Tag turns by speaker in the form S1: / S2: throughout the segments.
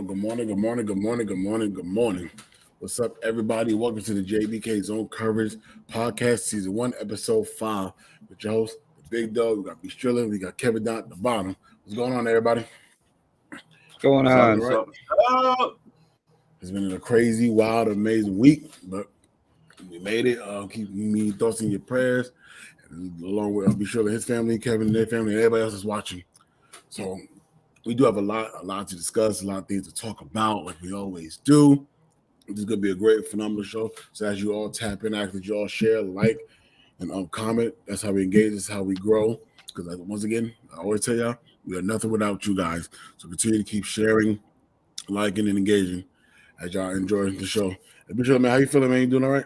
S1: Good morning, good morning, good morning, good morning, good morning. What's up, everybody? Welcome to the JBK Zone Coverage Podcast, Season 1, Episode 5. With your host, the Big Dog. We got B. Striller. We got Kevin down at the bottom. What's going on, everybody?
S2: What's going on?
S1: Right? It's been a crazy, wild, amazing week, but we made it. Keep me thoughts in your prayers, and along with B. Striller, his family, Kevin, their family, and everybody else is watching. So we do have a lot to discuss, a lot of things to talk about, like we always do. This is going to be a great, phenomenal show. So as you all tap in, actually, you all share, like, and comment. That's how we engage. That's how we grow. Because once again, I always tell y'all, we are nothing without you guys. So continue to keep sharing, liking, and engaging as y'all enjoy the show. Hey, Bishop, man, how you feeling, man? You doing all right?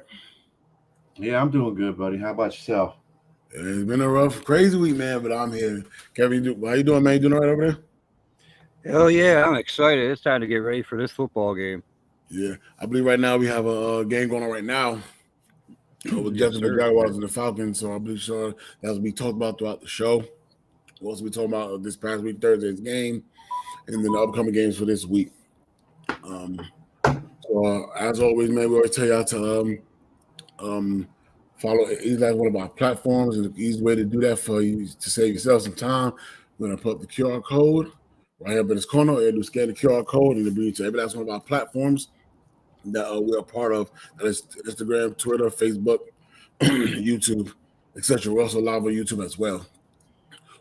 S3: Yeah, I'm doing good, buddy. How about yourself?
S1: It's been a rough, crazy week, man, but I'm here. Kevin, how you doing, man? You doing all right over there?
S2: Hell yeah, I'm excited. It's time to get ready for this football game.
S1: Yeah, I believe right now we have a game going on right now with Jacksonville Jaguars and the Falcons. So I believe that's what we talked about throughout the show. We'll also be talking about this past week, Thursday's game, and then the upcoming games for this week. So as always, man, we always tell y'all to follow either one of our platforms, and the easy way to do that for you to save yourself some time, we're gonna put up the QR code right here in this corner. And you scan the QR code and it'll bring you to every last one of our platforms that we're a part of. That is Instagram, Twitter, Facebook, YouTube, etc. We're also live on YouTube as well.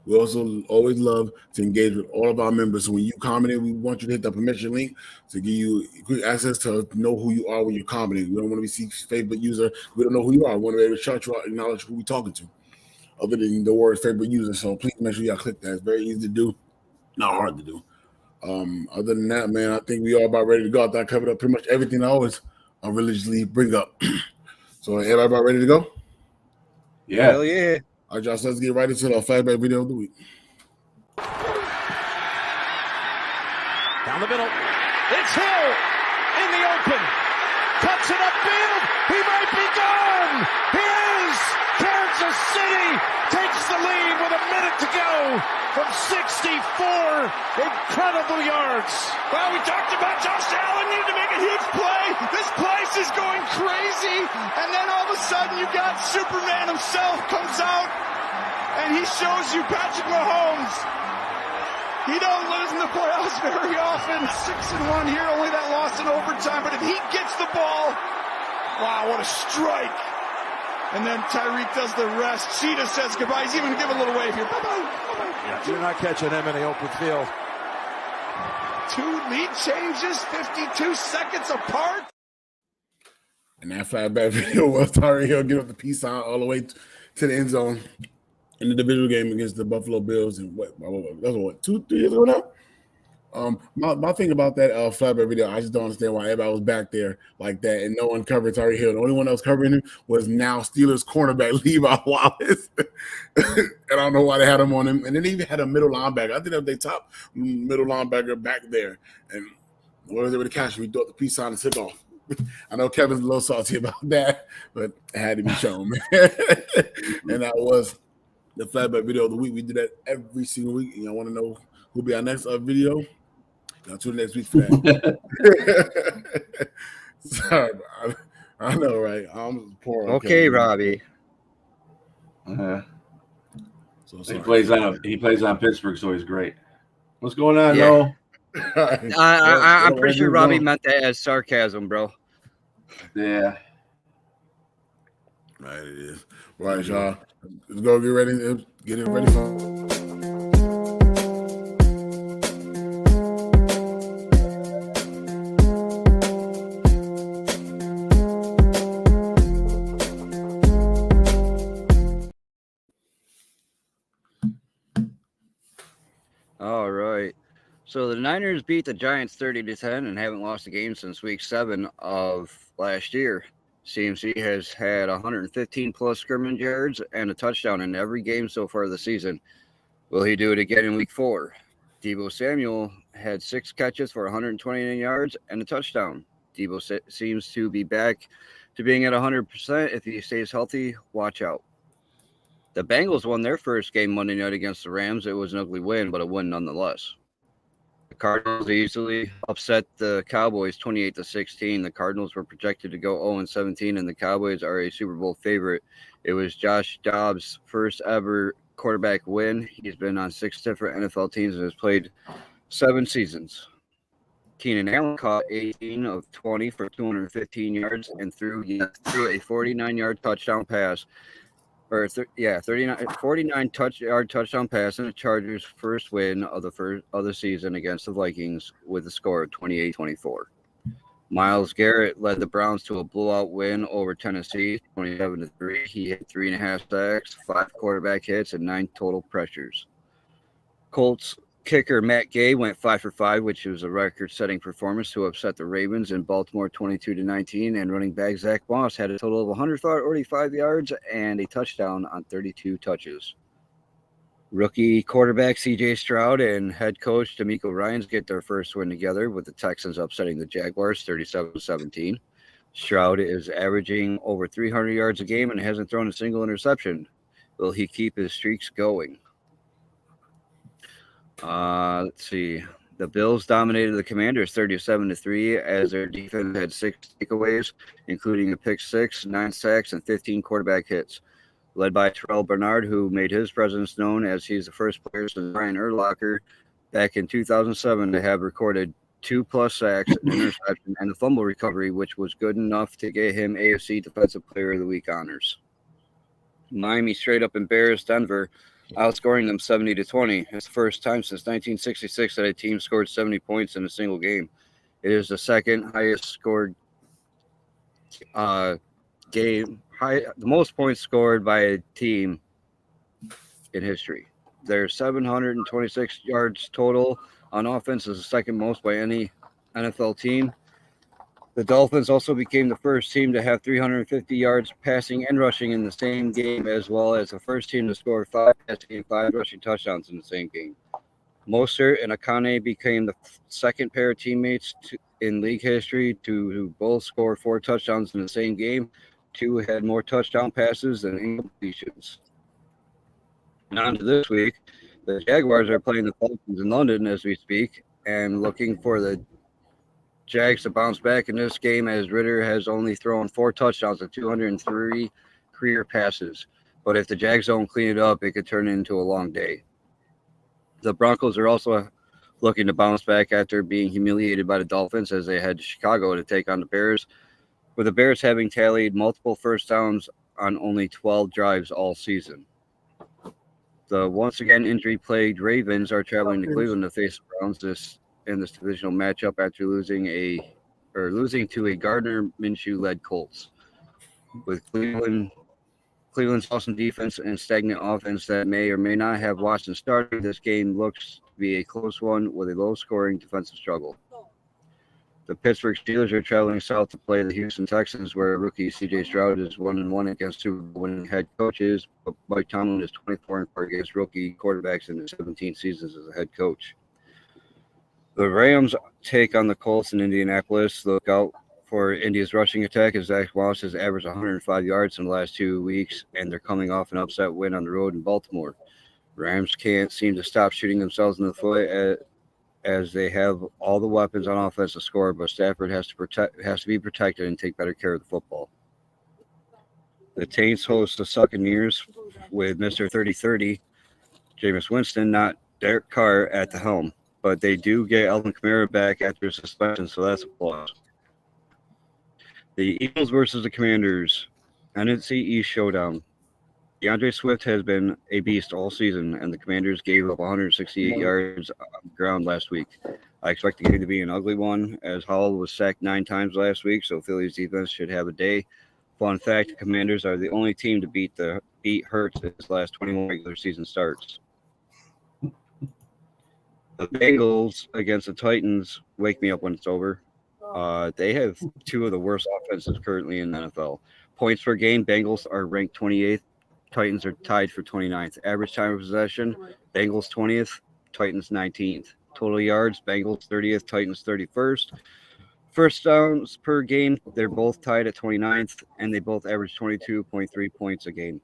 S1: We also always love to engage with all of our members. So when you comment, we want you to hit the permission link to give you quick access to know who you are when you're commenting. We don't want to be Facebook user. We don't know who you are. We want to be able to shout you out, acknowledge who we're talking to, other than the word favorite user. So please make sure y'all click that. It's very easy to do, not hard to do. Other than that, man, I think we are about ready to go. I thought I covered up pretty much everything I always religiously bring up. So everybody about ready to go?
S3: Yeah.
S2: Hell yeah.
S1: All right, Josh, let's get right into the flashback video of the week.
S4: Down the middle. It's Hill in the open. Cuts it upfield. He might be gone. He is. Kansas City takes the lead with a minute to go from 64 incredible yards.
S5: Well, we talked about Josh Allen needed to make a huge play. This place is going crazy. And then all of a sudden you got Superman himself comes out and he shows you Patrick Mahomes. He don't lose in the playoffs very often. 6-1 here, only that loss in overtime. But if he gets the ball, wow, what a strike. And then Tyreek does the rest. Cheetah says goodbye. He's even giving a little wave here. Bye-bye. Bye-bye.
S4: Yeah, you're not catching them in the open field.
S5: 2 lead changes, 52 seconds apart.
S1: And that flashback video was Tyreek Hill get up the peace sign all the way to the end zone in the divisional game against the Buffalo Bills. And that was 2-3 years ago now? My thing about that flashback video, I just don't understand why everybody was back there like that and no one covered Tyreek Hill. The only one that was covering him was now Steelers cornerback Levi Wallace. And I don't know why they had him on him. And then they even had a middle linebacker. I think that was their top middle linebacker back there. And when was able to catch him, he thought the peace sign and took off. I know Kevin's a little salty about that, but it had to be shown, man. And that was the flashback video of the week. We do that every single week. Y'all want to know who'll be our next video? Now, tune next week for that. Sorry, I know, right? I'm poor.
S2: Okay, Robbie.
S3: Uh-huh.
S1: So
S3: he plays on Pittsburgh, so he's great. What's going on,
S2: Yeah.
S3: Noel?
S2: I'm pretty sure Robbie meant that as sarcasm, bro.
S3: Yeah.
S1: Right, it is. Right, y'all. Let's go get ready. Get it ready for.
S2: All right. So the Niners beat the Giants 30-10 and haven't lost a game since week 7 of last year. CMC has had 115 plus scrimmage yards and a touchdown in every game so far this season. Will he do it again in week 4? Deebo Samuel had 6 catches for 129 yards and a touchdown. Deebo seems to be back to being at 100%. If he stays healthy, watch out. The Bengals won their first game Monday night against the Rams. It was an ugly win, but a win nonetheless. The Cardinals easily upset the Cowboys 28-16. The Cardinals were projected to go 0-17, and the Cowboys are a Super Bowl favorite. It was Josh Dobbs' first ever quarterback win. He's been on 6 different NFL teams and has played 7 seasons. Keenan Allen caught 18 of 20 for 215 yards and threw a 49-yard touchdown pass. 49 touchdown pass in the Chargers' first win of the season against the Vikings with a score of 28-24. Myles Garrett led the Browns to a blowout win over Tennessee, 27-3. He had 3.5 sacks, 5 quarterback hits, and 9 total pressures. Colts kicker Matt Gay went 5 for 5, which was a record-setting performance to upset the Ravens in Baltimore 22-19. And running back Zach Moss had a total of 145 yards and a touchdown on 32 touches. Rookie quarterback C.J. Stroud and head coach D'Amico Ryans get their first win together, with the Texans upsetting the Jaguars 37-17. Stroud is averaging over 300 yards a game and hasn't thrown a single interception. Will he keep his streaks going? Let's see. The Bills dominated the Commanders 37-3 as their defense had 6 takeaways, including a pick 6, 9 sacks, and 15 quarterback hits. Led by Terrell Bernard, who made his presence known as he's the first player since Brian Urlacher back in 2007 to have recorded 2+ sacks, an interception, and a fumble recovery, which was good enough to get him AFC Defensive Player of the Week honors. Miami straight up embarrassed Denver, outscoring them 70-20. It's the first time since 1966 that a team scored 70 points in a single game. It is the second highest scored the most points scored by a team in history. There's 726 yards total on offense, is the second most by any NFL team. The Dolphins also became the first team to have 350 yards passing and rushing in the same game, as well as the first team to score 5 passing and 5 rushing touchdowns in the same game. Mostert and Akane became the second pair of teammates in league history to both score 4 touchdowns in the same game. 2 had more touchdown passes than incompletions. And on to this week, the Jaguars are playing the Falcons in London as we speak, and looking for the Jags to bounce back in this game, as Ritter has only thrown 4 touchdowns and 203 career passes. But if the Jags don't clean it up, it could turn into a long day. The Broncos are also looking to bounce back after being humiliated by the Dolphins as they head to Chicago to take on the Bears, with the Bears having tallied multiple first downs on only 12 drives all season. The once again injury-plagued Ravens are traveling to Cleveland to face the Browns in this divisional matchup after losing to a Gardner Minshew-led Colts. With Cleveland's awesome defense and stagnant offense that may or may not have Watson starting, this game looks to be a close one with a low-scoring defensive struggle. The Pittsburgh Steelers are traveling south to play the Houston Texans, where rookie C.J. Stroud is 1-1 against Super Bowl winning head coaches, but Mike Tomlin is 24-4 against rookie quarterbacks in his 17 seasons as a head coach. The Rams take on the Colts in Indianapolis. Look out for India's rushing attack, as Zach Moss has averaged 105 yards in the last 2 weeks, and they're coming off an upset win on the road in Baltimore. Rams can't seem to stop shooting themselves in the foot as they have all the weapons on offense to score, but Stafford has to be protected and take better care of the football. The Taints host the Buccaneers with Mr. 30-30, Jameis Winston, not Derek Carr, at the helm. But they do get Alvin Kamara back after suspension, so that's a plus. The Eagles versus the Commanders, NFC East showdown. DeAndre Swift has been a beast all season, and the Commanders gave up 168 yards on the ground last week. I expect the game to be an ugly one, as Howell was sacked 9 times last week, so Philly's defense should have a day. Fun fact, the Commanders are the only team to beat Hurts in his last 21 regular season starts. The Bengals against the Titans, wake me up when it's over. They have 2 of the worst offenses currently in the NFL. Points per game, Bengals are ranked 28th. Titans are tied for 29th. Average time of possession, Bengals 20th, Titans 19th. Total yards, Bengals 30th, Titans 31st. First downs per game, they're both tied at 29th, and they both average 22.3 points a game.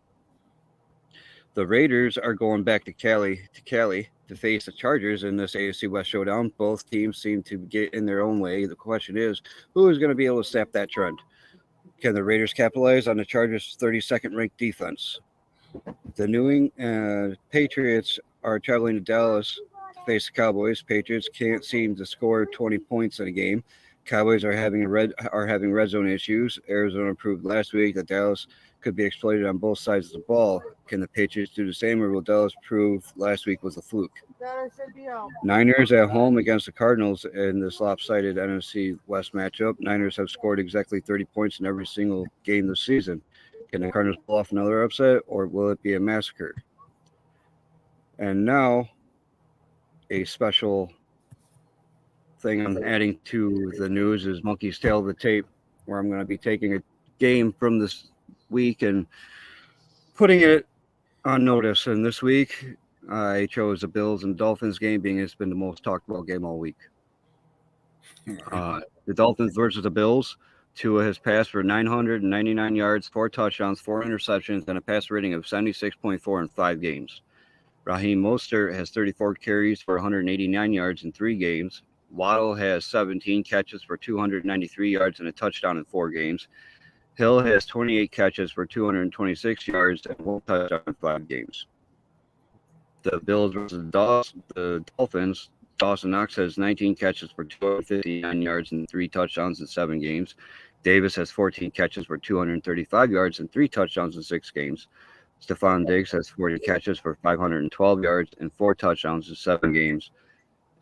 S2: The Raiders are going back to Cali to face the Chargers in this AFC West showdown. Both teams seem to get in their own way. The question is, who is going to be able to stop that trend? Can the Raiders capitalize on the Chargers' 32nd ranked defense? The New England Patriots are traveling to Dallas to face the Cowboys. Patriots can't seem to score 20 points in a game. Cowboys are having red zone issues. Arizona proved last week that Dallas could be exploited on both sides of the ball. Can the Patriots do the same, or will Dallas prove last week was a fluke? Niners at home against the Cardinals in this lopsided NFC West matchup. Niners have scored exactly 30 points in every single game this season. Can the Cardinals pull off another upset, or will it be a massacre? And now, a special thing I'm adding to the news is Monkey's Tail of the Tape, where I'm going to be taking a game from this week and putting it on notice. And this week, I chose the Bills and Dolphins game, being it's been the most talked about game all week. The Dolphins versus the Bills. Tua has passed for 999 yards, 4 touchdowns, 4 interceptions, and a pass rating of 76.4 in 5 games. Raheem Mostert has 34 carries for 189 yards in 3 games. Waddle has 17 catches for 293 yards and a touchdown in 4 games. Hill has 28 catches for 226 yards and 1 touchdown in 5 games. The Bills versus the Dolphins. Dawson Knox has 19 catches for 259 yards and 3 touchdowns in 7 games. Davis has 14 catches for 235 yards and 3 touchdowns in 6 games. Stephon Diggs has 40 catches for 512 yards and 4 touchdowns in 7 games.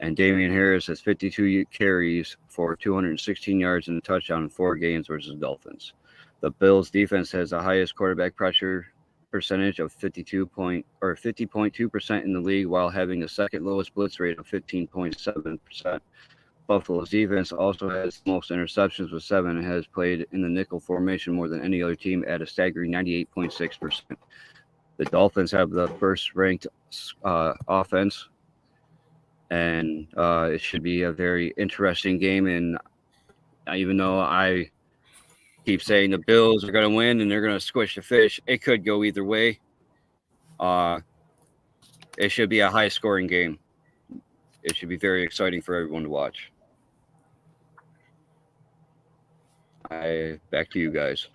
S2: And Damian Harris has 52 carries for 216 yards and a touchdown in 4 games versus Dolphins. The Bills defense has the highest quarterback pressure percentage of 50.2% in the league, while having the second lowest blitz rate of 15.7%. Buffalo's defense also has the most interceptions with 7 and has played in the nickel formation more than any other team at a staggering 98.6%. The Dolphins have the first ranked offense, and it should be a very interesting game. And even though I keep saying the Bills are going to win and they're going to squish the fish, it could go either way. It should be a high-scoring game. It should be very exciting for everyone to watch. Back to you guys.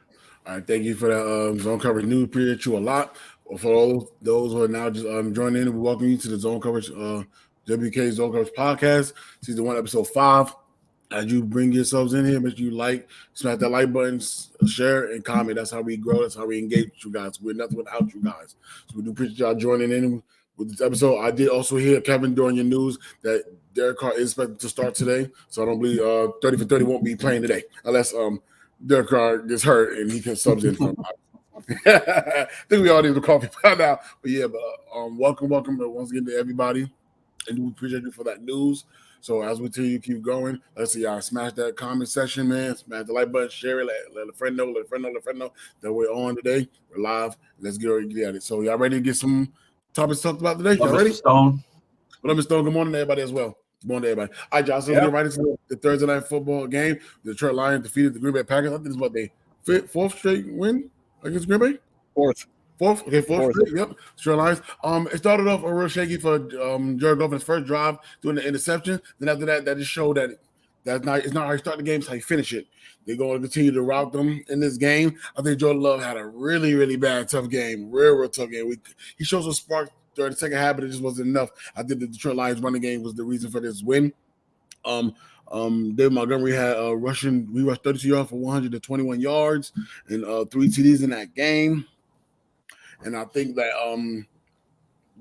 S1: All right, thank you for that zone coverage news. Appreciate you a lot. For all those who are now just joining in, we welcome you to the zone coverage, WK Zone Coverage Podcast, season 1, episode 5. As you bring yourselves in here, make sure you like, smash that like button, share, and comment. That's how we grow. That's how we engage with you guys. We're nothing without you guys. So we do appreciate y'all joining in with this episode. I did also hear, Kevin, during your news that Derek Carr is expected to start today. So I don't believe 30 for 30 won't be playing today unless Derek Carr gets hurt and he can subs in from. I think we all need to coffee by now. But yeah, welcome once again to everybody. And we appreciate you for that news. So as we tell you, keep going. Let's see y'all smash that comment section, man. Smash the like button, share it, let a friend know, let a friend know that we're on today. We're live. Let's get at it. So y'all ready to get some topics talked about today? Y'all ready?
S3: Stone.
S1: What up, Mr. Stone? Good morning to everybody as well. Good morning to everybody. All right, y'all. So let's get right into the Thursday night football game. The Detroit Lions defeated the Green Bay Packers. I think this is what they 4th straight win against Green Bay?
S2: Fourth.
S1: Okay, fourth. Yep. Detroit Lions. It started off a real shaky for Jared Goff in his first drive doing the interception. Then after that just showed that it's not how you start the game, it's how you finish it. They're going to continue to route them in this game. I think Jordan Love had a really, really bad, tough game. Real tough game. He shows a spark during the second half, but it just wasn't enough. I think the Detroit Lions running game was the reason for this win. David Montgomery had we rushed 32 yards for 121 yards and 3 TDs in that game. And I think that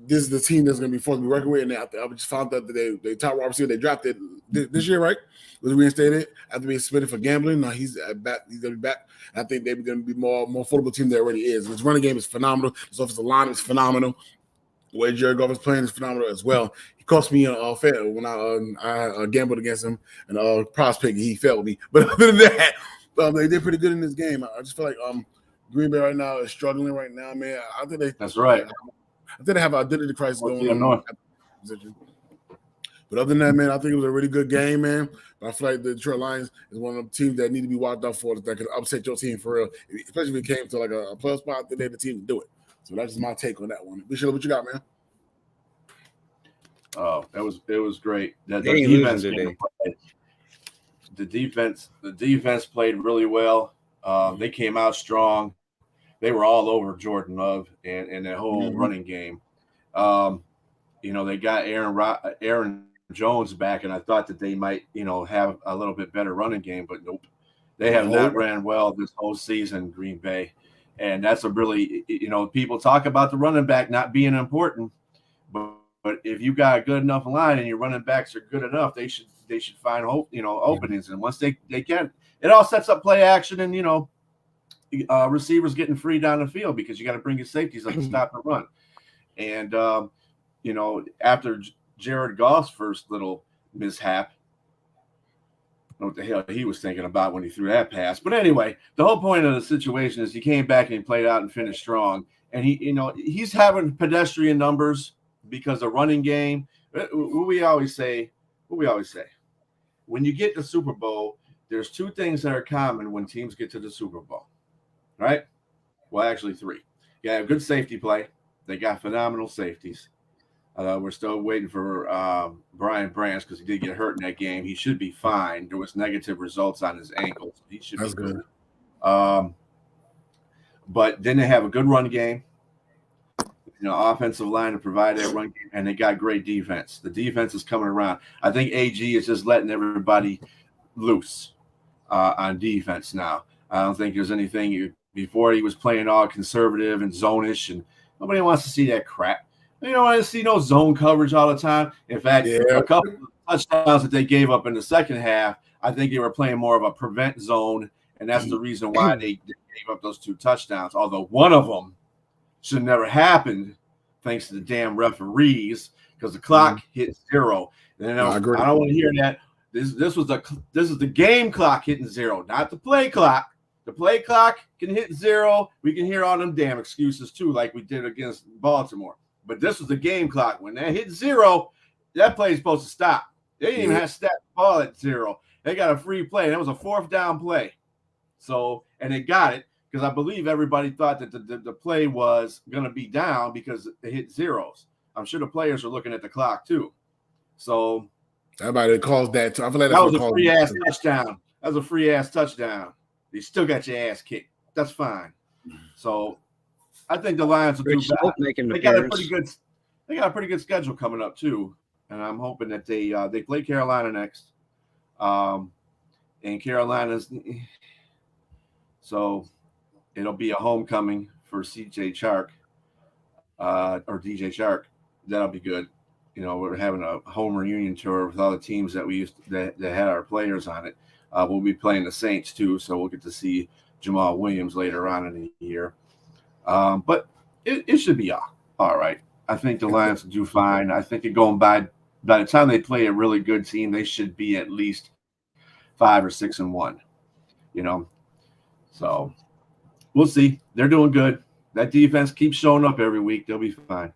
S1: this is the team that's going to be forced to be reckoned with. And I just found out that they top wide receiver they drafted this year, right? Was reinstated after being suspended for gambling. Now he's back. He's going to be back. And I think they're going to be more affordable team than it already is. His running game is phenomenal. His offensive line is phenomenal. The way Jared Goff is playing is phenomenal as well. He cost me a fail when I gambled against him and prospect. He failed me. But other than that, they did pretty good in this game. I just feel like Green Bay right now is struggling right now, man. I think
S3: That's right.
S1: I think they have an identity crisis going on. But other than that, man, I think it was a really good game, man. But I feel like the Detroit Lions is one of the teams that need to be watched out for that could upset your team for real. Especially if it came to like a playoff spot, then they had the team to do it. So that's just my take on that one. Bishop, what you got, man?
S3: Oh, it was great. The
S2: They ain't
S3: defense,
S2: losing today.
S3: the defense played really well. They came out strong. They were all over Jordan Love and their whole running game. They got Aaron Jones back, and I thought that they might, have a little bit better running game, but nope. They have not ran well this whole season, Green Bay. And that's a really, people talk about the running back not being important, but if you got a good enough line and your running backs are good enough, they should find openings. And once they can, it all sets up play action and, receivers getting free down the field because you got to bring your safeties up to stop the run. And, after Jared Goff's first little mishap, I don't know what the hell he was thinking about when he threw that pass. But anyway, the whole point of the situation is he came back and he played out and finished strong. And he's having pedestrian numbers because the running game, what we always say, when you get to the Super Bowl, there's two things that are common when teams get to the Super Bowl, right? Well, actually three. You have good safety play. They got phenomenal safeties. We're still waiting for Brian Branch because he did get hurt in that game. He should be fine. There was negative results on his ankle. So he should be good. But then they have a good run game. Offensive line to provide that run game, and they got great defense. The defense is coming around. I think AG is just letting everybody loose on defense now. I don't think there's anything before he was playing all conservative and zone-ish, and nobody wants to see that crap. You don't want to see no zone coverage all the time. In fact, a couple of touchdowns that they gave up in the second half, I think they were playing more of a prevent zone, and that's the reason why they gave up those two touchdowns, although one of them should have never happened thanks to the damn referees because the clock hit zero. And I don't want to hear that. This is the game clock hitting zero, not the play clock. The play clock can hit zero. We can hear all them damn excuses too, like we did against Baltimore. But this was the game clock. When that hit zero, that play is supposed to stop. They didn't even have to stat the ball at zero. They got a free play. That was a fourth down play. So, and they got it. Because I believe everybody thought that the play was going to be down because they hit zeros. I'm sure the players are looking at the clock too. So
S1: everybody calls that. I feel like
S3: that was a free ass touchdown. That was a free ass touchdown. You still got your ass kicked. That's fine. So I think the Lions will do better. They got a pretty good schedule coming up too, and I'm hoping that they play Carolina next. And Carolina's so. It'll be a homecoming for CJ Chark or DJ Chark. That'll be good. We're having a home reunion tour with all the teams that we used that had our players on it. We'll be playing the Saints too, so we'll get to see Jamal Williams later on in the year. But it should be all right. I think the Lions will do fine. I think going by the time they play a really good team, they should be at least 5 or 6-1. So. We'll see. They're doing good. That defense keeps showing up every week. They'll be fine.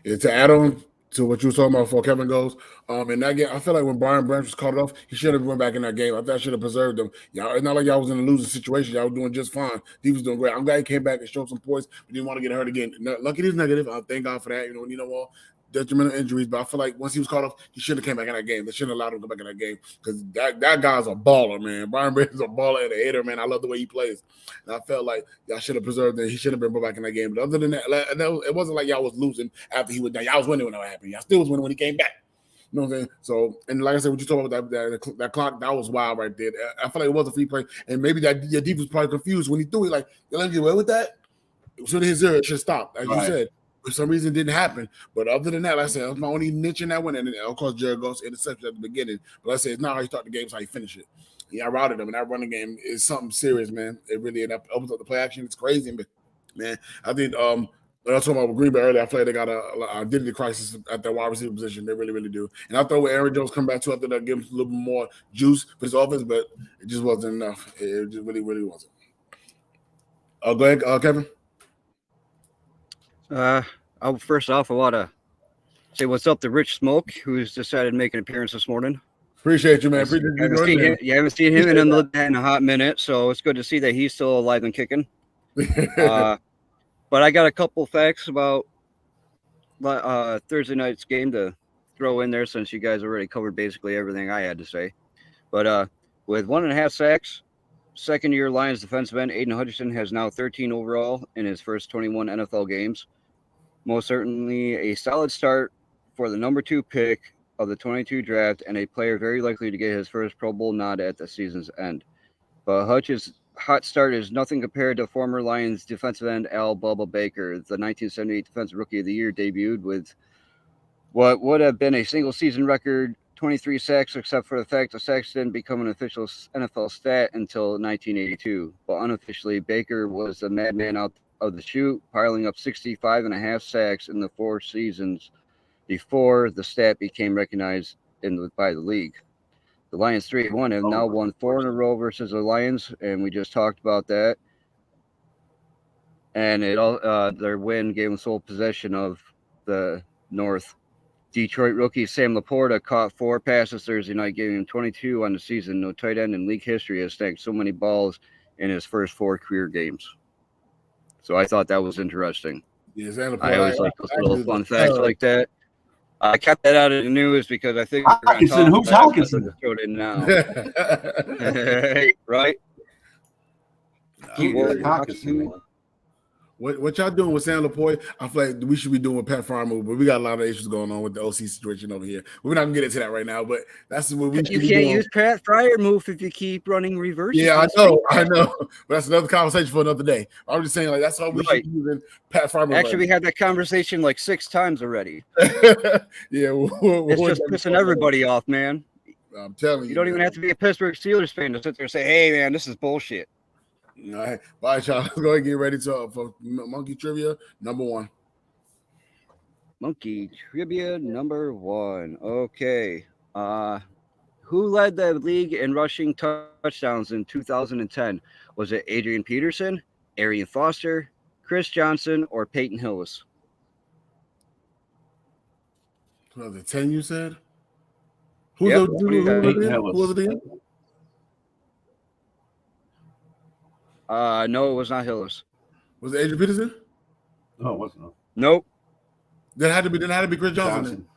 S1: Yeah, to add on to what you were talking about before Kevin goes, in that game, I feel like when Brian Branch was called off, he should have went back in that game. I thought I should have preserved them. Y'all, it's not like y'all was in a losing situation. Y'all was doing just fine. He was doing great. I'm glad he came back and showed some points, but didn't want to get hurt again. Lucky he's negative. I thank God for that. Detrimental injuries, but I feel like once he was called off, he should have came back in that game. They shouldn't have allowed him to go back in that game because that guy's a baller, man. Brian Branch is a baller and a hitter, man. I love the way he plays. And I felt like y'all should have preserved him. He should have been brought back in that game. But other than that, it wasn't like y'all was losing after he was down. Y'all was winning when that happened. Y'all still was winning when he came back. You know what I'm saying? So, and like I said, what you talking about that clock, that was wild right there. I feel like it was a free play, and maybe that your defense was probably confused when he threw it. Like, you let me get away with that? So then his zero, it should stop, as you said. For some reason, it didn't happen. But other than that, like I said, that was my only niche in that one. And then, of course, Jared Goff's interception at the beginning. But like I said, it's not how you start the game, it's how you finish it. Yeah, I routed them, and that running game is something serious, man. It really opens up the play action. It's crazy, but man, I think I was talking about Green Bay earlier. I feel like they got an identity crisis at that wide receiver position. They really, really do. And I thought with Aaron Jones come back too, after that, give him a little bit more juice for his offense, but it just wasn't enough. It just really, really wasn't. Go ahead, Kevin.
S2: First off, I want to say what's up to Rich Smoke, who's decided to make an appearance this morning.
S1: Appreciate you, man.
S2: You haven't seen him in a hot minute, so it's good to see that he's still alive and kicking. But I got a couple facts about Thursday night's game to throw in there since you guys already covered basically everything I had to say. But with 1.5 sacks, second-year Lions defensive end Aiden Hutchinson has now 13 overall in his first 21 NFL games. Most certainly a solid start for the number 2 pick of the 22 draft and a player very likely to get his first Pro Bowl nod at the season's end. But Hutch's hot start is nothing compared to former Lions defensive end Al Bubba Baker. The 1978 Defensive Rookie of the Year debuted with what would have been a single season record 23 sacks, except for the fact the sacks didn't become an official NFL stat until 1982. But unofficially, Baker was the madman out of the chute, piling up 65.5 sacks in the 4 seasons before the stat became recognized by the league. The Lions 3-1 have now won 4 in a row versus the Lions, and we just talked about that. And their win gave them sole possession of the North. Detroit rookie Sam Laporta caught 4 passes Thursday night, giving him 22 on the season. No tight end in league history has snagged so many balls in his first 4 career games. So I thought that was interesting.
S1: Yeah, Sam Laporta,
S2: I always like those little fun facts like that. I kept that out of the news because I think we're going to talk
S3: who's
S2: about it.
S3: Hawkinson?
S2: Throw it in now. Right?
S3: Hawkinson.
S1: What y'all doing with Sam Laporta? I feel like we should be doing Pat Farmer, but we got a lot of issues going on with the OC situation over here. We're not gonna get into that right now, but that's what we.
S2: You can't use Pat Fryer move if you keep running reverse.
S1: Yeah, I know, but that's another conversation for another day. I'm just saying, like that's all we should be using Pat Farmer.
S2: Actually, we had that conversation like 6 times already.
S1: Yeah,
S2: it's just pissing everybody off, man.
S1: I'm telling you,
S2: you don't even have to be a Pittsburgh Steelers fan to sit there and say, "Hey, man, this is bullshit."
S1: All right, bye, y'all. Let's go ahead and get ready for Monkey Trivia number 1.
S2: Monkey Trivia number 1. Okay. Who led the league in rushing touchdowns in 2010? Was it Adrian Peterson, Arian Foster, Chris Johnson, or Peyton Hillis?
S1: 2010, you said?
S2: Who
S1: was it again?
S2: No, it was not Hillis.
S1: Was it Adrian Peterson?
S3: No, it wasn't.
S2: Nope.
S1: That had to be Chris Johnson.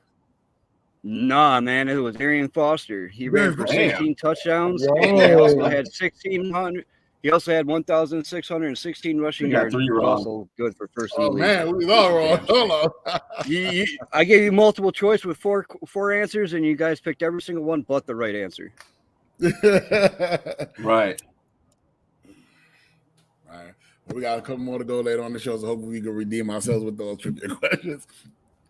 S2: Nah, man, it was Arian Foster. He ran for 16 touchdowns.
S1: Whoa.
S2: And he also had 1,600. He also had 1,616 rushing yards. Also good for first.
S1: Oh man, we all wrong. Hold on.
S2: I gave you multiple choice with four answers, and you guys picked every single one but the right answer.
S3: Right.
S1: All right. We got a couple more to go later on the show, so hopefully we can redeem ourselves with those trivia questions.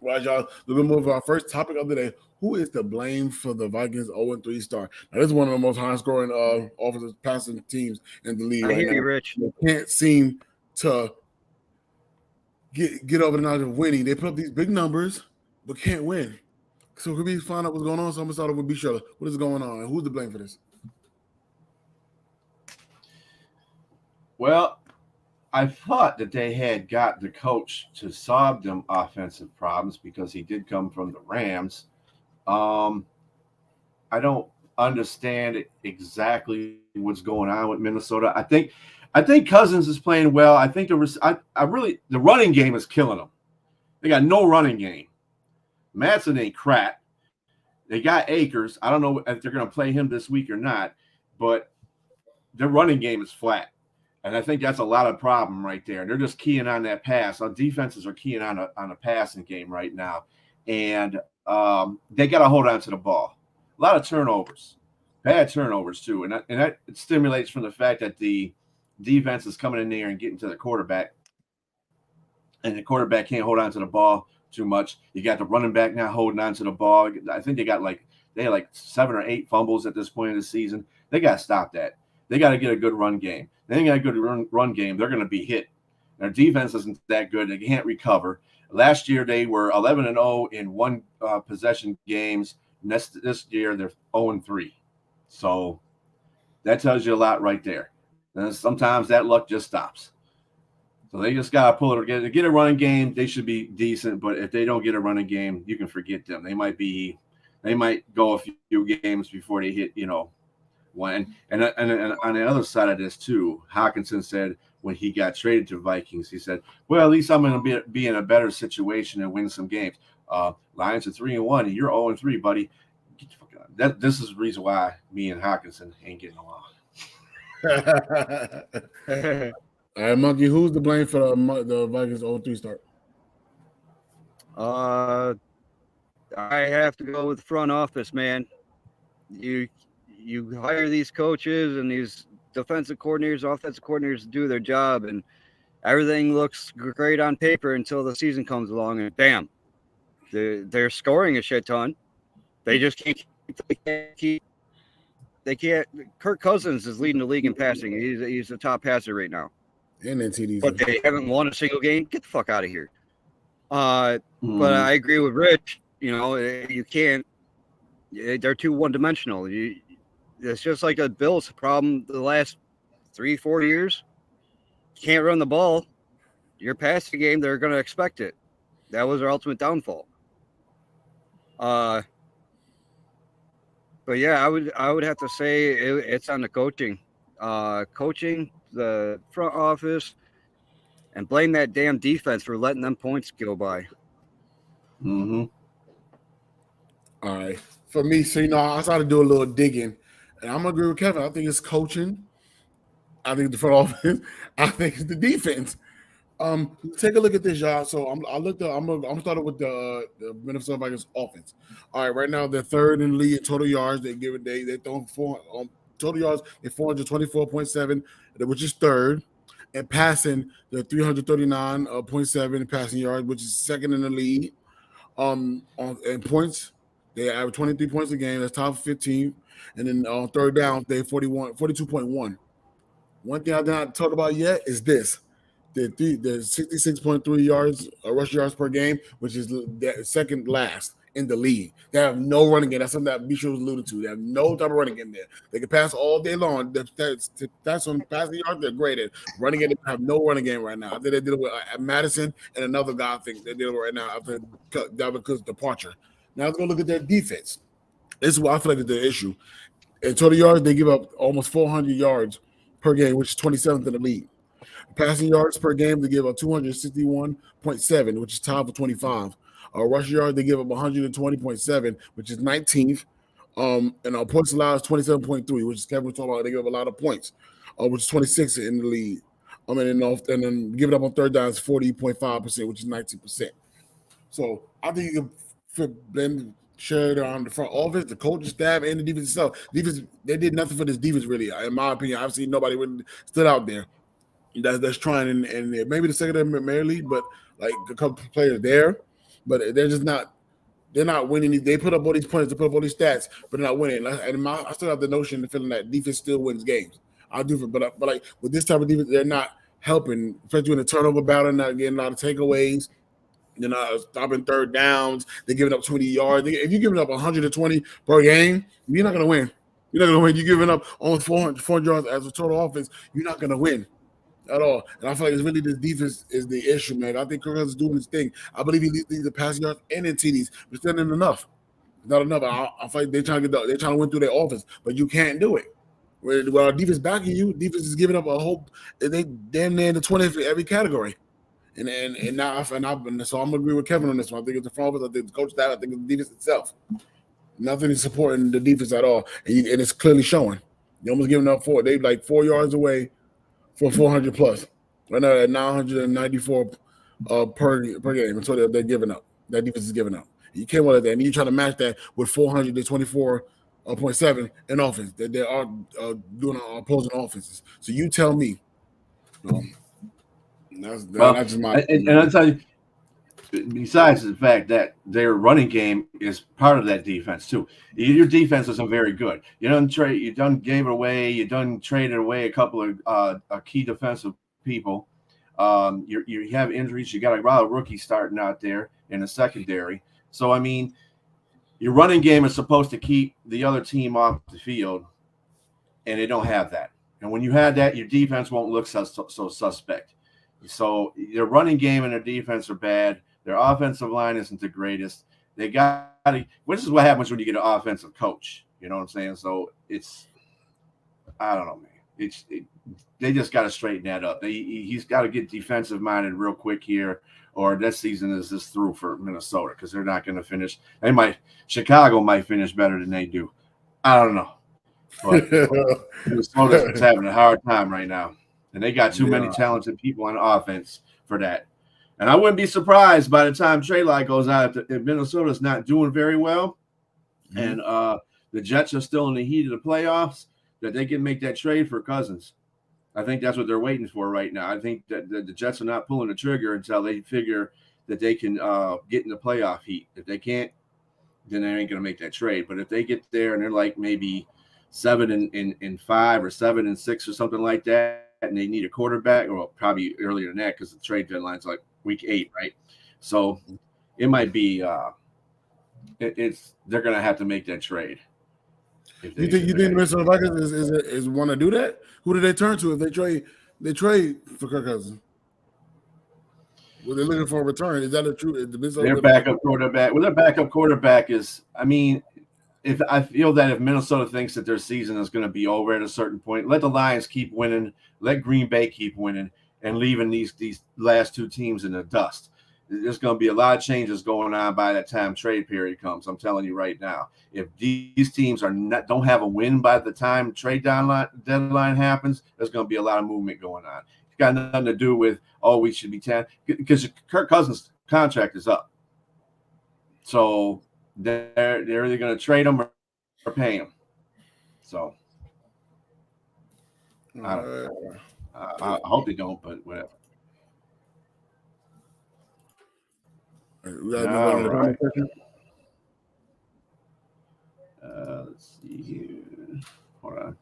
S1: Right, y'all. A little bit more of our first topic of the day. Who is to blame for the Vikings 0-3 start? Now, this is one of the most high-scoring offensive passing teams in the league.
S2: I hear you, Rich.
S1: They can't seem to get over the notch of winning. They put up these big numbers, but can't win. So could we find out what's going on? So I'm gonna start off with B. Shirley. What is going on, and who's to blame for this?
S3: Well, I thought that they had got the coach to solve them offensive problems because he did come from the Rams. I don't understand exactly what's going on with Minnesota. I think Cousins is playing well. I think the running game is killing them. They got no running game. Madsen ain't crap. They got Akers. I don't know if they're going to play him this week or not, but their running game is flat. And I think that's a lot of problem right there. They're just keying on that pass. Our defenses are keying on a passing game right now. And they got to hold on to the ball. A lot of turnovers, bad turnovers too. And that stimulates from the fact that the defense is coming in there and getting to the quarterback. And the quarterback can't hold on to the ball too much. You got the running back now holding on to the ball. I think they had like 7 or 8 fumbles at this point in the season. They got to stop that. They got to get a good run game. They ain't got a good run game. They're going to be hit. Their defense isn't that good. They can't recover. Last year, they were 11-0 in one possession games. This year, they're 0-3. So that tells you a lot right there. And sometimes that luck just stops. So they just got to pull it together. Get a running game, they should be decent. But if they don't get a running game, you can forget them. They might go a few games before they hit, one. And on the other side of this too, Hawkinson said when he got traded to Vikings. He said, well, at least I'm going to be in a better situation and win some games. Lions are 3-1, and you're 0-3, buddy. Get the fuck out. This is the reason why me and Hawkinson ain't getting along.
S1: All right, Monkey, who's to blame for the Vikings 0-3 start?
S2: I have to go with the front office, man. You hire these coaches and these defensive coordinators, offensive coordinators to do their job, and everything looks great on paper until the season comes along, and bam, they're scoring a shit ton. They just can't keep. They can't. Kirk Cousins is leading the league in passing. He's the top passer right now.
S1: And then TDs.
S2: But they haven't won a single game. Get the fuck out of here. But I agree with Rich. You can't. They're too one-dimensional. It's just like a Bills problem the last 3-4 years. You can't run the ball. Your passing game, they're going to expect it. That was their ultimate downfall. But yeah, I would have to say it's on the coaching, the front office, and blame that damn defense for letting them points go by.
S3: Mm-hmm.
S1: All right. For me, so I started to do a little digging, and I'm gonna agree with Kevin. I think it's coaching. I think the front office. I think it's the defense. Take a look at this, y'all. So I'm starting with the Minnesota Vikings offense. All right, right now they're third in the league in total yards. They throwing total yards. They're 424.7, which is third, and passing they're 339.7 passing yards, which is second in the league. And points, they average 23 points a game. That's top 15. And then on third down, they 42.1. One thing I did not talk about yet is this. The 66.3 yards, rush yards per game, which is the second last in the league. They have no running game. That's something that Bisha was alluded to. They have no type of running game there. They can pass all day long. That's on passing yards. They're great at running game. They have no running game right now. I think they did it with Madison and another guy. I think they did it right now after Dalvin Cook's departure. Now let's go look at their defense. This is what I feel like is the issue. In total yards, they give up almost 400 yards per game, which is 27th in the league. Passing yards per game, they give up 261.7, which is tied for 25. Rush yards, they give up 120.7, which is 19th. And points allowed is 27.3, which is Kevin was talking about. They give up a lot of points, which is 26th in the league. And then give it up on third down is 40.5%, which is 19%. So I think you can blame shared on the front office, the coaching staff, and the defense itself. Defense, they did nothing for this defense, really. In my opinion, I've seen nobody really stood out there that's trying, and maybe the secondary league, but like a couple players there, but they're just not. They're not winning. They put up all these points, they put up all these stats, but they're not winning. And I still have the notion and feeling that defense still wins games. I do, but like with this type of defense, they're not helping, especially in the turnover battle, not getting a lot of takeaways. They're not stopping third downs. They're giving up 20 yards. If you're giving up 120 per game, you're not going to win. You're not going to win. You're giving up almost 400 yards as a total offense. You're not going to win at all. And I feel like it's really this defense is the issue, man. I think Kirk is doing his thing. I believe he leads the passing yards and in TDs, but still not enough. Not enough. I feel like they're trying to win through their offense, but you can't do it. When our defense backing you, defense is giving up a hope. They damn near in the 20th for every category. So I'm gonna agree with Kevin on this one. I think it's the front office. I think the coach staff. I think it's the defense itself. Nothing is supporting the defense at all, and it's clearly showing. You're almost giving up 4. They like 4 yards away for 400 plus. Right now at 994 per game, and so they're giving up. That defense is giving up. You can't want that, and you try to match that with 424.7 in offense. That they are doing opposing offenses. So you tell me. That's just my
S3: and I'll tell you, besides the fact that their running game is part of that defense too. Your defense isn't very good. You done gave it away. You done traded away a couple of key defensive people. You have injuries. You got a lot of rookies starting out there in the secondary. So I mean, your running game is supposed to keep the other team off the field, and they don't have that. And when you have that, your defense won't look so suspect. So their running game and their defense are bad. Their offensive line isn't the greatest. They got to, which is what happens when you get an offensive coach. You know what I'm saying? So I don't know, man. They just got to straighten that up. He's got to get defensive minded real quick here, or this season is just through for Minnesota because they're not going to finish. Chicago might finish better than they do. I don't know, but Minnesota's having a hard time right now, and they got too many talented people on offense for that. And I wouldn't be surprised by the time trade line goes out if Minnesota's not doing very well, and the Jets are still in the heat of the playoffs, that they can make that trade for Cousins. I think that's what they're waiting for right now. I think that the Jets are not pulling the trigger until they figure that they can get in the playoff heat. If they can't, then they ain't going to make that trade. But if they get there and they're like maybe 7-5 or 7-6 or something like that, and they need a quarterback, or probably earlier than that because the trade deadline's like week 8, right? So it might be they're going to have to make that trade.
S1: You think the Minnesota Vikings is want to do that? Who do they turn to if they trade for Kirk Cousins? Well, they're looking for a return. Is that a true?
S3: Their backup quarterback. Well, their backup quarterback is. I mean, if I feel that if Minnesota thinks that their season is going to be over at a certain point, let the Lions keep winning, let Green Bay keep winning, and leaving these last 2 teams in the dust. There's going to be a lot of changes going on by that time trade period comes. I'm telling you right now. If these teams don't have a win by the time trade deadline happens, there's going to be a lot of movement going on. It's got nothing to do with, we should be 10, because Kirk Cousins' contract is up. So they're either going to trade him or pay him. So I hope they don't, but whatever. Right. Let's see here. Hold on.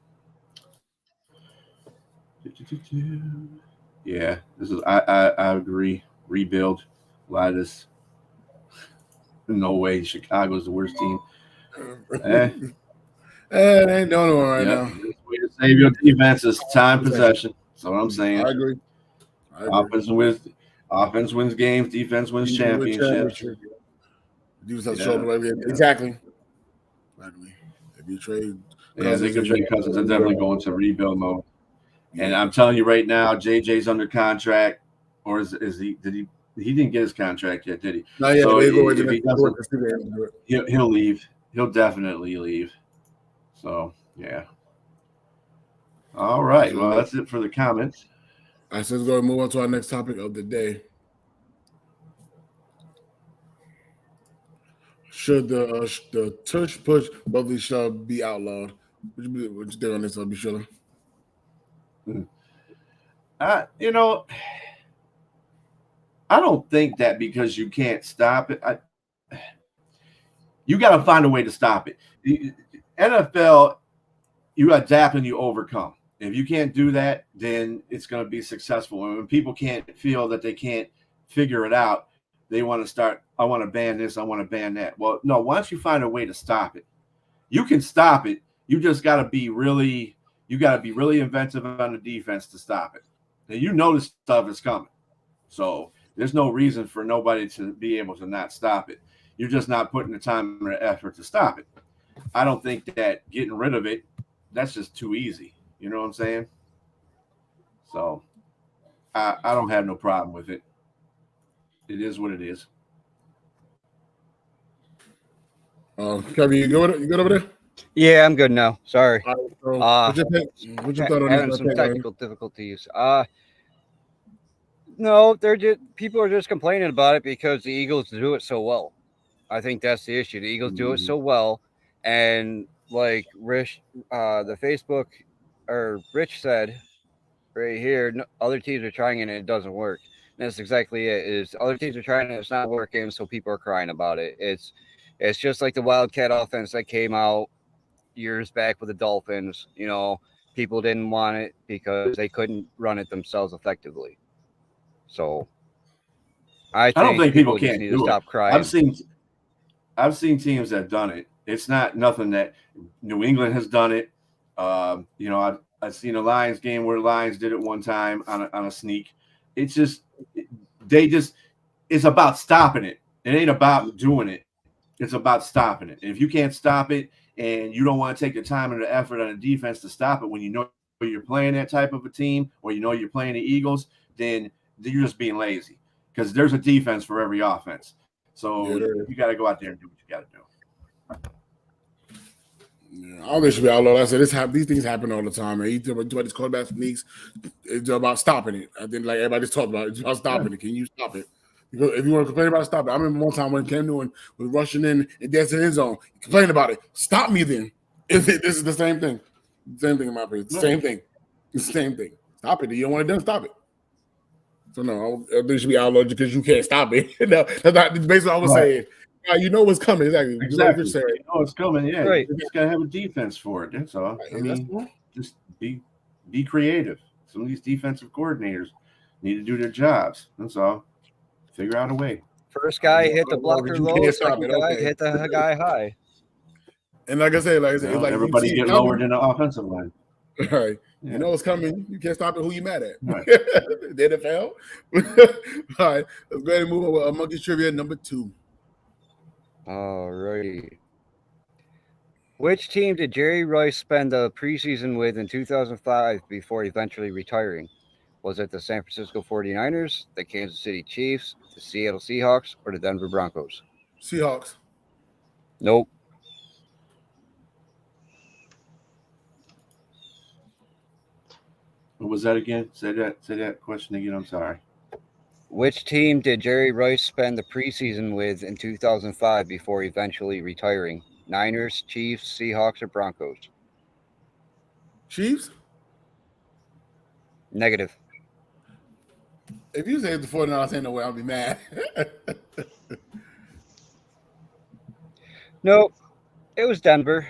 S3: Yeah, this is. I agree. Rebuild. A lot of this. No way. Chicago's the worst team.
S1: It ain't the only one right now.
S3: The way to save your defense is time possession. That's what I'm saying.
S1: I agree.
S3: Offense wins games. Defense wins championships.
S1: Exactly. If you trade,
S3: they could trade Cousins. They're definitely going to rebuild mode. And I'm telling you right now, JJ's under contract, or is he? Did he? He didn't get his contract yet, did he?
S1: Not yet.
S3: So
S1: He'll
S3: he'll leave. He'll definitely leave. So yeah. All right. Well, that's it for the comments.
S1: All right, so let's go and move on to our next topic of the day. Should the tush push brotherly shove be outlawed? What you think on this, Bishula?
S3: I don't think that because you can't stop it. You got to find a way to stop it. The NFL, you adapt and you overcome. If you can't do that, then it's going to be successful. And when people can't feel that they can't figure it out, they want to start, I want to ban this, I want to ban that. Well, no, once you find a way to stop it, you can stop it. You just got to be really inventive on the defense to stop it. And you know this stuff is coming. So there's no reason for nobody to be able to not stop it. You're just not putting the time and the effort to stop it. I don't think that getting rid of it, that's just too easy. You know what I'm saying? So I don't have no problem with it. It is what it is.
S1: Kevin, you good over there?
S2: Yeah, I'm good now. Sorry.
S1: What you thought on
S2: having some technical difficulties. No, people are just complaining about it because the Eagles do it so well. I think that's the issue. The Eagles do it so well, and like Rich, the Facebook or Rich said right here, other teams are trying it and it doesn't work. And that's exactly it. Is other teams are trying it, it's not working, so people are crying about it. It's just like the Wildcat offense that came out years back with the Dolphins. You know, people didn't want it because they couldn't run it themselves effectively. So I don't think people can't need to stop crying.
S3: I've seen teams that have done it. It's not nothing that New England has done it. I've seen a Lions game where the Lions did it one time on a sneak. It's just it's about stopping it. It ain't about doing it. It's about stopping it. And if you can't stop it and you don't want to take the time and the effort on the defense to stop it when you know you're playing that type of a team, or you know you're playing the Eagles, then you're just being lazy because there's a defense for every offense. So you got to go out there and do what you got to do.
S1: Yeah, all this should be outlawed. Like I said, these things happen all the time, man. You talk about these quarterback sneaks, it's about stopping it. I think like everybody just talked about it. It's about stopping it. Can you stop it? Because if you want to complain about it, stop it. I remember one time when Cam Newton was rushing in and dancing in his zone. He complained about it. Stop me then. This is the same thing. Same thing in my opinion. Same thing. It's the same thing. Stop it. You don't want it done, stop it. So no, this should be outlawed because you can't stop it. No, that's basically what I was saying. You know what's coming. Exactly.
S3: You know what's coming. Yeah, right. You just gotta have a defense for it. That's all. I mean, just be creative. Some of these defensive coordinators need to do their jobs. That's all. Figure out a way.
S2: First guy hit the blocker low. Second guy hit the guy high.
S1: And like I said, it's like
S3: everybody get lowered in the offensive line.
S1: Right. Yeah. You know what's coming. You can't stop it. Who you mad at? Right. The NFL. All right. Let's go ahead and move on with Monkey Trivia number 2.
S2: All righty. Which team did Jerry Rice spend the preseason with in 2005 before eventually retiring? Was it the San Francisco 49ers, the Kansas City Chiefs, the Seattle Seahawks, or the Denver Broncos?
S1: Seahawks.
S2: Nope.
S3: What was that again? Say that question again. I'm sorry.
S2: Which team did Jerry Rice spend the preseason with in 2005 before eventually retiring? Niners, Chiefs, Seahawks, or Broncos?
S1: Chiefs?
S2: Negative.
S1: If you say the 49ers, ain't no way I'll be mad.
S2: Nope. It was Denver.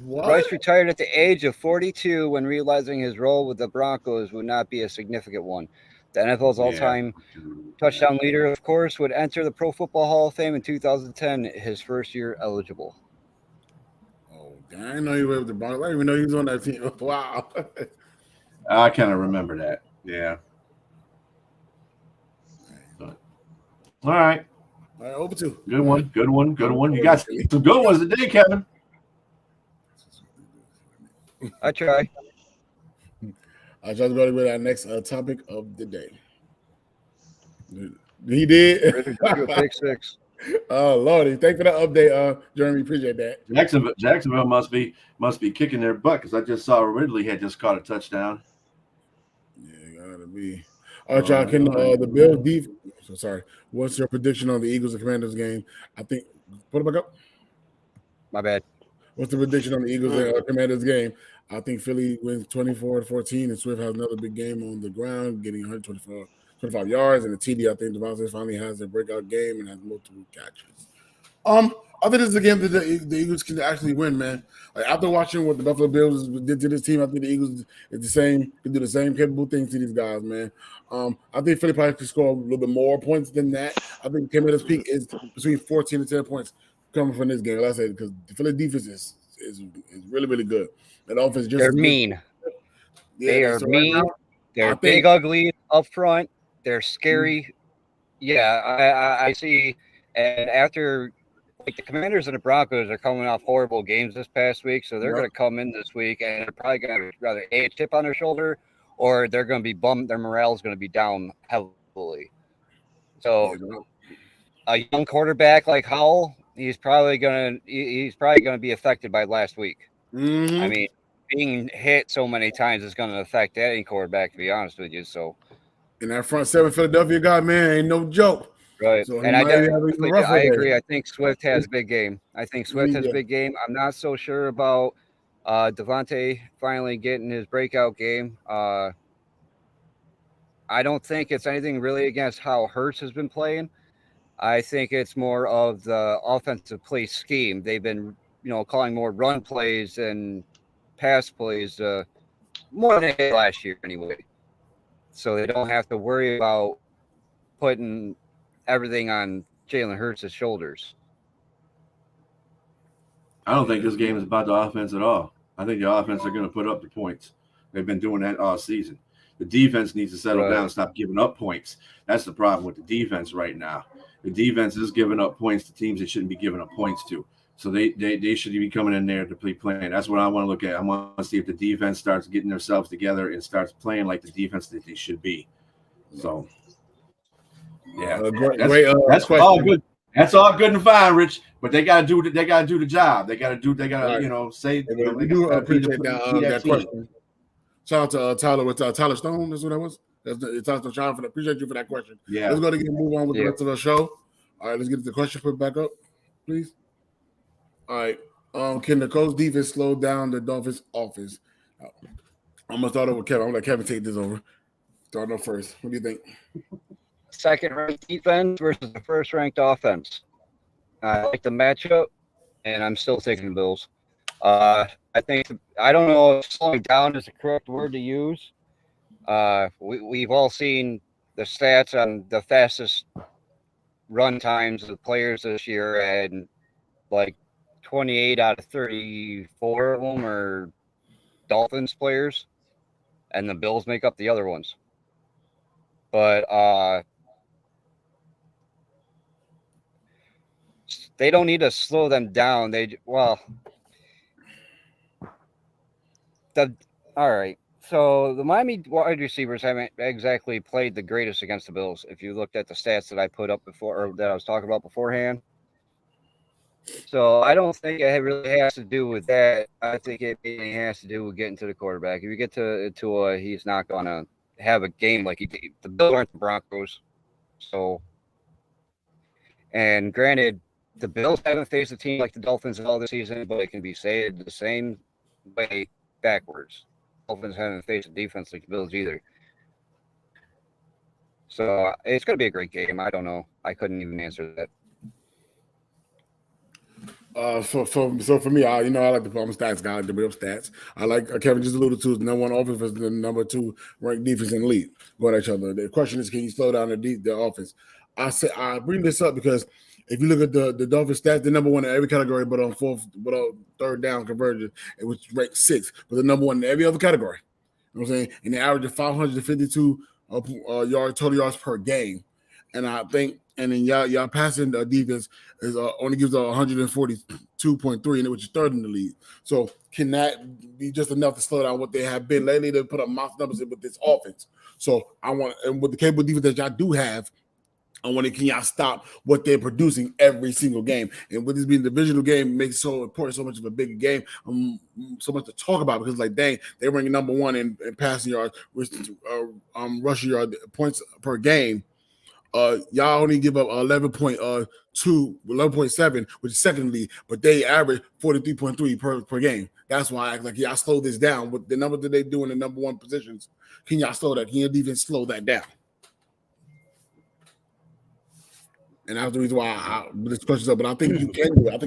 S1: What?
S2: Rice retired at the age of 42 when realizing his role with the Broncos would not be a significant one. The NFL's all-time touchdown leader, of course, would enter the Pro Football Hall of Fame in 2010, his first year eligible.
S1: Oh, I didn't know you were with the Broncos. I didn't even know he was on that team. Wow.
S3: I kind of remember that. Yeah. But, all right.
S1: All right, over 2.
S3: Good one. You got some good ones today, Kevin.
S2: I try.
S1: I try to go to our next topic of the day. He did.
S2: Pick 6.
S1: Oh Lordy, thank you for that update, Jeremy. Appreciate that.
S3: Jacksonville must be kicking their butt because I just saw Ridley had just caught a touchdown.
S1: Yeah, gotta be. All right, y'all. Can the Bills defense? So sorry. What's your prediction on the Eagles and Commanders game? I think. Put it back up.
S2: My bad.
S1: What's the prediction on the Eagles and Commanders game? I think Philly wins 24-14, and Swift has another big game on the ground, getting 125 yards, and the TD. I think Devontae finally has a breakout game and has multiple catches. I think this is a game that the Eagles can actually win, man. Like, after watching what the Buffalo Bills did to this team, I think the Eagles is the same, can do the same capable things to these guys, man. I think Philly probably could score a little bit more points than that. I think Commanders' peak is between 14 and 10 points coming from this game. Like I said, because the Philly defense is really, really good. And offense just
S2: they're mean. Yeah, they are mean. Right now, they're big, ugly up front. They're scary. Yeah, I see. And after, like, the Commanders and the Broncos are coming off horrible games this past week, so they're going to come in this week and they're probably going to rather a chip on their shoulder, or they're going to be bummed. Their morale is going to be down heavily. So, a young quarterback like Howell, he's probably going to be affected by last week.
S1: Mm-hmm.
S2: I mean, being hit so many times is going to affect any quarterback, to be honest with you. So,
S1: and that front seven Philadelphia guy, man, ain't no joke.
S2: Right.
S1: So
S2: and I agree. I think Swift has a big game. I'm not so sure about Devontae finally getting his breakout game. I don't think it's anything really against how Hurts has been playing. I think it's more of the offensive play scheme. They've been, calling more run plays and pass plays more than they did last year anyway. So they don't have to worry about putting everything on Jalen Hurts' shoulders.
S3: I don't think this game is about the offense at all. I think the offense are going to put up the points. They've been doing that all season. The defense needs to settle down and stop giving up points. That's the problem with the defense right now. The defense is giving up points to teams they shouldn't be giving up points to. So they should be coming in there to play playing. That's what I want to look at. I want to see if the defense starts getting themselves together and starts playing like the defense that they should be. So, yeah, that's
S1: question.
S3: all good. That's all good and fine, Rich. But they gotta do the job. They gotta
S1: Right.
S3: say.
S1: We do appreciate that question. Shout out to Tyler with Tyler Stone. That's what that was. It's Tyler Stone. Appreciate you for that question.
S3: Yeah.
S1: Let's go to move on with the rest of the show. All right, let's get the question put back up, please. All right. Can the Colts defense slow down the Dolphins offense? I'm gonna start over with Kevin. I'm gonna let Kevin take this over. Start off first. What do you think?
S2: Second-ranked defense versus the first-ranked offense. I like the matchup, and I'm still taking the Bills. I don't know if slowing down is the correct word to use. We've all seen the stats on the fastest run times of the players this year, and like 28 out of 34 of them are Dolphins players, and the Bills make up the other ones. But they don't need to slow them down. All right. So the Miami wide receivers haven't exactly played the greatest against the Bills. If you looked at the stats that I put up before, or that I was talking about beforehand. So I don't think it really has to do with that. I think it mainly has to do with getting to the quarterback. If you get to Tua, he's not going to have a game like he did. The Bills aren't the Broncos. So, and granted, the Bills haven't faced a team like the Dolphins all this season, but it can be said the same way backwards. Dolphins haven't faced a defense like the Bills either. So it's going to be a great game. I don't know. I couldn't even answer that.
S1: So for me, I like the stats guy, the real stats. I like Kevin just alluded to, number one offense versus the number two ranked defense in the league going at each other. The question is, can you slow down the offense? I bring this up because if you look at the Dolphins stats, they're number one in every category, but on third down conversion, which ranked sixth, but they're number one in every other category. You know what I'm saying? And they average of 552 total yards per game. And I think, and then y'all passing defense is only gives 142.3, which is third in the league. So can that be just enough to slow down what they have been lately? They put up monster numbers with this offense. So and with the capable defense that y'all do have, can y'all stop what they're producing every single game? And with this being a divisional game, makes it so important, so much of a bigger game, so much to talk about because, like, dang, they're ranking number one in passing yards, rushing yard points per game. Y'all only give up 11.7, which is second in the league, but they average 43.3 per game. That's why I act like y'all slow this down. With the number that they do in the number one positions, can y'all slow that? Can your defense slow that down? And that's the reason why this question's up. But I think you can do it. I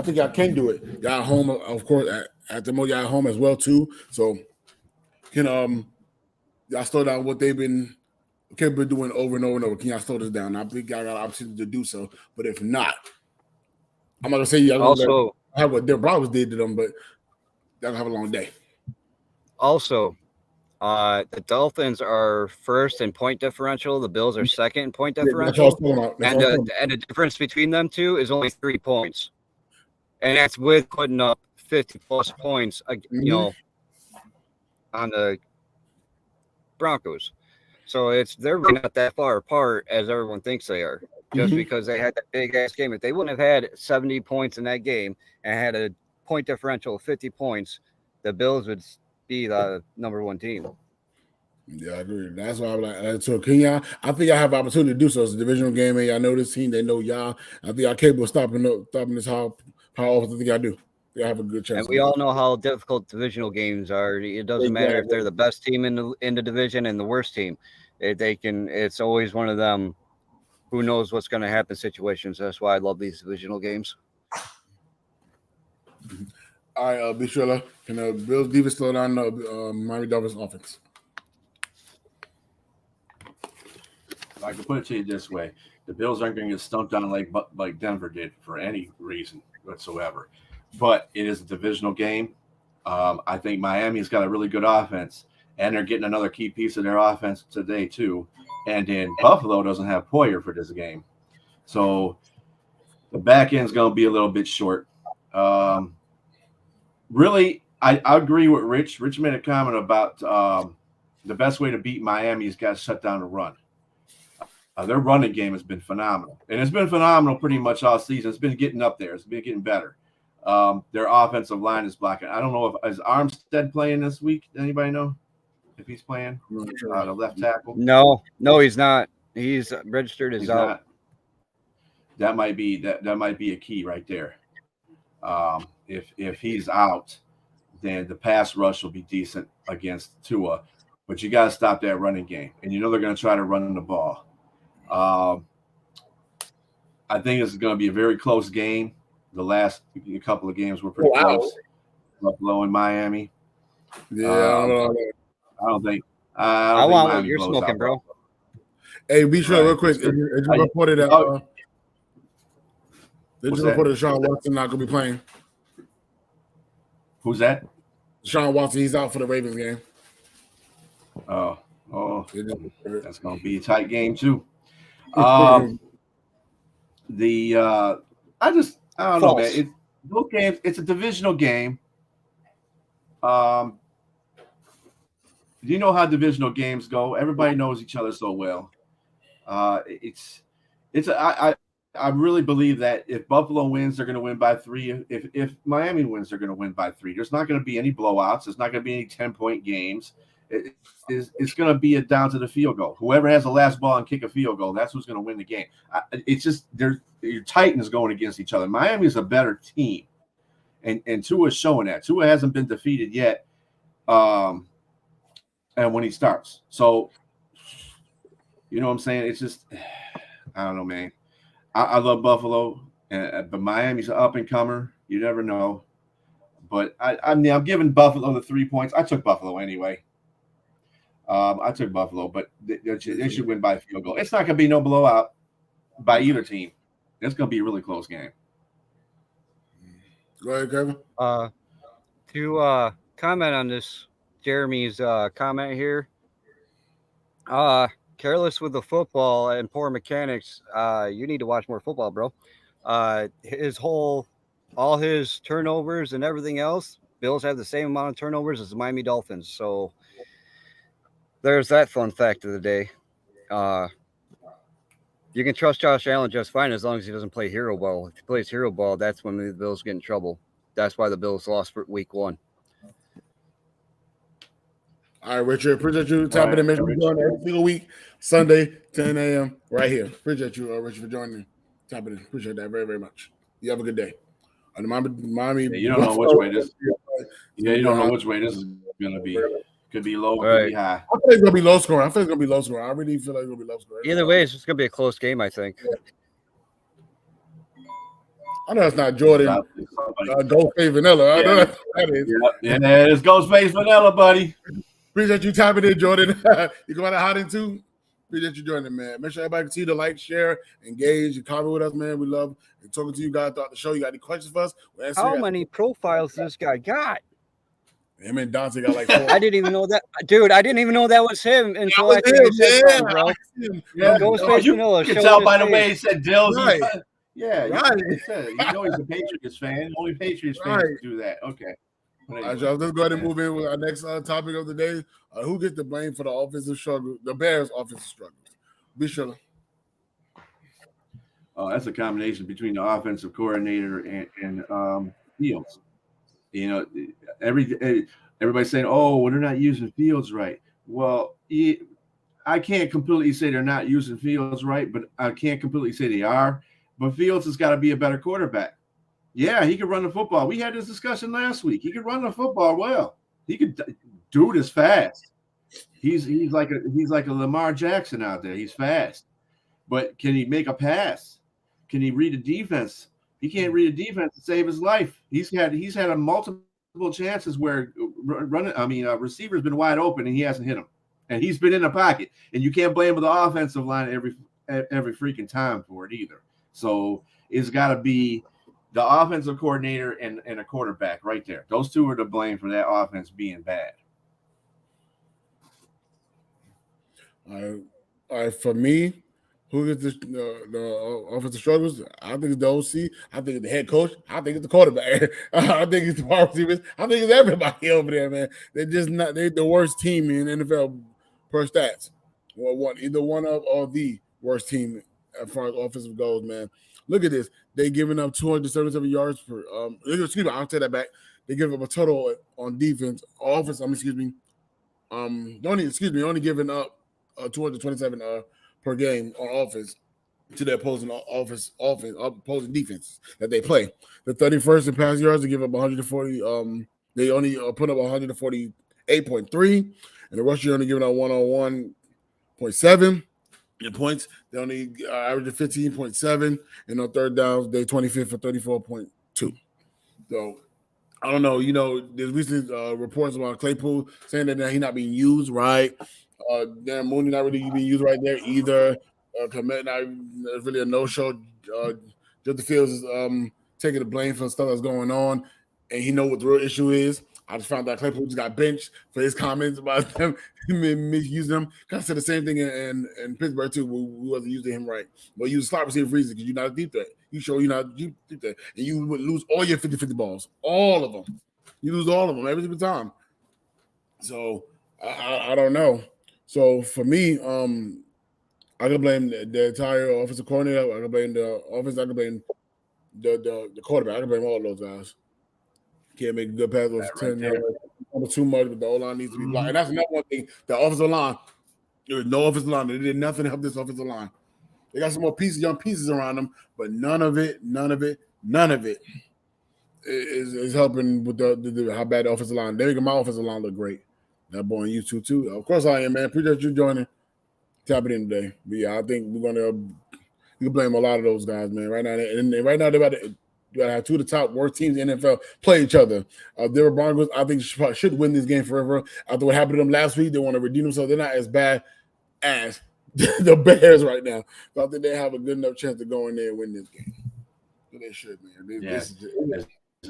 S1: think y'all can do it. Y'all home, of course, at the most, y'all home as well too. So can y'all slow down what they've been capable of doing over and over and over? Can y'all slow this down? I think y'all got an opportunity to do so. But if not, I'm not gonna say y'all also have what their Broncos did to them, but they're gonna have a long day.
S2: Also, the Dolphins are first in point differential. The Bills are second in point differential. And the difference between them two is only 3 points. And that's with putting up 50-plus points, on the Broncos. So they're really not that far apart as everyone thinks they are, just because they had that big-ass game. If they wouldn't have had 70 points in that game and had a point differential of 50 points, the Bills would be the number one team.
S1: Yeah, I agree. That's why I'm like, so can y'all? I think I have an opportunity to do so. It's a divisional game, and y'all know this team. They know y'all. I think y'all capable of stopping this. How often I think I do. I have a good chance.
S2: And we all know how difficult divisional games are. It doesn't matter if they're the best team in the division and the worst team. It's always one of them. Who knows what's going to happen situations. That's why I love these divisional games.
S1: All right, Bishula, can Bills defense slow down Miami Dolphins offense?
S3: I can put it to you this way: the Bills aren't going to get stumped on like Denver did for any reason whatsoever. But it is a divisional game. I think Miami's got a really good offense, and they're getting another key piece of their offense today too. And then Buffalo doesn't have Poyer for this game, so the back end's going to be a little bit short. Really, I agree with Rich. Rich made a comment about the best way to beat Miami is got to shut down the run. Their running game has been phenomenal, and it's been phenomenal pretty much all season. It's been getting up there. It's been getting better. Their offensive line is blocking. I don't know if is Armstead playing this week. Anybody know if he's playing? The left tackle.
S2: No, he's not. He's registered as out.
S3: Not. That might be a key right there. If he's out, then the pass rush will be decent against Tua, but you got to stop that running game, and you know they're going to try to run the ball. I think this is going to be a very close game. The last couple of games were pretty close. Buffalo and Miami.
S1: Yeah,
S3: I don't think.
S2: I want what you're smoking, bro.
S1: Hey, be sure real quick. Did you reported that? Did you report that Deshaun Watson not going to be playing?
S3: Who's that?
S1: Deshaun Watson. He's out for the Ravens game.
S3: Oh, that's going to be a tight game too. I don't know, man. Those games, it's a divisional game. You know how divisional games go. Everybody knows each other so well. I really believe that if Buffalo wins, they're going to win by 3. If Miami wins, they're going to win by 3. There's not going to be any blowouts. There's not going to be any 10-point games. It's going to be down to the field goal. Whoever has the last ball and kick a field goal, that's who's going to win the game. It's just your Titans going against each other. Miami is a better team, and Tua is showing that. Tua hasn't been defeated yet, and when he starts, so you know what I'm saying. It's just I don't know, man. I love Buffalo, but Miami's an up and comer. You never know, but I'm giving Buffalo the 3 points. I took Buffalo anyway. I took Buffalo, but they should win by a field goal. It's not going to be no blowout by either team. It's going to be a really close game.
S1: Go ahead, Kevin.
S2: To comment on this, Jeremy's comment here. Careless with the football and poor mechanics. You need to watch more football, bro. All his turnovers and everything else, Bills have the same amount of turnovers as the Miami Dolphins. So there's that fun fact of the day. You can trust Josh Allen just fine as long as he doesn't play hero ball. If he plays hero ball, that's when the Bills get in trouble. That's why the Bills lost for week 1.
S1: All right, Richard. Appreciate you tapping in. Make sure you join every single week, Sunday, 10 a.m. right here. Appreciate you, Richard, for joining. Tapping in. Appreciate that very, very much. You have a good day. Miami.
S3: You don't know which way this. You don't know which way this is going to be. Could be low, could be high.
S1: I think it's gonna be low scoring. I really feel like it's gonna be low scoring.
S2: Either way, it's just gonna be a close game, I think.
S1: I know it's not Jordan. Ghostface Vanilla. I know that is.
S3: Yeah, it's Ghostface Vanilla, buddy.
S1: Appreciate you tapping in, Jordan. You go out of hiding too. Appreciate you joining, man. Make sure everybody continue to like, share, engage, and comment with us, man. We love talking to you guys throughout the show. You got any questions for us?
S2: How many profiles this guy got?
S1: Him and Dante got like 4.
S2: I didn't even know that, dude. I didn't even know that was him until I think you said something, bro.
S3: You can tell by the way he said Dills.
S1: Right.
S3: Right. You know he's a Patriots fan. Only Patriots fans do that. Okay.
S1: All right, y'all. Let's go ahead and move in with our next topic of the day. Who gets the blame for the offensive struggle? The Bears' offensive struggles. Be sure.
S3: That's a combination between the offensive coordinator and Fields. You know, everybody's saying, "Oh, well, they're not using Fields right." Well, I can't completely say they're not using Fields right, but I can't completely say they are. But Fields has got to be a better quarterback. Yeah, he could run the football. We had this discussion last week. He could run the football well. He could do this fast. He's like a Lamar Jackson out there. He's fast, but can he make a pass? Can he read a defense? He can't read a defense to save his life. He's had a multiple chances where receiver's been wide open and he hasn't hit him, and he's been in the pocket. And you can't blame the offensive line every freaking time for it either. So it's got to be the offensive coordinator and a quarterback right there. Those two are to blame for that offense being bad.
S1: All right, for me, Who gets the offensive struggles? I think it's the OC. I think it's the head coach. I think it's the quarterback. I think it's the wide receivers. I think it's everybody over there, man. They're just not. They're the worst team in NFL per stats. Well, either one of or the worst team as far as offensive goes, man. Look at this. They giving up 277 yards per. Excuse me. I'll take that back. They give up a total on defense, offense. Excuse me. Only giving up 227 per game on offense to their opposing opposing defense that they play. The 31st in pass yards, they give up 140. They only put up 148.3, and the rushers only giving up 101.7. In points, they only average 15.7, and on third downs, they 25th for 34.2. So I don't know. There's recent reports about Claypool saying that he's not being used right. Darren Mooney not really being used right there either. Komet not really a no-show. Justin Fields is taking the blame for the stuff that's going on, and he know what the real issue is. I just found out Claypool just got benched for his comments about them misusing him. Kind of said the same thing in Pittsburgh too. We wasn't using him right. Well, you slot receiver reason because you're not a deep threat. You show you're not a deep threat, and you would lose all your 50-50 balls, all of them. You lose all of them every single time. So I don't know. So for me, I can blame the entire offensive coordinator. I can blame the offense. I can blame the quarterback. I can blame all those guys. Can't make a good pass with 10 yards. Too much, but the O-line needs to be blocked. And that's another one thing. The offensive line, there was no offensive line. They did nothing to help this offensive line. They got some more young pieces around them, but none of it is helping with the how bad the offensive line. They make my offensive line look great. That boy on YouTube too. Of course I am, man. Appreciate you joining. Tap it in today. But yeah, I think we're gonna you can blame a lot of those guys, man. Right now, and right now they're about to have two of the top worst teams in the NFL play each other. Denver Broncos, I think, should win this game forever. After what happened to them last week, they want to redeem themselves. They're not as bad as the Bears right now. So I think they have a good enough chance to go in there and win this game. So they should,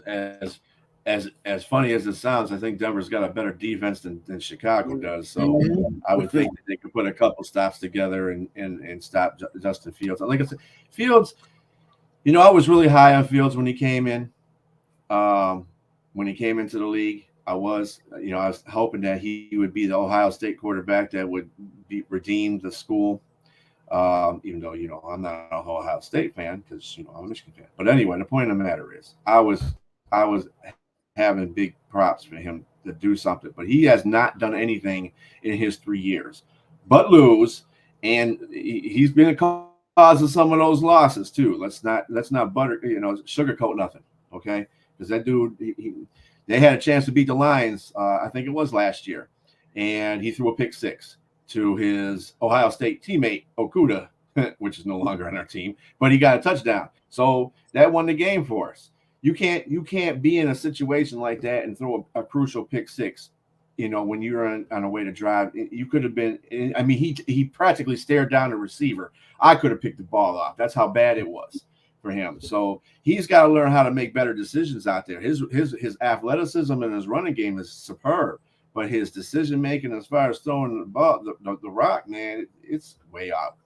S3: man. As funny as it sounds, I think Denver's got a better defense than Chicago does. So I would think that they could put a couple stops together and stop Justin Fields. Like I said, Fields, I was really high on Fields when he came in. When he came into the league, I was hoping that he would be the Ohio State quarterback that would redeem the school. Even though, I'm not an Ohio State fan because, I'm a Michigan fan. But anyway, the point of the matter is I was having big props for him to do something, but he has not done anything in his 3 years but lose. And he's been a cause of some of those losses too. Let's not sugarcoat nothing. Okay. Because that dude, they had a chance to beat the Lions. I think it was last year. And he threw a pick six to his Ohio State teammate, Okuda, which is no longer on our team, but he got a touchdown. So that won the game for us. You can't be in a situation like that and throw a crucial pick six, when you're on a way to drive. You could have been, he practically stared down the receiver. I could have picked the ball off. That's how bad it was for him. So he's got to learn how to make better decisions out there. His athleticism and his running game is superb, but his decision making as far as throwing the ball, the rock, man, it's way out.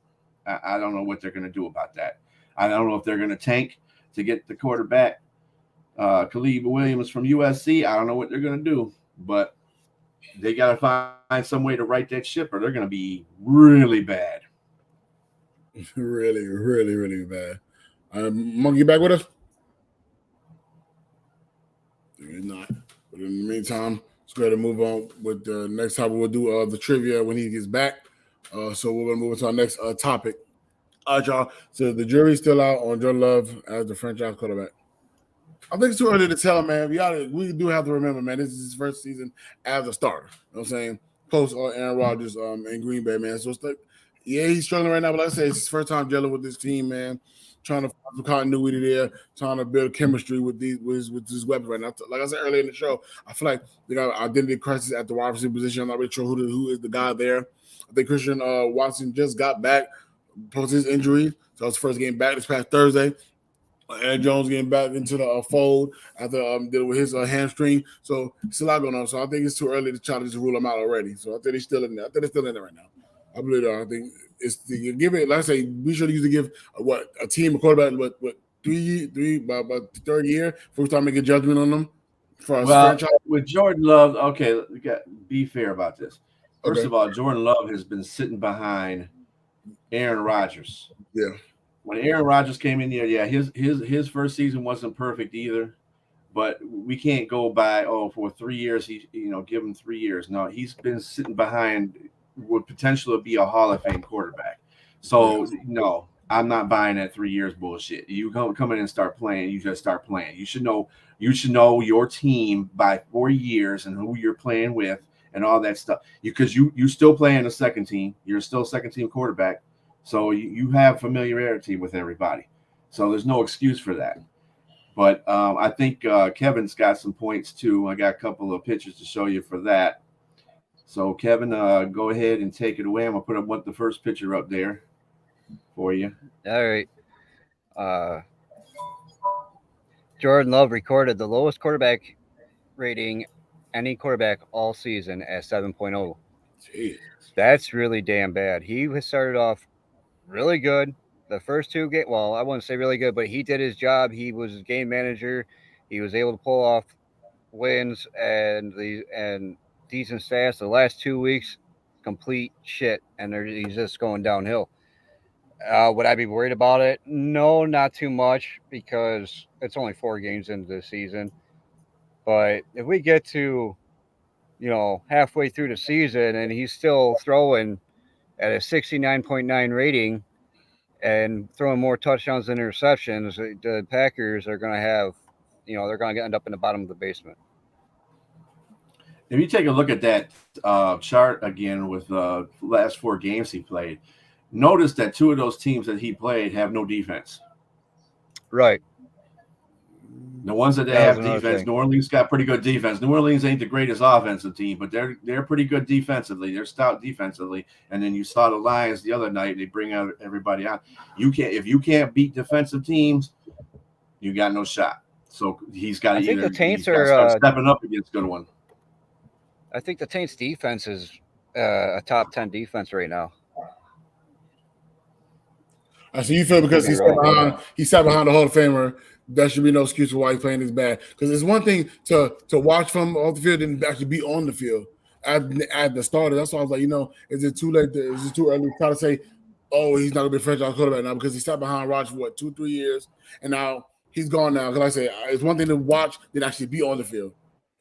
S3: I don't know what they're going to do about that. I don't know if they're going to tank to get the quarterback, Caleb Williams from USC. I don't know what they're going to do, but they got to find some way to right that ship, or they're going to be really bad.
S1: Really, really, really bad. Monkey back with us? He's not. But in the meantime, let's go ahead and move on with the next topic. We'll do the trivia when he gets back. So we're going to move on to our next topic. All right, y'all. So the jury's still out on Jordan Love as the franchise quarterback. I think it's too early to tell, man. We do have to remember, man, this is his first season as a starter. You know what I'm saying? Post Aaron Rodgers in Green Bay, man. So it's like, yeah, he's struggling right now, but like I said, it's his first time dealing with this team, man. Trying to find some continuity there, trying to build chemistry with these weapons right now. Like I said earlier in the show, I feel like they got an identity crisis at the wide receiver position. I'm not really sure who is the guy there. I think Christian Watson just got back post his injury. So his first game back this past Thursday. Aaron Jones getting back into the fold after dealing with his hamstring. So it's a lot going on. So I think it's too early to try to just rule him out already. So I think he's still in there. I think they're still in there right now. I believe I think you give it. Like I say, we should usually give a team a quarterback what three about the third year before we start making a judgment on them.
S3: Franchise. With Jordan Love, okay, be fair about this. First
S1: Okay.
S3: of all, Jordan Love has been sitting behind Aaron Rodgers.
S1: Yeah.
S3: When Aaron Rodgers came in here, yeah, his first season wasn't perfect either. But we can't go by for 3 years. Give him 3 years. No, he's been sitting behind what potentially be a Hall of Fame quarterback. So no, I'm not buying that 3 years bullshit. You come in and start playing. You just start playing. You should know your team by 4 years and who you're playing with and all that stuff. Because you still play in the second team. You're still a second team quarterback. So you have familiarity with everybody. So there's no excuse for that. But I think Kevin's got some points too. I got a couple of pictures to show you for that. So Kevin, go ahead and take it away. I'm gonna put the first picture up there for you.
S2: All right. Jordan Love recorded the lowest quarterback rating any quarterback all season at 7.0.
S1: Jeez.
S2: That's really damn bad. He started off really good. The first 2 games, well, I wouldn't say really good, but he did his job. He was a game manager. He was able to pull off wins and decent stats. The last 2 weeks, complete shit, and he's just going downhill. Would I be worried about it? No, not too much, because it's only 4 games into the season. But if we get to, halfway through the season and he's still throwing at a 69.9 rating and throwing more touchdowns than interceptions, the Packers are going to have, they're going to end up in the bottom of the basement.
S3: If you take a look at that chart again with the last 4 games he played, notice that 2 of those teams that he played have no defense.
S2: Right.
S3: The ones that have defense, New Orleans got pretty good defense. New Orleans ain't the greatest offensive team, but they're pretty good defensively. They're stout defensively. And then you saw the Lions the other night. They bring out everybody out. If you can't beat defensive teams, you got no shot. So he's got to start stepping up against good one.
S2: I think the Taints defense is a top 10 defense right now.
S1: So you feel because he sat behind the Hall of Famer, there should be no excuse for why he's playing this bad. Because it's one thing to watch from off the field and actually be on the field at the starter. That's why I was like, is it too late? Is it too early to try to say, oh, he's not going to be a franchise quarterback now because he sat behind Rodgers for 2-3 years, and now he's gone now. Because like I say, it's one thing to watch than actually be on the field.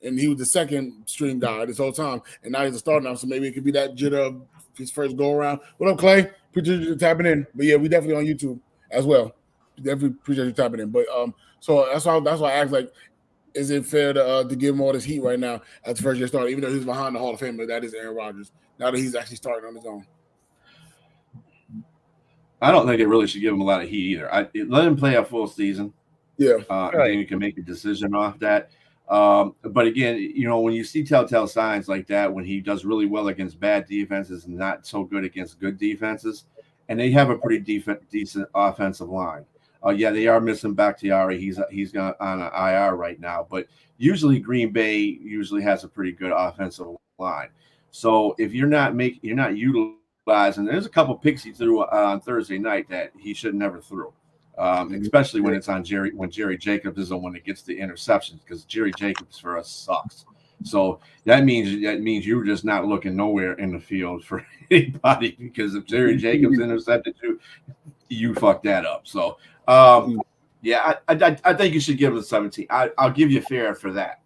S1: And he was the second string guy this whole time, and now he's a starter now. So maybe it could be that jitter of his first go around. What up, Clay? Appreciate you tapping in. But yeah, we definitely on YouTube as well. Definitely appreciate you tapping in. But so that's why I asked, like, is it fair to give him all this heat right now as the first year starter, even though he's behind the Hall of Famer? That is Aaron Rodgers. Now that he's actually starting on his own.
S3: I don't think it really should give him a lot of heat either. Let him play a full season.
S1: Yeah,
S3: right. Then you can make a decision off that. But again, when you see telltale signs like that, when he does really well against bad defenses and not so good against good defenses, and they have a pretty decent offensive line. Yeah, they are missing Bakhtiari. He's on an IR right now, but usually Green Bay usually has a pretty good offensive line. So if you're not utilizing, there's a couple picks he threw on Thursday night that he should never threw. Especially when it's on Jerry Jacobs is the one that gets the interceptions, because Jerry Jacobs for us sucks. So that means you're just not looking nowhere in the field for anybody, because if Jerry Jacobs intercepted you fucked that up. So yeah, I think you should give him 17. I'll give you fair for that.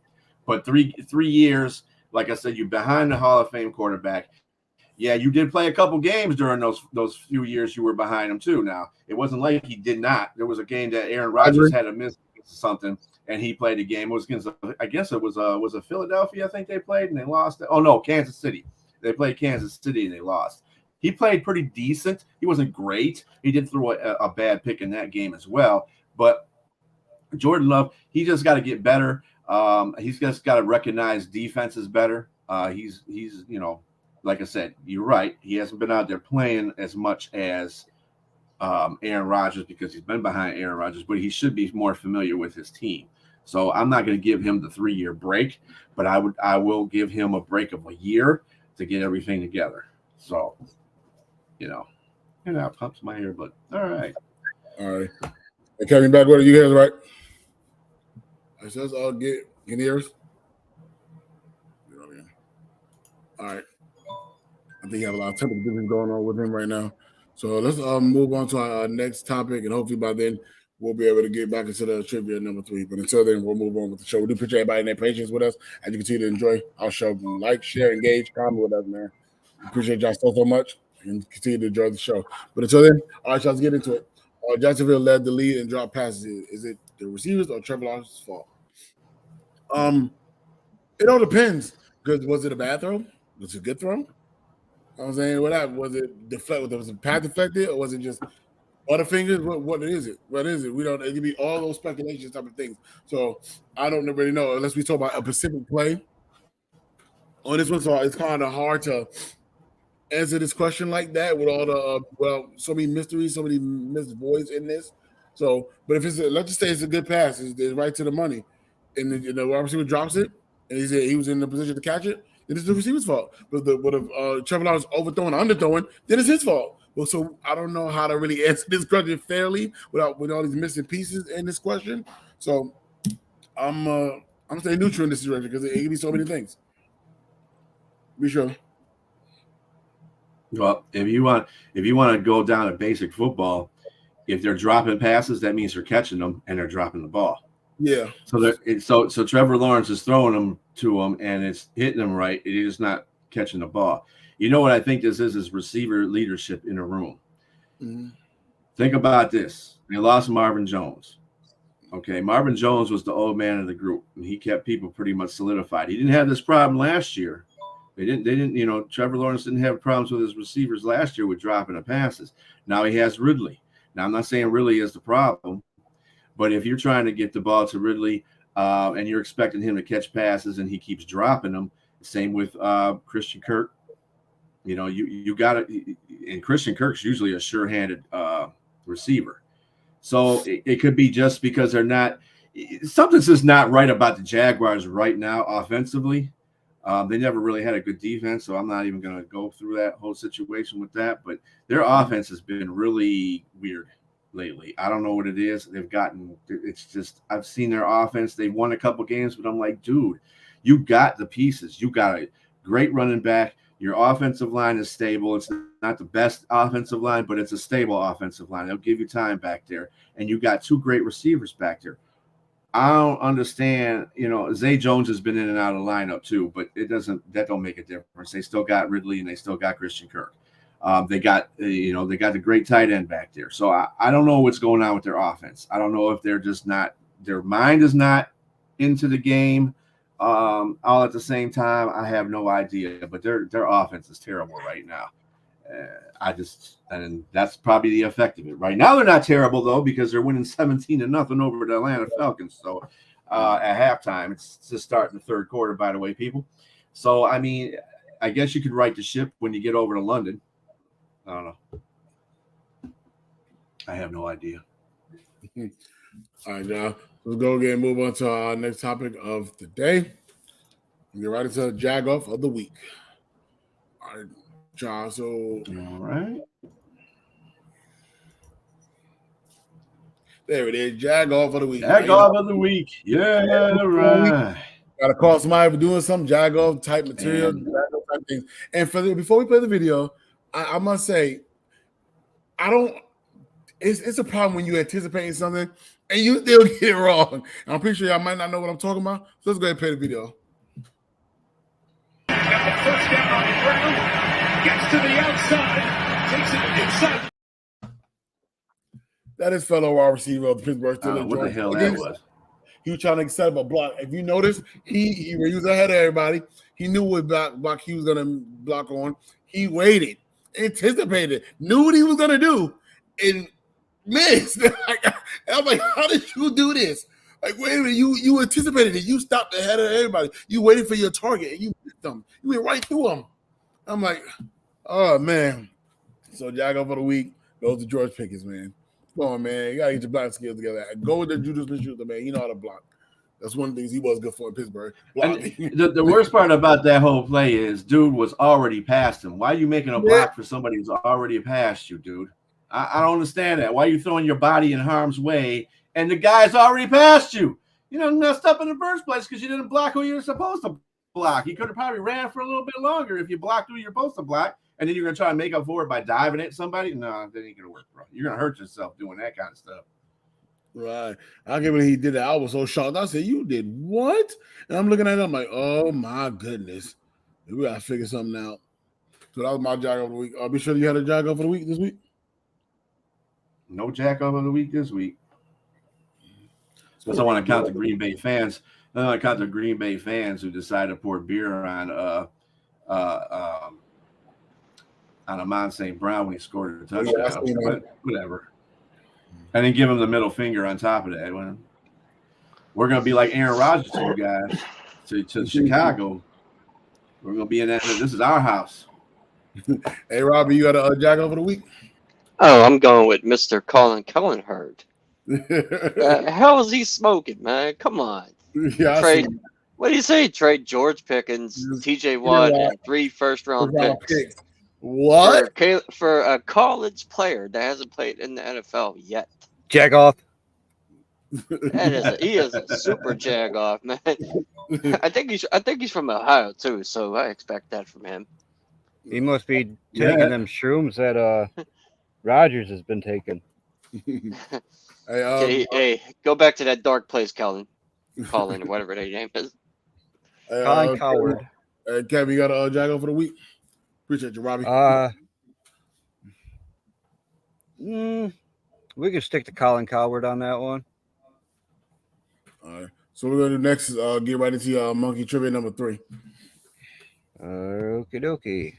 S3: But three years, like I said, you're behind the Hall of Fame quarterback. Yeah, you did play a couple games during those few years you were behind him too. Now, it wasn't like he did not. There was a game that Aaron Rodgers had a miss something, and he played a game. It was against, I guess it was a Philadelphia, I think they played, and they lost. Oh no, Kansas City. They played Kansas City and they lost. He played pretty decent. He wasn't great. He did throw a bad pick in that game as well. But Jordan Love, he just got to get better. He's just got to recognize defenses better. He's like I said, you're right. He hasn't been out there playing as much as Aaron Rodgers, because he's been behind Aaron Rodgers, but he should be more familiar with his team. So I'm not going to give him the 3-year break, but I will give him a break of a year to get everything together. So, And that pops my ear, but all right.
S1: All right. Hey, Kevin, back with you guys, right? It says, "I'll get in ears." All right. I think you have a lot of technical differences going on with him right now. So let's move on to our next topic, and hopefully by then we'll be able to get back into the trivia number 3. But until then, we'll move on with the show. We do appreciate everybody and their patience with us as you continue to enjoy our show. Like, share, engage, comment with us, man. We appreciate y'all so much and continue to enjoy the show. But until then, all right, y'all, let's get into it. Jacksonville led the lead and dropped passes. Is it the receivers or Trevor Lawrence's fault? It all depends. Because was it a bad throw? Was it a good throw? I'm saying, what happened? Was it deflected? Was it path deflected, or was it just Butterfingers? What is it? What is it? We don't. It could be all those speculations type of things. So I don't really know unless we talk about a specific play on this one. So it's kind of hard to answer this question like that with all the so many mysteries, so many missed voids in this. So, but if let's just say it's a good pass, it's right to the money, and the wide receiver drops it, and he was in the position to catch it. Then it's the receiver's fault. But if Trevor Lawrence overthrowing or underthrowing, then it's his fault. Well, so I don't know how to really answer this question fairly with all these missing pieces in this question. So I'm staying neutral in this situation because it can be so many things. Be sure.
S3: Well, if you want to go down to basic football, if they're dropping passes, that means they're catching them and they're dropping the ball.
S1: Yeah.
S3: So Trevor Lawrence is throwing them to him and it's hitting them right. It is not catching the ball. You know what I think this is receiver leadership in a room. Mm-hmm. Think about this. They lost Marvin Jones. Okay, Marvin Jones was the old man of the group, and he kept people pretty much solidified. He didn't have this problem last year. They didn't. Trevor Lawrence didn't have problems with his receivers last year with dropping the passes. Now he has Ridley. Now I'm not saying Ridley is the problem, but if you're trying to get the ball to Ridley and you're expecting him to catch passes and he keeps dropping them, same with Christian Kirk. You got to, and Christian Kirk's usually a sure-handed receiver. So it could be just because they're not – something's just not right about the Jaguars right now offensively. They never really had a good defense, so I'm not even going to go through that whole situation with that. But their offense has been really weird lately. I don't know what it is. It's just – I've seen their offense. They've won a couple games, but I'm like, dude, you got the pieces. You got a great running back. Your offensive line is stable. It's not the best offensive line, but it's a stable offensive line. They'll give you time back there. And you got two great receivers back there. I don't understand. Zay Jones has been in and out of the lineup too, but that don't make a difference. They still got Ridley and they still got Christian Kirk. They got the great tight end back there. So I don't know what's going on with their offense. I don't know if they're just not, their mind is not into the game. All at the same time, I have no idea, but their offense is terrible right now. And that's probably the effect of it. Right now, they're not terrible though because they're winning 17-0 over the Atlanta Falcons. So at halftime, it's just starting the third quarter, by the way, people. So I mean, I guess you could right the ship when you get over to London. I don't know. I have no idea.
S1: All right, y'all. Let's go again and move on to our next topic of the day. Get right into the Jag off of the week. All right, y'all. So,
S3: all right.
S1: There it is. Jag off of the week.
S3: Jag off of the week. Yeah, right.
S1: Gotta call somebody for doing some Jag off type material, type things. And before we play the video, I must say, it's a problem when you anticipating something and you still get it wrong. I'm pretty sure y'all might not know what I'm talking about. So let's go ahead and play the video.
S4: First down on the ground, gets to the outside, takes it inside.
S1: That is fellow wide receiver of the Pittsburgh Steelers.
S3: What the hell that was?
S1: He was trying to set up a block. If you notice, he was ahead of everybody. He knew what block he was going to block on. He waited, anticipated, knew what he was going to do, and missed. I'm like, how did you do this? Like, wait a minute, you anticipated it. You stopped ahead of everybody. You waited for your target, and you missed them. You went right through them. I'm like, oh, man. So, Jag off for the week goes to George Pickens, man. Come on, man. You got to get your block skills together. Go with the Judas Smith-Schuster, man. You know how to block. That's one of the things he was good for in Pittsburgh.
S3: And the worst part about that whole play is dude was already past him. Why are you making a block for somebody who's already past you, dude? I don't understand that. Why are you throwing your body in harm's way and the guy's already past you? You know, messed up in the first place because you didn't block who you were supposed to block. You could have probably ran for a little bit longer if you blocked who you're supposed to block, and then you're going to try and make up for it by diving at somebody. No, that ain't going to work, bro. You're going to hurt yourself doing that kind of stuff.
S1: Right. I give it he did that. I was so shocked. I said, "You did what?" And I'm looking at him like, "Oh my goodness, we gotta figure something out." So that was my jack of the week. Be sure you had a jack of the week this week.
S3: No jack of the week this week. Because I want to count the Green Bay fans. I want to count the Green Bay fans who decided to pour beer on Amon St. Brown when he scored a touchdown. But whatever. And then give him the middle finger on top of that. We're going to be like Aaron Rodgers to you guys, to Chicago. We're going to be in that. This is our house.
S1: Hey, Robbie, you got a jack over the week?
S6: Oh, I'm going with Mr. Colin Kellenhard. Hell is he smoking, man? Come on.
S1: Yeah,
S6: Trade. What do you say? Trade George Pickens, TJ Watt, and 3 first-round picks.
S1: What?
S6: For a college player that hasn't played in the NFL yet.
S2: Jack off.
S6: He is a super jag off, man. I think he's from Ohio too, so I expect that from him.
S2: He must be taking them shrooms that Rodgers has been taking.
S6: Hey, go back to that dark place, Colin, or whatever their name is.
S2: Colin Coward.
S1: Kevin, you got a jack over the week? Appreciate you, Robbie.
S2: We can stick to Colin Coward on that one.
S1: All right. So we're gonna do next is get right into monkey trivia number 3.
S2: Okie dokie.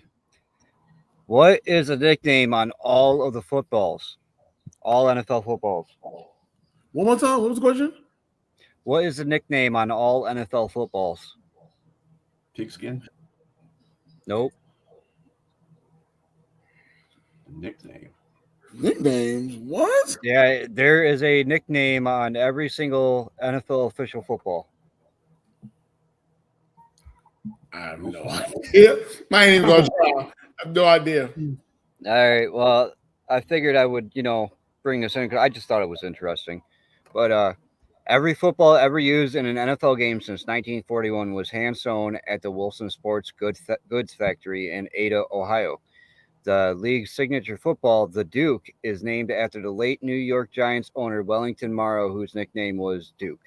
S2: What is a nickname on all of the footballs? All NFL footballs.
S1: One more time. What was the question?
S2: What is the nickname on all NFL footballs?
S3: Pigskin?
S2: Nope.
S3: Nickname.
S1: Nicknames? What?
S2: Yeah, there is a nickname on every single NFL official football.
S1: I have no idea. I ain't even gonna try. I have no idea.
S2: All right. Well, I figured I would, bring this in because I just thought it was interesting. But every football ever used in an NFL game since 1941 was hand sewn at the Wilson Sports Goods Factory in Ada, Ohio. The league's signature football, the Duke, is named after the late New York Giants owner Wellington Morrow, whose nickname was Duke.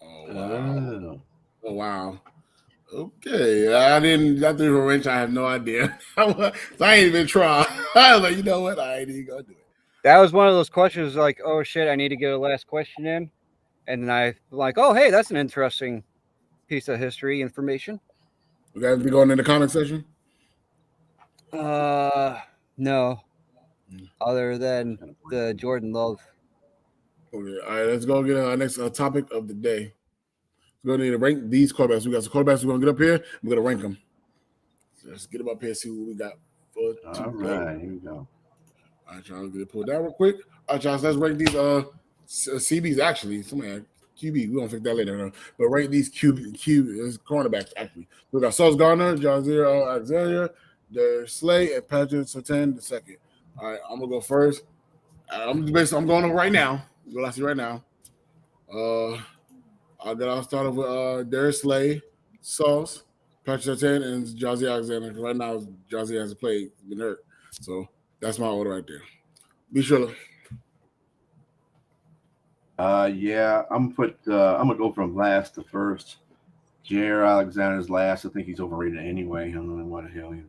S1: Oh, wow. Oh, wow. Okay. I threw a wrench. I have no idea. So I ain't even try. I was like, you know what? I ain't even going to do it.
S2: That was one of those questions like, oh, shit, I need to get a last question in. And then I'm like, oh, hey, that's an interesting piece of history information.
S1: We got to be going in the comment section?
S2: No. Other than the Jordan Love.
S1: Okay. All right, let's go get our next topic of the day. We're going to need to rank these quarterbacks. We got some quarterbacks we're going to get up here. We're going to rank them. So let's get them up here and see what we got.
S3: All right, here we go.
S1: All right, y'all. Get it pulled down real quick. All right, y'all. So let's rank these CBs, actually. Somebody had QB. We're going to fix that later. But rank these cornerbacks, actually. We got Sauce Gardner, Jazier Alexander, Darius Slay, and Patrick Surtain II. All right, I'm going to go first. I'm going over right now. What I see right now. I'll start off with Darius Slay, Sauce, Patrick Surtain, and Jazier Alexander. Right now, Jazier hasn't played, been hurt. So that's my order right there. Be sure.
S3: Yeah, I'm gonna go from last to first. Jair Alexander's last. I think he's overrated anyway. I don't know what the hell he.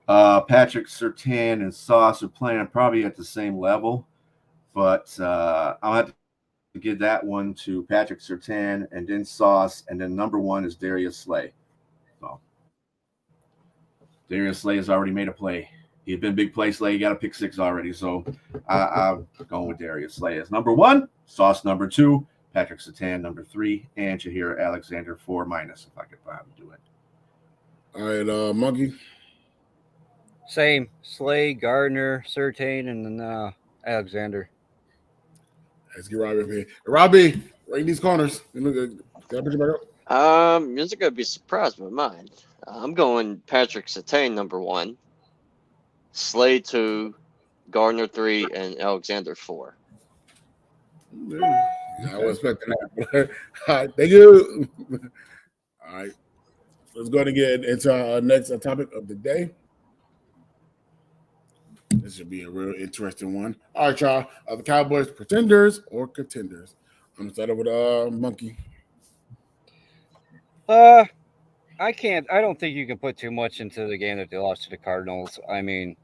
S3: Patrick Surtain and Sauce are playing probably at the same level, but I'll have to give that one to Patrick Surtain and then Sauce, and then number 1 is Darius Slay. So Darius Slay has already made a play. He's been big play Slay. He got a pick 6 already. So I'm going with Darius Slay as number 1, Sauce number 2, Patrick Surtain number 3, and Jair Alexander 4- if I could find him to do it.
S1: All right, Monkey.
S2: Same. Slay, Gardner, Surtain, and then Alexander.
S1: Let's get Robbie up here. Robbie, Rate these corners. Can I put you back up?
S6: You're gonna be surprised by mine. I'm going Patrick Surtain number 1, Slade 2, Gardner 3, and Alexander 4.
S1: Yeah, I was expecting that. All right, thank you. All right, let's go ahead and get into our next topic of the day. This should be a real interesting one. All right, y'all. Are the Cowboys pretenders or contenders? I'm gonna start with Monkey.
S2: I don't think you can put too much into the game that they lost to the Cardinals. I mean,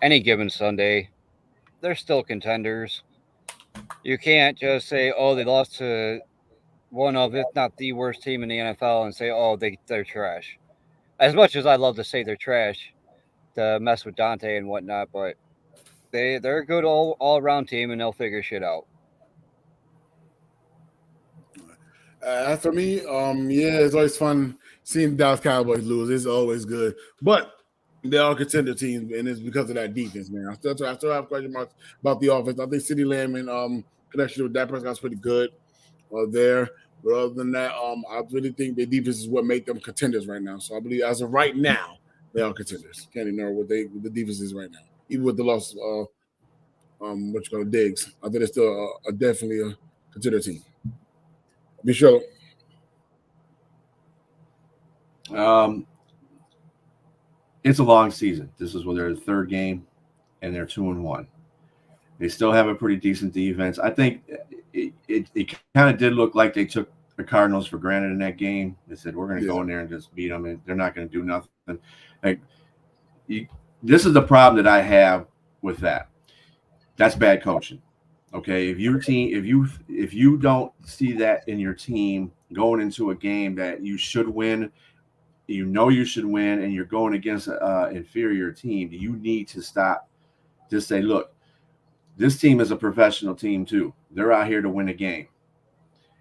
S2: any given Sunday, they're still contenders. You can't just say, oh, they lost to one of, if not the worst team in the NFL, and say, oh, they're trash. As much as I love to say they're trash, to mess with Dante and whatnot, but they're a good all around team, and they'll figure shit out.
S1: As for me, yeah, it's always fun seeing the Dallas Cowboys lose. It's always good, but they are contender teams, and it's because of that defense, man. I still have question marks about the offense. I think CeeDee Lamb and connection with Dak Prescott's pretty good there. But other than that, I really think the defense is what make them contenders right now. So I believe as of right now, they are contenders. Can't ignore what the defense is right now, even with the loss Diggs. I think it's still definitely a contender team. Be sure.
S3: It's a long season. This is their third game, and they're 2-1. They still have a pretty decent defense. I think it kind of did look like they took the Cardinals for granted in that game. They said, we're going to go in there and just beat them, and they're not going to do nothing. This is the problem that I have with that. That's bad coaching. Okay, if you don't see that in your team going into a game that you should win, you should win, and you're going against an inferior team, you need to stop. Just say, look, this team is a professional team too. They're out here to win a game.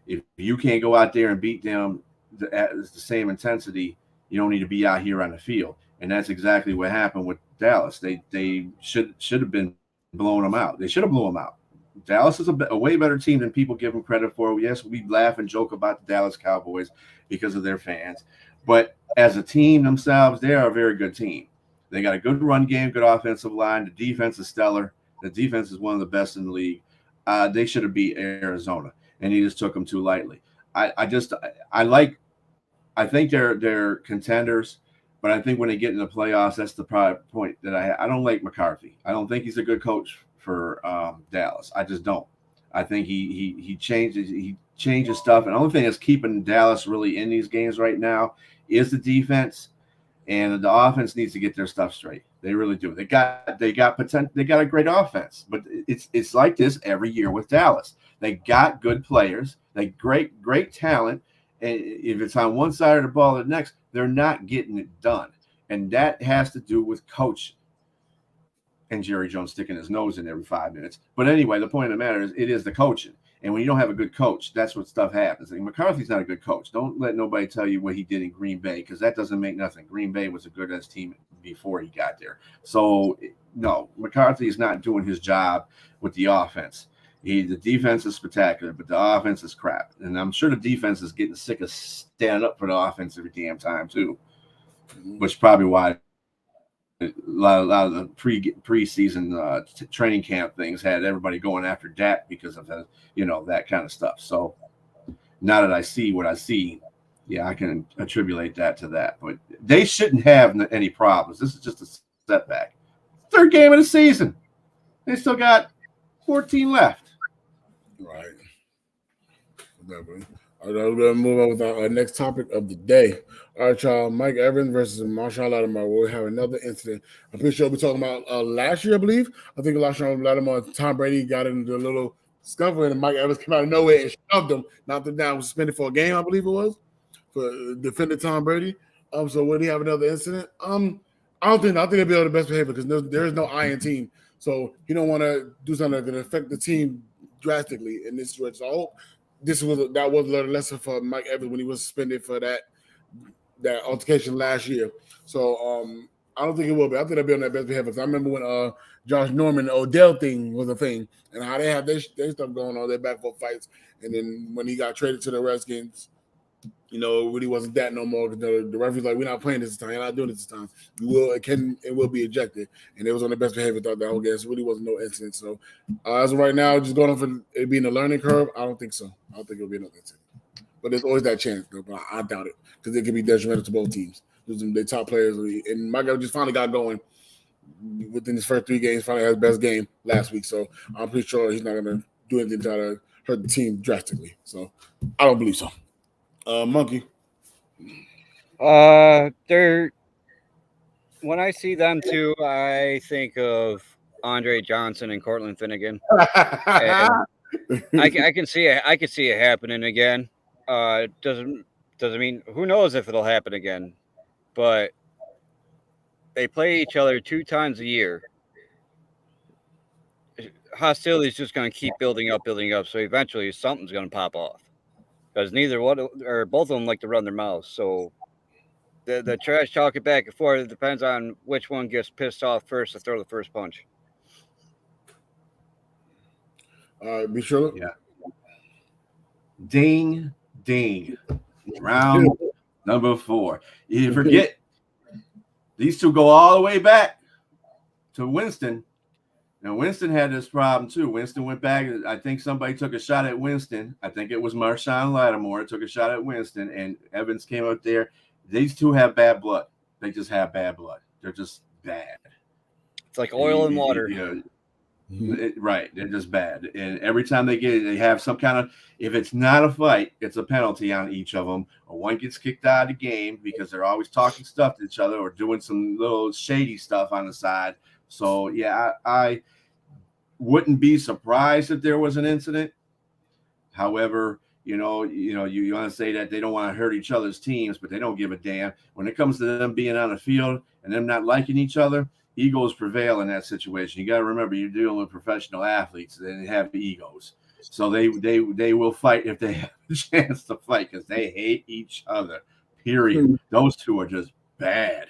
S3: If you can't go out there and beat them at the same intensity, you don't need to be out here on the field. And that's exactly what happened with Dallas. They should have been blowing them out. They should have blew them out. Dallas is a way better team than people give them credit for. Yes, we laugh and joke about the Dallas Cowboys because of their fans. But as a team themselves, they are a very good team. They got a good run game, good offensive line. The defense is stellar. The defense is one of the best in the league. They should have beat Arizona, and he just took them too lightly. I think they're contenders, but I think when they get in the playoffs, that's the point that I don't like McCarthy. I don't think he's a good coach for Dallas. I just don't. I think he changes stuff, and the only thing that's keeping Dallas really in these games right now is the defense, and the offense needs to get their stuff straight. They really do. They got potential. They got a great offense, but it's like this every year with Dallas. They got good players, they great talent, and if it's on one side of the ball or the next, they're not getting it done, and that has to do with coaching. And Jerry Jones sticking his nose in every 5 minutes. But anyway, the point of the matter is it is the coaching. And when you don't have a good coach, that's what stuff happens. Like, McCarthy's not a good coach. Don't let nobody tell you what he did in Green Bay, because that doesn't make nothing. Green Bay was a good-ass team before he got there. So, no, McCarthy is not doing his job with the offense. The defense is spectacular, but the offense is crap. And I'm sure the defense is getting sick of standing up for the offense every damn time, too, which is probably why a lot of the preseason training camp things had everybody going after Dak because of that kind of stuff. So now that I see what I see, yeah, I can attribute that to that. But they shouldn't have any problems. This is just a setback. Third game of the season. They still got 14 left.
S1: Right. Definitely. All right, we're going to move on with our next topic of the day. All right, y'all. Mike Evans versus Marshall Lattimore. We have another incident. I'm pretty sure we're talking about last year, I believe. I think Marshall Lattimore and Tom Brady got into a little scuffle, and Mike Evans came out of nowhere and shoved him, knocked him down, was suspended for a game, I believe it was, for defending Tom Brady. So would he have another incident? I think they'll be on the best behavior because there is no iron team. So you don't want to do something that can affect the team drastically in this situation. So I hope that was a little lesson for Mike Evans when he was suspended for that altercation last year. So I don't think it will be. I think they'll be on that best behavior. I remember when Josh Norman, the Odell thing was a thing, and how they have their stuff going on, their back foot fights. And then when he got traded to the Redskins, it really wasn't that no more. The referee's like, we're not playing this time. You're not doing this time. You will, it will be ejected. And it was on the best behavior throughout the whole game. So it really wasn't no incident. So as of right now, just going off for it being a learning curve, I don't think so. I don't think it'll be no incident. But there's always that chance, though. But I doubt it because it could be detrimental to both teams. Losing their top players. And my guy just finally got going within his first 3 games, finally had his best game last week. So I'm pretty sure he's not going to do anything to try to hurt the team drastically. So I don't believe so. Monkey.
S2: They're when I see them two, I think of Andre Johnson and Cortland Finnegan. And I can see it. I can see it happening again. Doesn't mean who knows if it'll happen again, but they play each other 2 times a year. Hostility is just going to keep building up. So eventually something's going to pop off because neither one or both of them like to run their mouths. So the trash talking back and forth. It depends on which one gets pissed off first to throw the first punch.
S1: Be sure.
S3: Yeah. Ding, ding. Round number 4. You forget these two go all the way back to Winston. Now, Winston had this problem too. Winston went back. I think somebody took a shot at Winston. I think it was Marshawn Lattimore took a shot at Winston, and Evans came up there. These two have bad blood. They just have bad blood. They're just bad.
S2: It's like oil and water.
S3: Right. They're just bad. And every time they get it, they have some kind of, if it's not a fight, it's a penalty on each of them. Or one gets kicked out of the game because they're always talking stuff to each other or doing some little shady stuff on the side. So, yeah, I wouldn't be surprised if there was an incident. However, you want to say that they don't want to hurt each other's teams, but they don't give a damn. When it comes to them being on the field and them not liking each other, egos prevail in that situation. You got to remember, you're dealing with professional athletes, and they have egos. So they will fight if they have a chance to fight because they hate each other, period. Those two are just bad.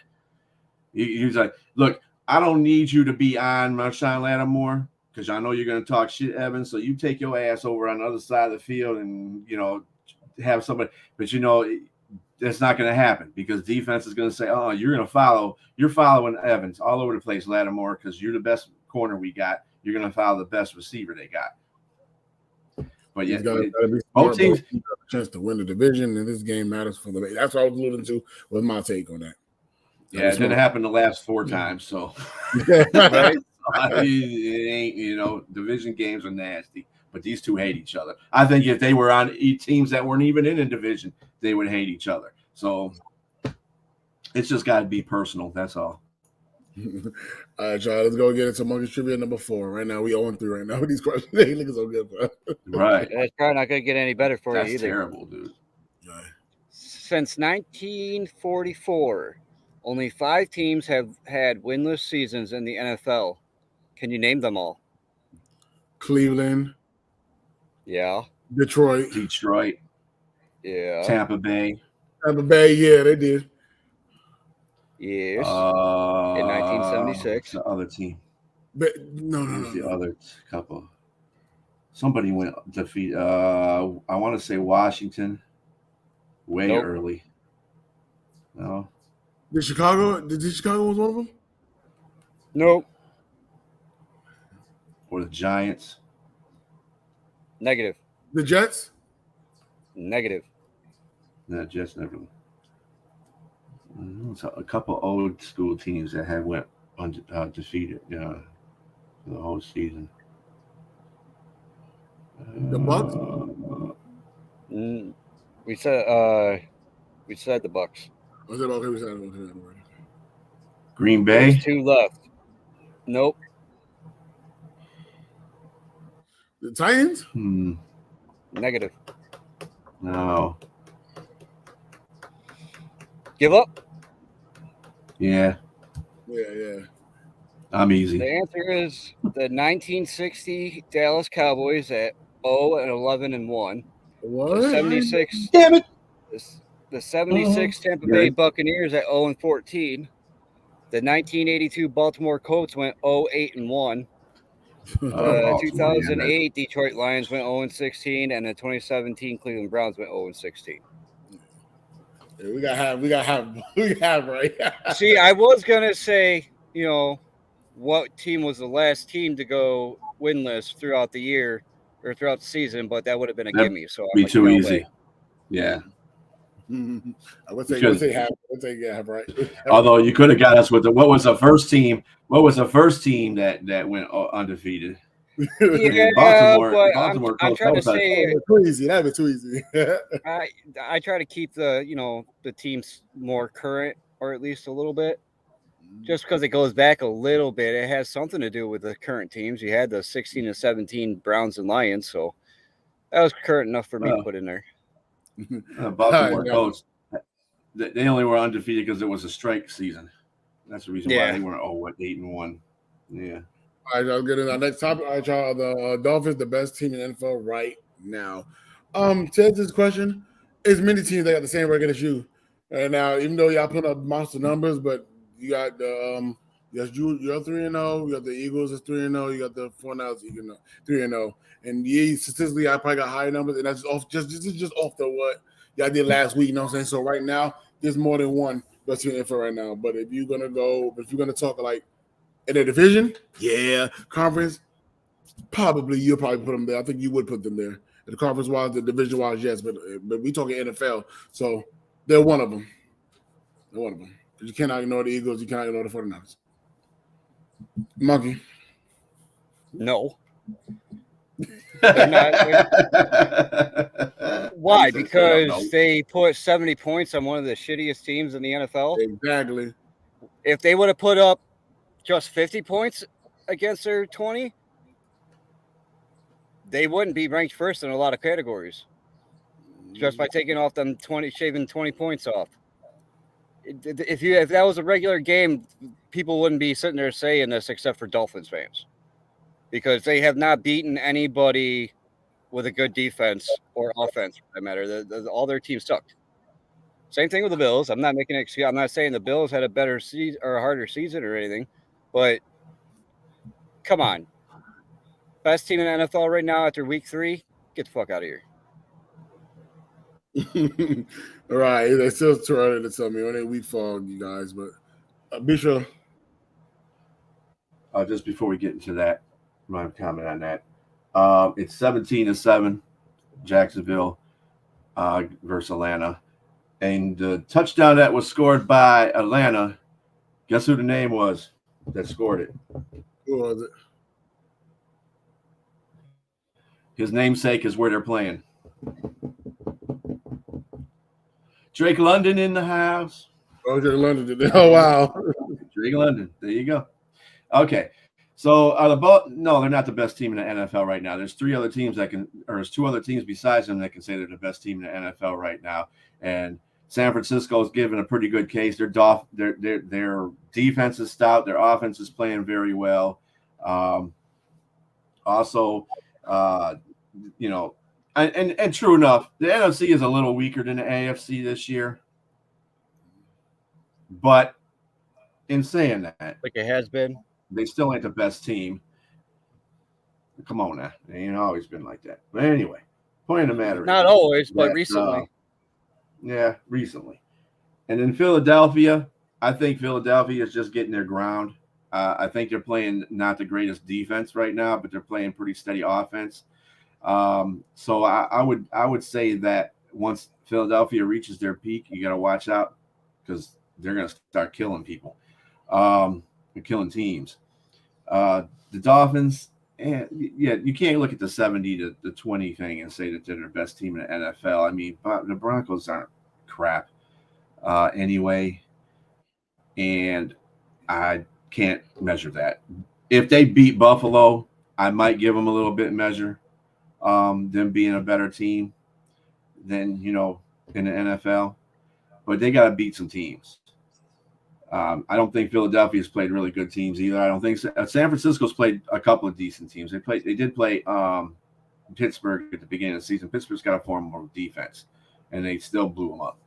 S3: He's like, look, I don't need you to be on Marshawn Lattimore because I know you're going to talk shit, Evans. So you take your ass over on the other side of the field and, have somebody. But, that's not going to happen because defense is going to say, oh, you're following Evans all over the place, Lattimore, because you're the best corner we got. You're going to follow the best receiver they got. But yeah,
S1: both teams have a chance to win the division, and this game matters for them. That's what I was alluding to with my take on that.
S3: Yeah, it didn't happen the last 4 times, so right? It ain't, division games are nasty, but these two hate each other. I think if they were on teams that weren't even in a division, they would hate each other. So it's just got to be personal. That's all.
S1: All right, y'all. Let's go get into Monkey Trivia number 4. Right now, we 0-3 right now with these questions. They looking so good, bro.
S3: Right.
S2: It's probably not going to get any better for you either.
S3: That's terrible, dude.
S1: Right.
S2: Since 1944, only 5 teams have had winless seasons in the NFL. Can you name them all?
S1: Cleveland.
S2: Yeah.
S1: Detroit.
S2: Yeah.
S3: Tampa Bay.
S1: Yeah, they did.
S2: Yes. In 1976.
S3: The other team.
S1: But no.
S3: The other couple. Somebody went defeat. I want to say Washington. Way early. No.
S1: Did Chicago was one of them?
S2: Nope.
S3: Or the Giants.
S2: Negative.
S1: The Jets?
S3: No, Jets never. So a couple old school teams that had went undefeated the whole season.
S1: The Bucks?
S2: We said the Bucks.
S1: Was it okay? We said okay.
S3: Green Bay?
S2: There's 2 left. Nope.
S1: The Titans?
S2: Negative.
S3: No.
S2: Give up?
S3: Yeah.
S1: Yeah.
S3: I'm easy.
S2: The answer is the 1960 Dallas Cowboys at 0-11-1.
S1: What?
S2: The 76.
S3: Damn it.
S2: The 76 Tampa Bay Buccaneers at 0-14. The 1982 Baltimore Colts went 0-8-1. The
S3: Baltimore,
S2: 2008 Detroit Lions went 0-16, and the 2017 Cleveland Browns went 0-16.
S1: Yeah, we got half right.
S2: See, I was gonna say, what team was the last team to go winless throughout the year or throughout the season, but that would have been a
S3: That'd
S2: gimme. So I'm
S3: be
S2: like,
S3: too
S2: no
S3: easy.
S2: way.
S3: Yeah.
S1: I would say half. I would say half right.
S3: Although you could have got us with what was the first team? What was the first team that went undefeated?
S2: Yeah,
S3: Baltimore.
S2: but
S3: Baltimore.
S2: I'm trying to say
S1: too easy. That'd be too easy.
S2: I try to keep the teams more current, or at least a little bit. Just because it goes back a little bit, it has something to do with the current teams. You had the 16 and 17 Browns and Lions, so that was current enough for me to put in there.
S3: Baltimore Colts. They only were undefeated because it was a strike season. That's the reason why they weren't 8-1. Yeah.
S1: All right, I'll get in our next topic. All right, y'all. The Dolphins, the best team in the NFL right now. To answer this question, it's many teams that got the same record as you. And now, even though y'all put up monster numbers, but you got the you're 3-0. You got the Eagles is 3-0. You got the 49ers 3-0. And statistically, I probably got higher numbers, and that's just off the what y'all did last week. You know what I'm saying? So right now, there's more than one best team in the NFL right now. But if you're gonna talk like in a division, conference, you'll probably put them there. I think you would put them there. The conference wise, the division wise, yes, but we talking NFL, so they're one of them. They're one of them. You cannot ignore the Eagles. You cannot ignore the 49ers. Monkey.
S2: No. They're not. Why? Because they put 70 points on one of the shittiest teams in the NFL.
S1: Exactly.
S2: If they would have put up just 50 points against their 20, they wouldn't be ranked first in a lot of categories. Just by taking off them shaving 20 points off. If that was a regular game, people wouldn't be sitting there saying this except for Dolphins fans, because they have not beaten anybody with a good defense or offense, for that matter. All their teams sucked. Same thing with the Bills. I'm not making an excuse. I'm not saying the Bills had a better season or a harder season or anything, but come on, best team in the NFL right now after week 3, get the fuck out of here.
S1: All right, it's still too early to tell me on a week for you guys, but Bishop.
S3: Just before we get into that, my comment on that. It's 17-7, Jacksonville versus Atlanta, and the touchdown that was scored by Atlanta. Guess who the name was that scored it?
S1: Who was it?
S3: His namesake is where they're playing. Drake London in the house.
S1: Oh, Drake London did that. Oh, wow.
S3: Drake London. There you go. Okay. So no, they're not the best team in the NFL right now. There's 3 other teams there's 2 other teams besides them that can say they're the best team in the NFL right now. And San Francisco is given a pretty good case. Their defense is stout. Their offense is playing very well. And true enough, the NFC is a little weaker than the AFC this year. But in saying that,
S2: like it has been,
S3: they still ain't the best team. Come on now. It ain't always been like that. But anyway, point of the matter.
S2: Not always, but recently.
S3: Recently. And in Philadelphia, I think Philadelphia is just getting their ground. I think they're playing not the greatest defense right now, but they're playing pretty steady offense. So I would say that once Philadelphia reaches their peak, you got to watch out because they're going to start killing people. They're killing teams. The Dolphins, you can't look at the 70-20 thing and say that they're the best team in the NFL. I mean, the Broncos aren't crap anyway, and I can't measure that. If they beat Buffalo, I might give them a little bit measure. Them being a better team than, in the NFL. But they got to beat some teams. I don't think Philadelphia's played really good teams either. I don't think San Francisco's played a couple of decent teams. They did play Pittsburgh at the beginning of the season. Pittsburgh's got a form of defense, and they still blew them up.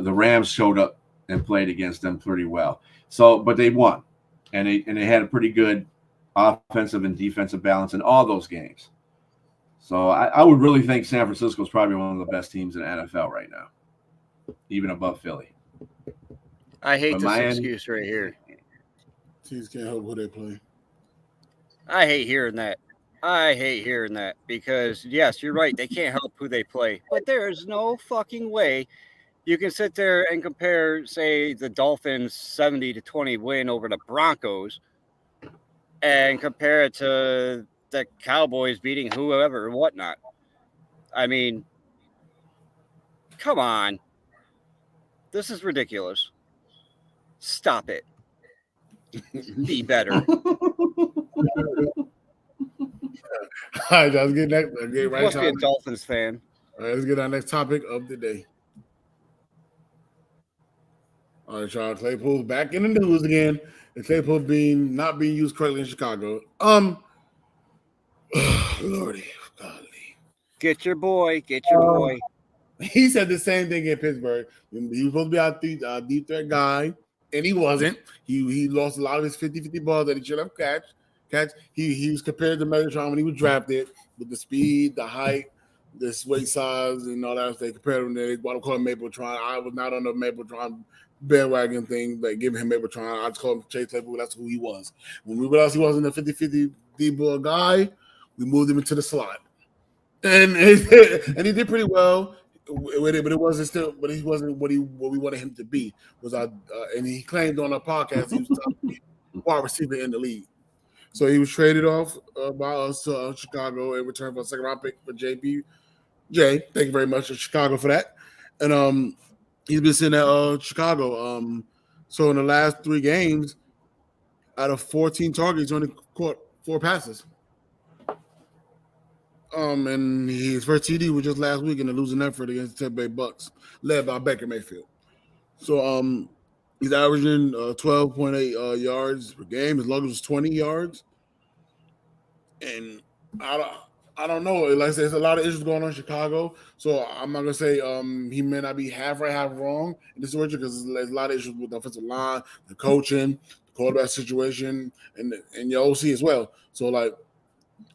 S3: The Rams showed up and played against them pretty well. So, but they won, and they had a pretty good offensive and defensive balance in all those games. So I would really think San Francisco is probably one of the best teams in the NFL right now, even above Philly.
S2: I hate
S3: But
S2: this
S3: Miami-
S2: excuse right here.
S1: Teams can't help who they play.
S2: I hate hearing that. I hate hearing that because, yes, you're right. They can't help who they play. But there is no fucking way you can sit there and compare, say, the Dolphins' 70-20 win over the Broncos and compare it to the Cowboys beating whoever or whatnot. I mean, come on. This is ridiculous. Stop it. Be better.
S1: All right, let's get next. Let's get right
S2: Must be a
S1: to
S2: Dolphins fan.
S1: all right, let's get our next topic of the day. All right, Charles Claypool's back in the news again. And Claypool not being used correctly in Chicago. Lordy, golly.
S2: Get your boy. Get your boy.
S1: He said the same thing in Pittsburgh. He was supposed to be our deep threat guy, and he wasn't. He lost a lot of his 50-50 balls that he should have catch. He was compared to Megatron when he was drafted with the speed, the height, the weight size, and all that. They compared him. They want to call him Mapletron. I was not on the Mapletron bandwagon thing, like giving him Mapletron. I just called him Chase Claypool. That's who he was. When we realized he wasn't a 50-50 deep ball guy, we moved him into the slot, and he did pretty well with it. But it wasn't still. But he wasn't what we wanted him to be. And he claimed on a podcast he was the top wide receiver in the league. So he was traded off by us to Chicago in return for a second-round pick for JPJ. Thank you very much to Chicago for that. And he's been sitting at Chicago. So in the last 3 games, out of 14 targets, he only caught 4 passes. And his first TD was just last week in a losing effort against the Tampa Bay Bucks, led by Baker Mayfield. So he's averaging 12.8 yards per game. His longest was 20 yards. And I don't know. Like I said, there's a lot of issues going on in Chicago. So I'm not gonna say he may not be half right, half wrong in this situation because there's a lot of issues with the offensive line, the coaching, the quarterback situation, and your OC as well. So like,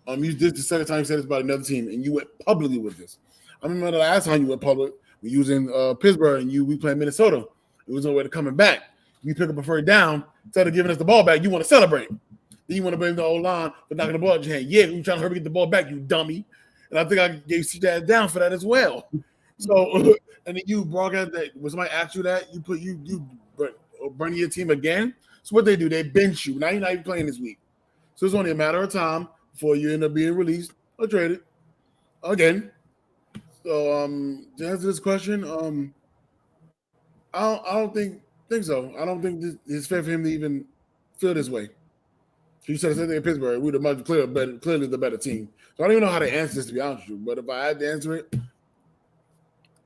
S1: you did the second time you said this about another team, and you went publicly with this. I remember the last time you went public, we was in Pittsburgh, and we played Minnesota. It was no way to coming back. You pick up a first down instead of giving us the ball back. You want to celebrate. Then you want to blame the old line for knocking the ball out your hand. Yeah, we trying to hurry get the ball back, you dummy. And I think I gave CJ down for that as well. So, and then you broadcast that when somebody asked you that, you burn your team again. So what they do, they bench you. Now you're not even playing this week. So it's only a matter of time before you end up being released or traded again. So to answer this question, I don't think so. I don't think it's fair for him to even feel this way. You said the same thing in Pittsburgh. We're the much clearly the better team. So I don't even know how to answer this, to be honest with you. But if I had to answer it,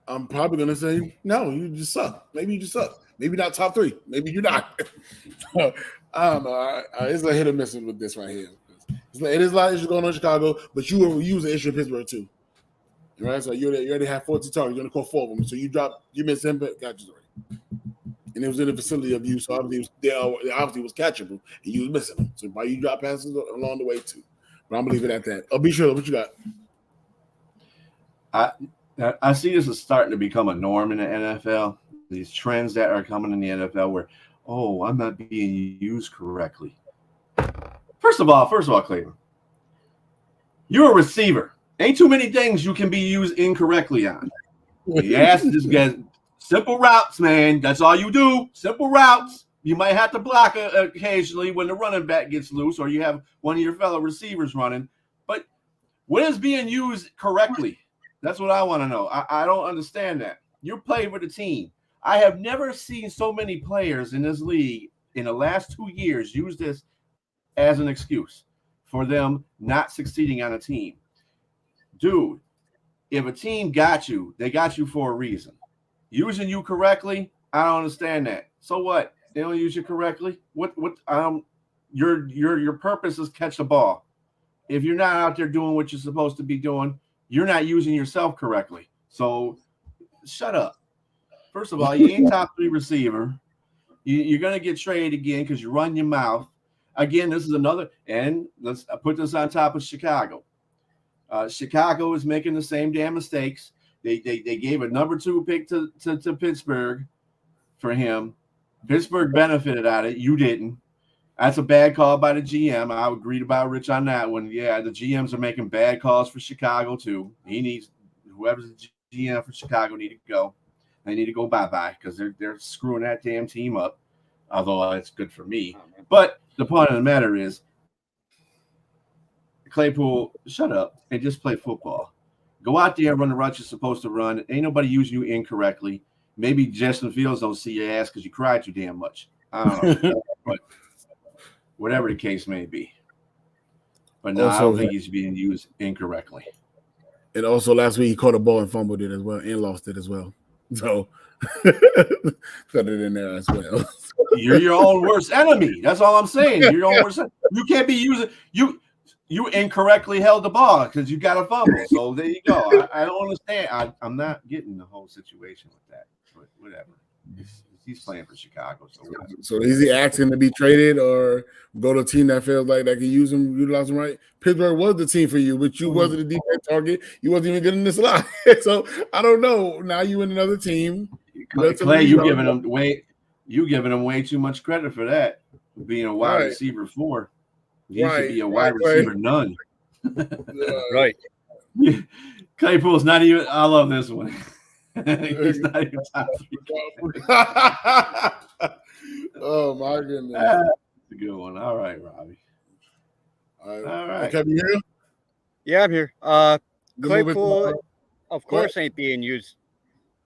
S1: I'm probably going to say, no, you just suck. Maybe you just suck. Maybe not top 3. Maybe you're not. I don't know. It's a hit or miss with this right here. It is a lot of issues going on in Chicago, but you was an issue in Pittsburgh too. Right? So you already have 14 targets. You're going to call 4 of them. So you missed him, but got you already. And it was in the vicinity of you, so obviously it was catchable, and you was missing them. So why you drop passes along the way too? But I'm gonna leave it at that. Be sure what you got.
S3: I see this is starting to become a norm in the NFL. These trends that are coming in the NFL where, I'm not being used correctly. First of all, Clayton, you're a receiver. Ain't too many things you can be used incorrectly on. Yes, this guy. Simple routes, man. That's all you do. Simple routes. You might have to block occasionally when the running back gets loose or you have one of your fellow receivers running. But when is being used correctly? That's what I want to know. I don't understand that. You're playing with a team. I have never seen so many players in this league in the last 2 years use this as an excuse for them not succeeding on a team. Dude, if a team got you, they got you for a reason. Using you correctly, I don't understand that. So what? They don't use you correctly. Your purpose is catch the ball. If you're not out there doing what you're supposed to be doing, you're not using yourself correctly. So shut up. First of all, you ain't top 3 receiver. You're going to get traded again because you run your mouth. Again, this is another, and let's put this on top of Chicago. Chicago is making the same damn mistakes. They gave a number 2 pick to Pittsburgh for him. Pittsburgh benefited out of it. You didn't. That's a bad call by the GM. I would agree about Rich on that one. Yeah, the GMs are making bad calls for Chicago too. Whoever's the GM for Chicago need to go. They need to go bye-bye because they're screwing that damn team up. Although that's good for me. But the point of the matter is, Claypool, shut up and just play football. Go out there and run the route you're supposed to run. Ain't nobody using you incorrectly. Maybe Justin Fields don't see your ass because you cried too damn much. I don't know. But whatever the case may be. But no, I don't think he's being used incorrectly.
S1: And also last week he caught a ball and fumbled it as well and lost it as well. So put it in there as well.
S3: You're your own worst enemy. That's all I'm saying. You're your own worst enemy. You can't be using you incorrectly held the ball because you got a fumble. So there you go. I don't understand. I'm not getting the whole situation with that. But whatever. He's playing for Chicago.
S1: So is he asking to be traded or go to a team that feels like they can utilize him right? Pittsburgh was the team for you, but you wasn't a defense target. You wasn't even getting this line. So I don't know. Now you in another team.
S3: Clay, you giving him way too much credit for that. Being a wide receiver 4. He should be a wide receiver none.
S2: Right.
S3: Claypool's not even. I love this one. He's not even top 3.
S1: Oh my goodness.
S3: That's a good one. All right, Robbie. All right.
S1: Okay, you here?
S2: Yeah, I'm here. Claypool, of course, ain't being used.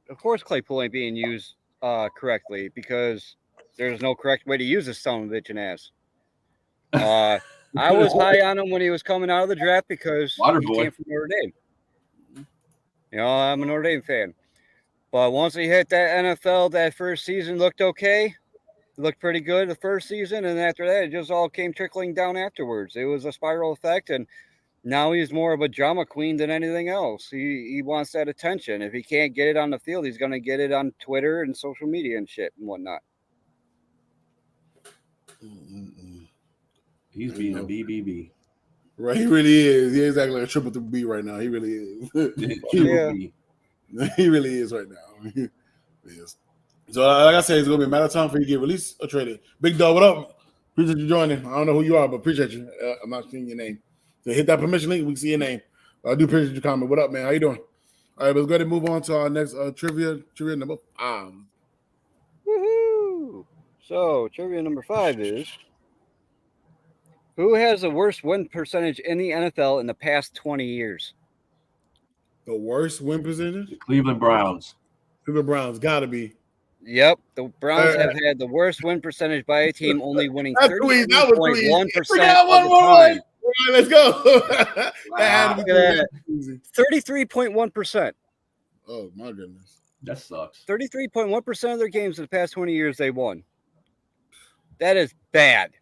S2: Of course, Claypool ain't being used correctly because there's no correct way to use this son of a bitch and ass. I was high on him when he was coming out of the draft because he came from Notre Dame. You know, I'm a Notre Dame fan. But once he hit that NFL, that first season looked okay. Looked pretty good the first season. And after that, it just all came trickling down afterwards. It was a spiral effect. And now he's more of a drama queen than anything else. He wants that attention. If he can't get it on the field, he's going to get it on Twitter and social media and shit and whatnot.
S3: He's being a BBB.
S1: Right, he really is. He is acting like a triple B right now. He really is. He really is right now. He is. So, like I said, it's going to be a matter of time for you to get released or traded. Big dog, what up? Appreciate you joining. I don't know who you are, but appreciate you. I'm not seeing your name. So hit that permission link. We can see your name. I do appreciate your comment. What up, man? How you doing? All right, let's go ahead and move on to our next trivia number 5.
S2: Woohoo! So, trivia number 5 is, who has the worst win percentage in the NFL in the past 20 years?
S1: The worst win percentage?
S3: Cleveland Browns.
S1: Cleveland Browns, gotta be.
S2: Yep, the Browns have had the worst win percentage by a team, only winning 33.1% of the time.
S1: All right, let's go.
S2: Wow. 33.1%.
S1: Oh my goodness,
S3: that sucks.
S2: 33.1% of their games in the past 20 years they won. That is bad.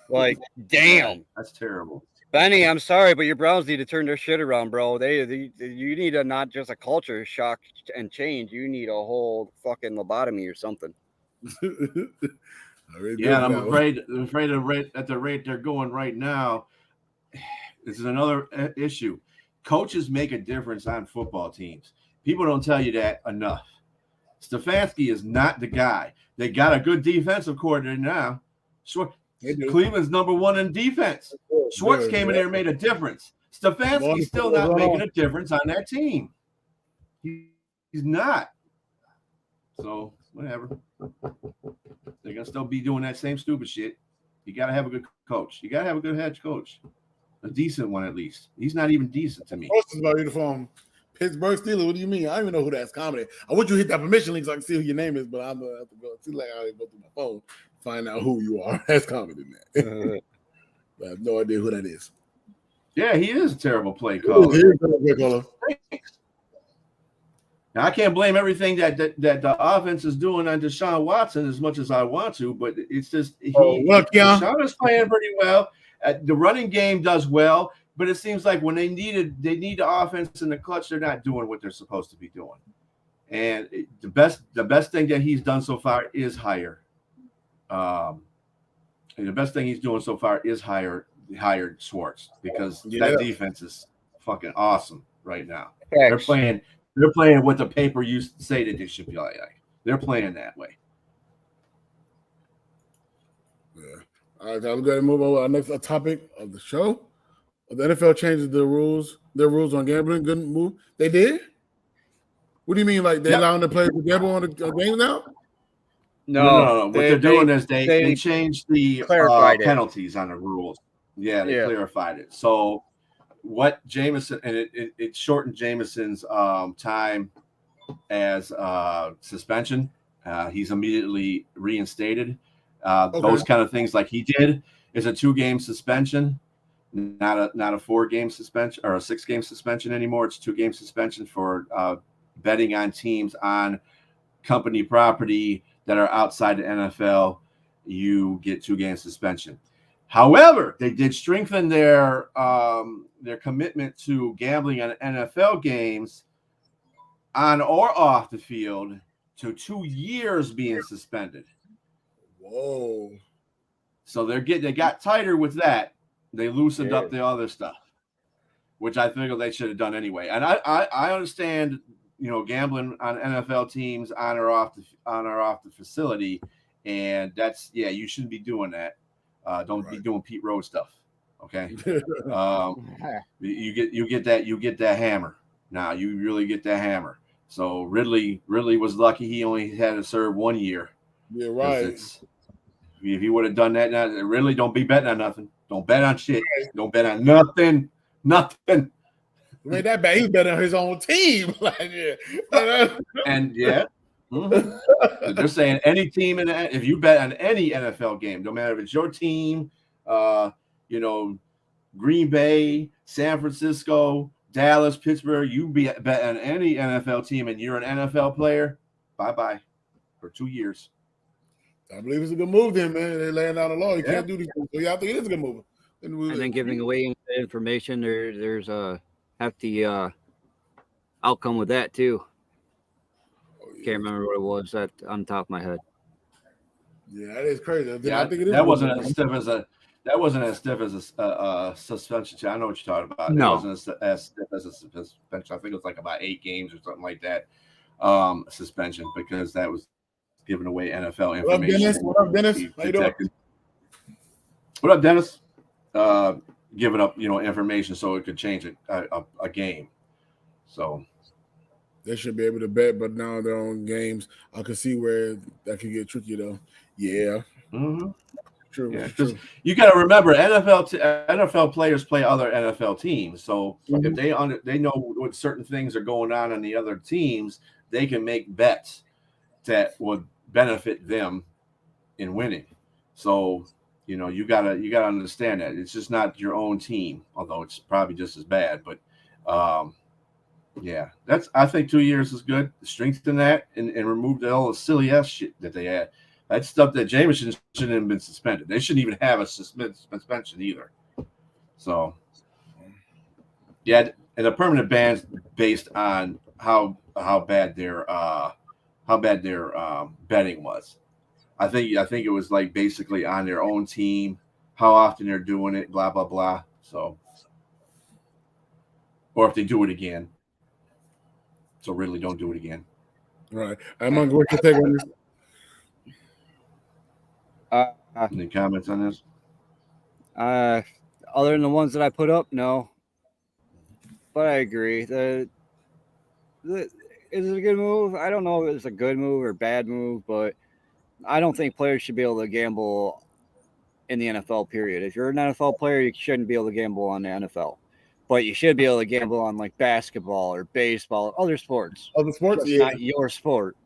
S2: Like, damn,
S3: that's terrible.
S2: Benny, I'm sorry, but your Browns need to turn their shit around, bro. You need a not just a culture shock and change. You need a whole fucking lobotomy or something.
S3: Yeah, and I'm afraid at the rate they're going right now, this is another issue. Coaches make a difference on football teams. People don't tell you that enough. Stefanski is not the guy. They got a good defensive coordinator now. Cleveland's number 1 in defense. Schwartz came in there and made a difference. Stefanski's still not making a difference on that team. He's not. So, whatever. They're going to still be doing that same stupid shit. You got to have a good coach. You got to have a good head coach. A decent one, at least. He's not even decent to me.
S1: Post about uniform. Pittsburgh Steelers. What do you mean? I don't even know who that's commenting. I want you to hit that permission link so I can see who your name is, but I'm going to have to go. See, like I go through my phone. Find out who you are. That's commenting that. I have no idea who that is.
S3: Yeah, he is a terrible play caller. Now, I can't blame everything that the offense is doing on Deshaun Watson as much as I want to, but it's just Deshaun is playing pretty well. The running game does well, but it seems like when they need the offense in the clutch, they're not doing what they're supposed to be doing. And the best thing that he's done so far is hire. The best thing he's doing so far is hired Schwartz, because that defense is fucking awesome right now. They're playing what the paper used to say that they should be like. They're playing that way.
S1: Yeah. All right, I'm going to move on to our next topic of the show. The NFL changes their rules on gambling. Good move. They did? What do you mean? Like they're allowing the players to gamble on the game now?
S3: No. What they're doing is they changed the penalties on the rules. Yeah, they clarified it. So what Jameson, and it shortened Jameson's time as suspension. He's immediately reinstated. Those kind of things like he did is a 2-game suspension, not a 4-game suspension or a 6-game suspension anymore. It's 2-game suspension for betting on teams on company property that are outside the NFL. You get 2-game suspension. However, they did strengthen their commitment to gambling on NFL games on or off the field to 2 years being suspended.
S1: Whoa!
S3: So they got tighter with that. They loosened up the other stuff, which I think they should have done anyway. And I understand, gambling on NFL teams on or off the facility, and that's you shouldn't be doing that. Don't be doing Pete Rose stuff. Okay. You get that hammer. Now you really get that hammer. So Ridley was lucky he only had to serve 1 year.
S1: Yeah, right.
S3: If he would have done that, now Ridley, don't be betting on nothing. Don't bet on shit. Don't bet on nothing. Nothing.
S1: Made that bad. He was betting on his own team.
S3: And they're saying any team if you bet on any NFL game, no matter if it's your team, Green Bay, San Francisco, Dallas, Pittsburgh, you bet on any NFL team and you're an NFL player, bye-bye for 2 years.
S1: I believe it's a good move then, man. They're laying down the law. You can't do these things. So I think it is a good move.
S2: And then giving away information, there's a hefty outcome with that too. Can't remember what it was on top of my head.
S1: Yeah, that is crazy.
S3: I think it is. That wasn't as stiff as a suspension. I know what you're talking about.
S2: No.
S3: It wasn't as stiff as a suspension. I think it was like about 8 games or something like that. Suspension, because that was giving away NFL information.
S1: What up, Dennis? How you doing?
S3: What up, Dennis? Giving up, information so it could change a game. So
S1: they should be able to bet, but now they're on games. I can see where that could get tricky, though. Yeah.
S3: Mm-hmm.
S1: True.
S3: Yeah, because you got to remember, NFL players play other NFL teams. So if they know what certain things are going on in the other teams, they can make bets that would benefit them in winning. So you gotta understand that it's just not your own team, although it's probably just as bad. But I think 2 years is good. Strengthen that and remove all the silly ass shit that they had. That's stuff that Jameson shouldn't have been suspended. They shouldn't even have a suspension either. So and a permanent ban's based on how bad their betting was. I think it was like basically on their own team, how often they're doing it, blah blah blah. So, or if they do it again. So really, don't do it again.
S1: Right. I'm going to take on this.
S3: Any comments on this?
S2: Other than the ones that I put up, no. But I agree. Is it a good move? I don't know if it's a good move or bad move, but I don't think players should be able to gamble in the NFL, period. If you're an NFL player, you shouldn't be able to gamble on the NFL. But you should be able to gamble on like basketball or baseball or other sports.
S1: Other sports,
S2: just not your sport.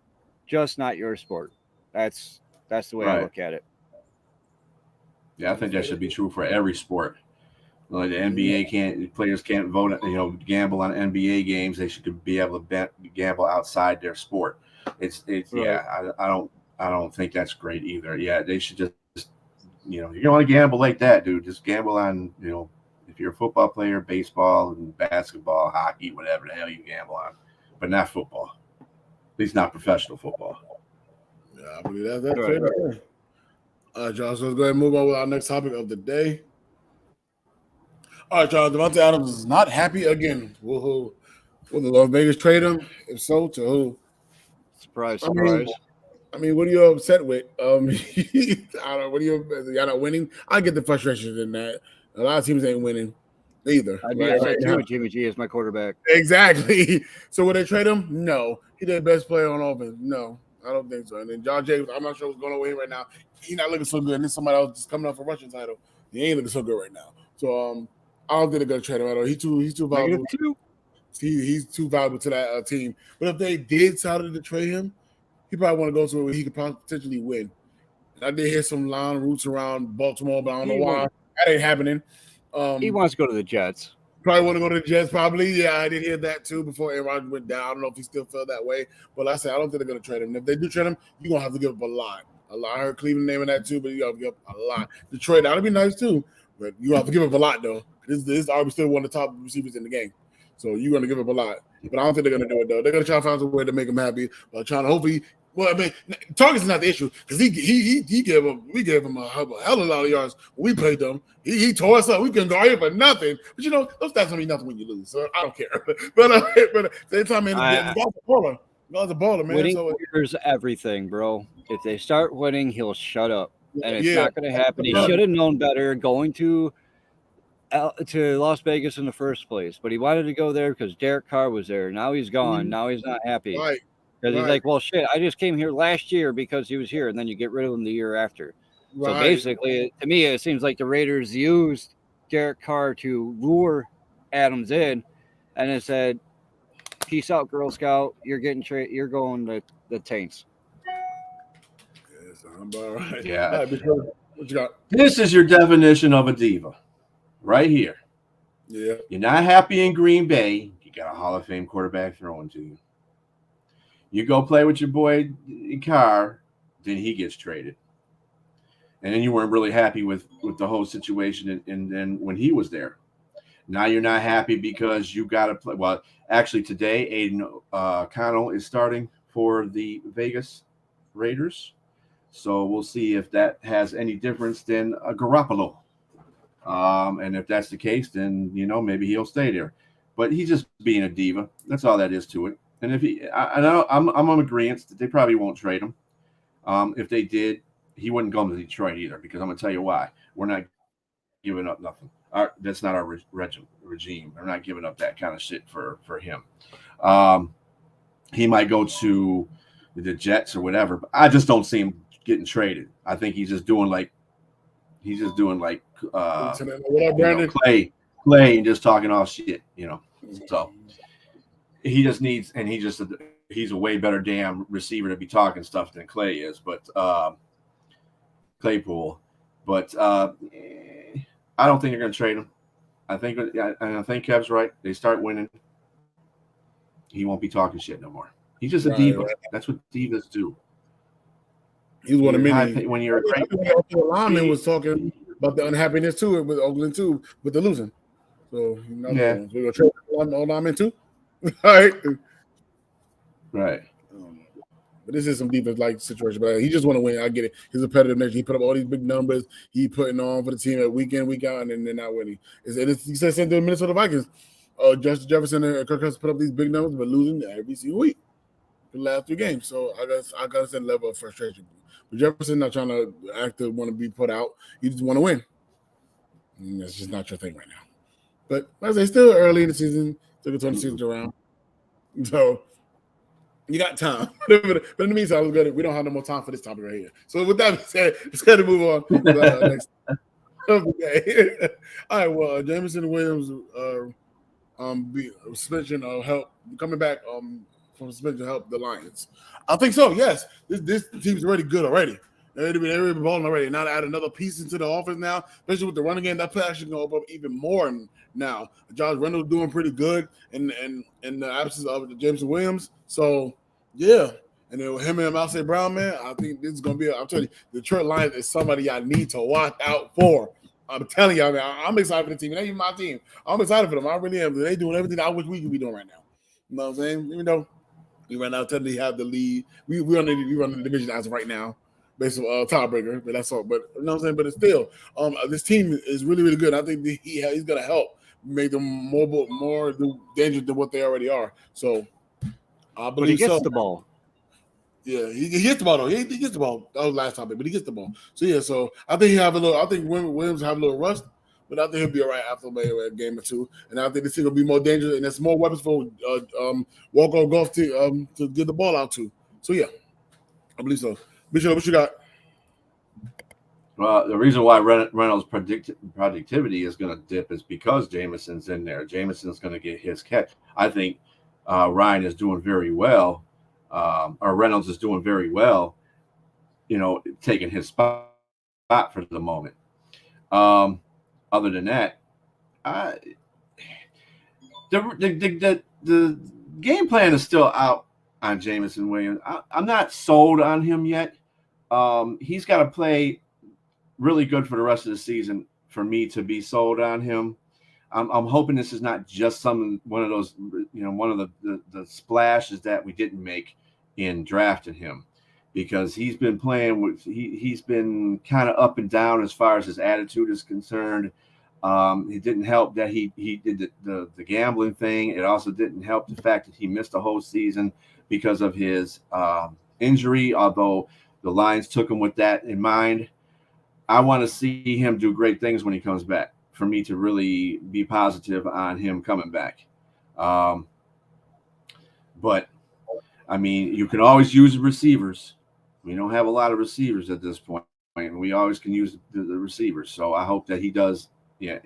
S2: Just not your sport. That's the way I look at it.
S3: Yeah, I think that should be true for every sport. Like the NBA players can't vote, gamble on NBA games. They should be able to gamble outside their sport. It's right. I don't think that's great either. Yeah, they should just you don't want to gamble like that, dude. Just gamble on, if you're a football player, baseball and basketball, hockey, whatever the hell you gamble on, but not football. least not professional football.
S1: Yeah, I believe that's fair to say. All right, y'all. So let's go ahead and move on with our next topic of the day. All right, y'all. Devontae Adams is not happy again. Will the Las Vegas trade him? If so, to who?
S2: Surprise, surprise.
S1: I mean, what are you upset with? I don't know. What are y'all not winning? I get the frustration in that. A lot of teams ain't winning either.
S2: I'd be upset too with Jimmy G as my quarterback.
S1: Exactly. So would they trade him? No. He the best player on offense. No, I don't think so. And then John Jacobs, I'm not sure what's going on with him right now. He's not looking so good. And then somebody else just coming off a rushing title. He ain't looking so good right now. So I don't think they're gonna trade him at all. He's too valuable. He's too valuable to that team. But if they did decide to trade him, he probably want to go to where he could potentially win. I did hear some line roots around Baltimore, but I don't know why. That ain't happening.
S2: He wants to go to the Jets.
S1: Probably want to go to the Jets, probably. Yeah, I did hear that too before Aaron Rodgers went down. I don't know if he still felt that way. But like I said, I don't think they're going to trade him. And if they do trade him, you're going to have to give up a lot. I heard Cleveland naming that too, but you got to give up a lot. Detroit, that would be nice too. But you have to give up a lot, though. This is arguably still one of the top receivers in the game. So you're going to give up a lot. But I don't think they're going to do it, though. They're going to try to find a way to make him happy. But trying to hopefully – well, I mean, targets is not the issue because we gave him a hell of a lot of yards when we played them. He tore us up. We couldn't guard him for nothing. But you know, those stats don't mean nothing when you lose. So I don't care. But at the same time, man, the guy's a baller, man.
S2: Winning is everything, bro. If they start winning, he'll shut up, and it's not going to happen. He should have known better going to Las Vegas in the first place, but he wanted to go there because Derek Carr was there. Now he's gone. Now he's not happy.
S1: Right.
S2: Because he's like, well, shit, I just came here last year because he was here, and then you get rid of him the year after. Right. So basically, to me, it seems like the Raiders used Derek Carr to lure Adams in, and it said, peace out, Girl Scout. You're getting you're going to the Taints.
S1: Yes, I'm all right.
S3: Yeah.
S1: All right, what you got?
S3: This is your definition of a diva right here.
S1: Yeah.
S3: You're not happy in Green Bay. You got a Hall of Fame quarterback throwing to you. You go play with your boy Carr, then he gets traded. And then you weren't really happy with the whole situation and then when he was there. Now you're not happy because you got to play. Well, actually today, Aiden Connell is starting for the Vegas Raiders. So we'll see if that has any difference than Garoppolo. And if that's the case, then, you know, maybe he'll stay there. But he's just being a diva. That's all that is to it. And if I'm on agreement that they probably won't trade him. If they did, he wouldn't come to Detroit either, because I'm going to tell you why. We're not giving up nothing. That's not our regime. We're not giving up that kind of shit for him. He might go to the Jets or whatever, but I just don't see him getting traded. I think he's just doing like Clay and just talking all shit, you know. So he just needs, and he's a way better damn receiver to be talking stuff than Clay is, but Claypool. But I don't think they're going to trade him. I think Kev's right. They start winning, he won't be talking shit no more. He's just a diva. Right. That's what divas do.
S1: He's one of many.
S3: When you're a great
S1: lineman was talking about the unhappiness too with Oakland too, with the losing. So we're gonna trade all linemen too. All right.
S3: Right.
S1: But this is some defense like situation. But he just want to win. I get it. He's a competitive nature. He put up all these big numbers. He putting on for the team at week in, week out, and then they're not winning. He said same thing to the Minnesota Vikings. Justin Jefferson and Kirk Cousins put up these big numbers, but losing every single week for the last 3 games. So I got a certain level of frustration. But Jefferson not trying to want to be put out. He just want to win. And that's just not your thing right now. But as I say, still early in the season, still get 20 seasons around. So you got time. But in the meantime, we don't have no more time for this topic right here. So with that being said, let's go to move on to the next. Okay. All right. Well, Jameson Williams, suspension of help coming back from suspension to help the Lions. I think so. Yes, this team's already good already. They've been balling already. Now to add another piece into the offense now, especially with the running game, that play actually going to open up even more now. Josh Reynolds doing pretty good in the absence of Jameson Williams. So yeah, and then with him and Malsey Brown, man, I think this is going to be. I'm telling you, the Detroit Lions is somebody I need to watch out for. I'm telling y'all, man, I'm excited for the team. It ain't even my team. I'm excited for them. I really am. They're doing everything I wish we could be doing right now. You know what I'm saying? Even though We right now technically have the lead. We run the division as of right now, based on tiebreaker. But that's all. But you know what I'm saying. But it's still, this team is really really good. I think that he's gonna help make them more dangerous than what they already are. So I believe
S2: But he gets
S1: so.
S2: the ball.
S1: Yeah, he gets the ball though. He gets the ball. That was last topic, but he gets the ball. So yeah, so I think he have a little. I think Williams have a little rust, but I think he'll be all right after maybe a game or two. And I think this team will be more dangerous, and there's more weapons for walk-on golf to get the ball out to. So yeah, I believe so. Bishop, what you got?
S3: Well, the reason why Reynolds' productivity is going to dip is because Jameson's in there. Jameson's going to get his catch. I think Ryan is doing very well, or Reynolds is doing very well, taking his spot for the moment. Other than that, the game plan is still out on Jameson Williams. I'm not sold on him yet. He's got to play really good for the rest of the season for me to be sold on him. I'm hoping this is not just one of those, one of the splashes that we didn't make in drafting him, because he's been playing with he's been kind of up and down as far as his attitude is concerned. It didn't help that he did the gambling thing. It also didn't help the fact that he missed the whole season because of his injury, although the Lions took him with that in mind. I want to see him do great things when he comes back for me to really be positive on him coming back. But, I mean, you can always use the receivers. We don't have a lot of receivers at this point, and we always can use the receivers. So I hope that he does. Yeah,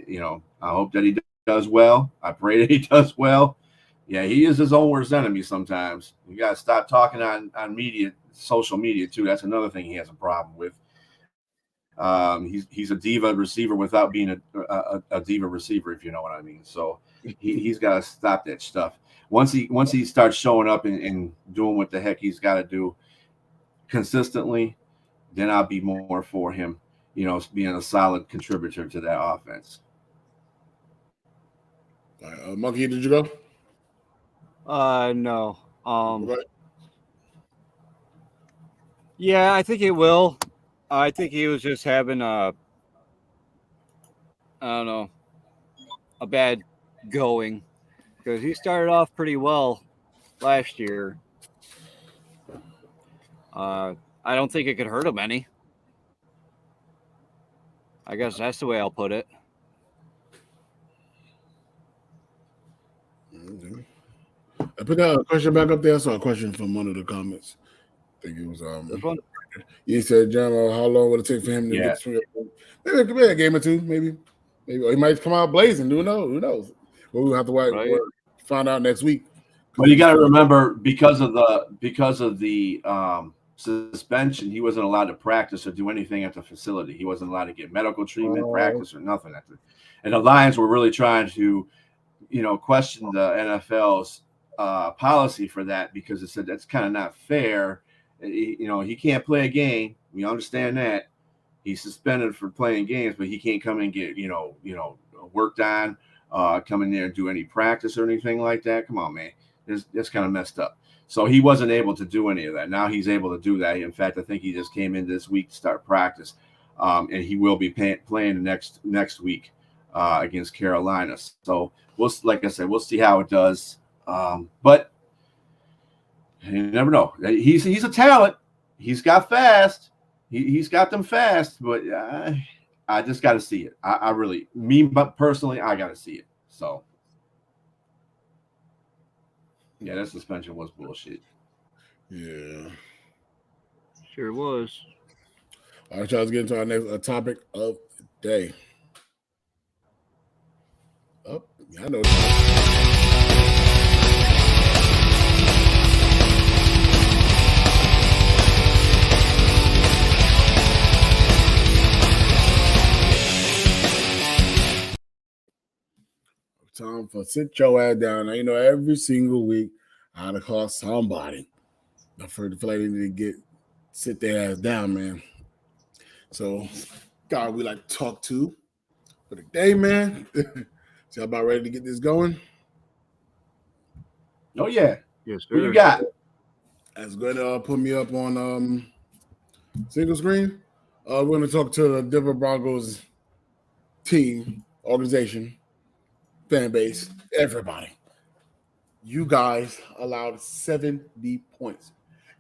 S3: I hope that he does well. I pray that he does well. Yeah, he is his own worst enemy sometimes. You got to stop talking on media, social media, too. That's another thing he has a problem with. He's a diva receiver without being a diva receiver, if you know what I mean. So he's got to stop that stuff. Once he starts showing up and doing what the heck he's got to do consistently, then I'll be more for him, being a solid contributor to that offense.
S1: All right, Monkey, did you go?
S2: No.
S1: Right.
S2: Yeah, I think it will. I think he was just having a bad going, because he started off pretty well last year. I don't think it could hurt him any. I guess that's the way I'll put it.
S1: Mm-hmm. I put that question back up there. I saw a question from one of the comments. I think it was
S2: This one?
S1: he said, John, how long would it take for him to get the swing? Maybe it could be a game or two, maybe. Or he might come out blazing. Who knows? Well, we'll have to wait, find out next week.
S3: But you got to remember, because of the suspension, he wasn't allowed to practice or do anything at the facility. He wasn't allowed to get medical treatment, practice, or nothing. And the Lions were really trying to, question the NFL's policy for that, because it said that's kind of not fair. He can't play a game. We understand that. He's suspended for playing games, but he can't come and get, worked on, come in there and do any practice or anything like that. Come on, man. That's kind of messed up. So he wasn't able to do any of that. Now he's able to do that. In fact, I think he just came in this week to start practice, and he will be playing next week against Carolina. So like I said, we'll see how it does. But you never know. He's a talent. He's got fast. He's got them fast. But I just got to see it. But personally, I got to see it. So. Yeah, that suspension was bullshit.
S1: Yeah.
S2: Sure was.
S1: All right, y'all, let's get into our next topic of the day. Oh, yeah, I know. Time for sit your ass down. Now, every single week I had to call somebody. I feel like they need to sit their ass down, man. So, God, we like to talk to for the day, man. So, about ready to get this going?
S3: Oh, yeah.
S2: Yes, sir.
S3: Who you got?
S1: That's going to put me up on single screen. We're going to talk to the Denver Broncos team, organization, fan base, everybody. You guys allowed 70 points.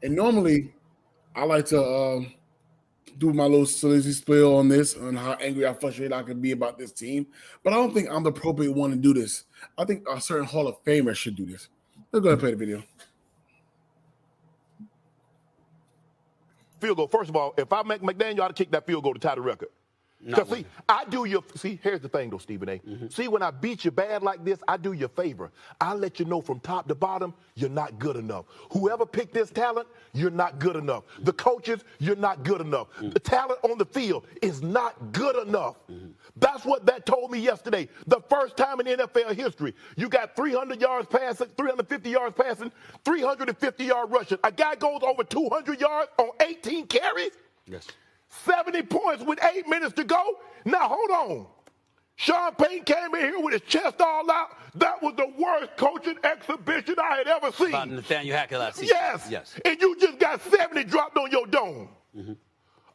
S1: And normally, I like to do my little sleazy spiel on this, on how angry or frustrated I can be about this team. But I don't think I'm the appropriate one to do this. I think a certain Hall of Famer should do this. Let's go ahead and play the video.
S7: Field goal. First of all, if I make McDaniel, you ought to kick that field goal to tie the record. Because here's the thing though, Stephen A. See, when I beat you bad like this, I do you a favor. I let you know from top to bottom, you're not good enough. Whoever picked this talent, you're not good enough. The coaches, you're not good enough. The talent on the field is not good enough. That's what that told me yesterday. The first time in NFL history, you got 300 yards passing, 350 yards passing, 350-yard rushing. A guy goes over 200 yards on 18 carries?
S8: Yes.
S7: 70 points with 8 minutes to go. Now, hold on. Sean Payton came in here with his chest all out. That was the worst coaching exhibition I had ever seen.
S8: About Nathaniel Hackett last season.
S7: Yes. And you just got 70 dropped on your dome.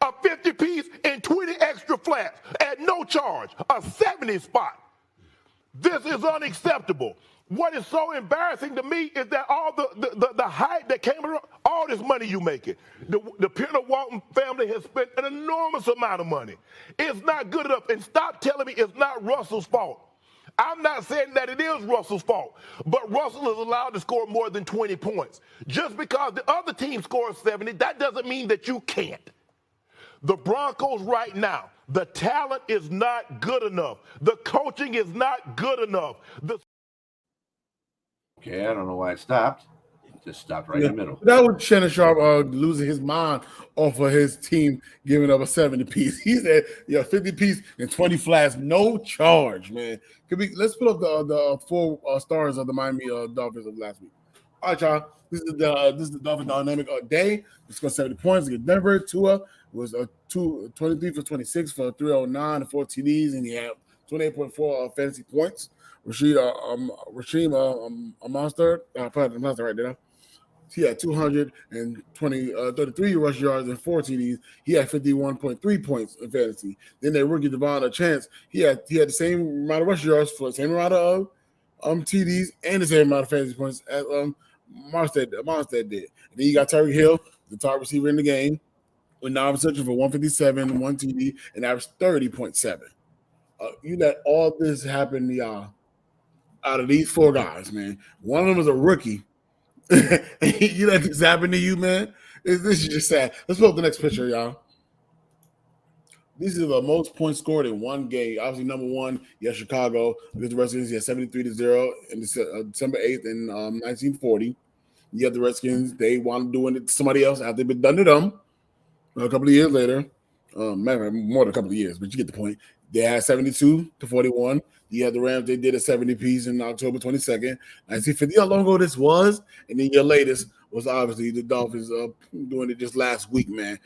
S7: A 50-piece and 20 extra flats at no charge. A 70 spot. This is unacceptable. What is so embarrassing to me is that all the hype that came around, all this money you making. The Peter Walton family has spent an enormous amount of money. It's not good enough. And stop telling me it's not Russell's fault. I'm not saying that it is Russell's fault, but Russell is allowed to score more than 20 points. Just because the other team scores 70, that doesn't mean that you can't. The Broncos right now, the talent is not good enough. The coaching is not good enough.
S3: Okay, I don't know why it stopped. It just stopped right in the middle.
S1: That was Shannon Sharp losing his mind off of his team giving up a 70-piece. He said, 50-piece and 20 flats, no charge, man. Let's put up the 4 stars of the Miami Dolphins of last week. All right, y'all. This is the Dolphin dynamic day. He scored 70 points against Denver. Tua was 23 for 26 for 309 and 4 TDs, and he had 28.4 fantasy points. Rasheem Monster, probably Monster right there. He had 33 rush yards and 4 TDs. He had 51.3 points in fantasy. Then their rookie Devon Chance, he had the same amount of rush yards for the same amount of TDs and the same amount of fantasy points as Monstead did. And then you got Tyreek Hill, the top receiver in the game, with 9 receptions for 157, 1 TD, and averaged 30.7. You let all this happen to y'all out of these 4 guys, man. One of them is a rookie. You let this happen to you, man. This is just sad. Let's put up the next picture, y'all. These are the most points scored in one game. Obviously, number 1, Chicago against the Redskins. He had 73-0 in December 8th in 1940. You have the Redskins. They wound up doing it to somebody else after they've been done to them a couple of years later. More than a couple of years, but you get the point. They had 72-41. You had the Rams. They did a 70-piece in October 22nd. 1950. How long ago this was? And then your latest was obviously the Dolphins doing it just last week, man.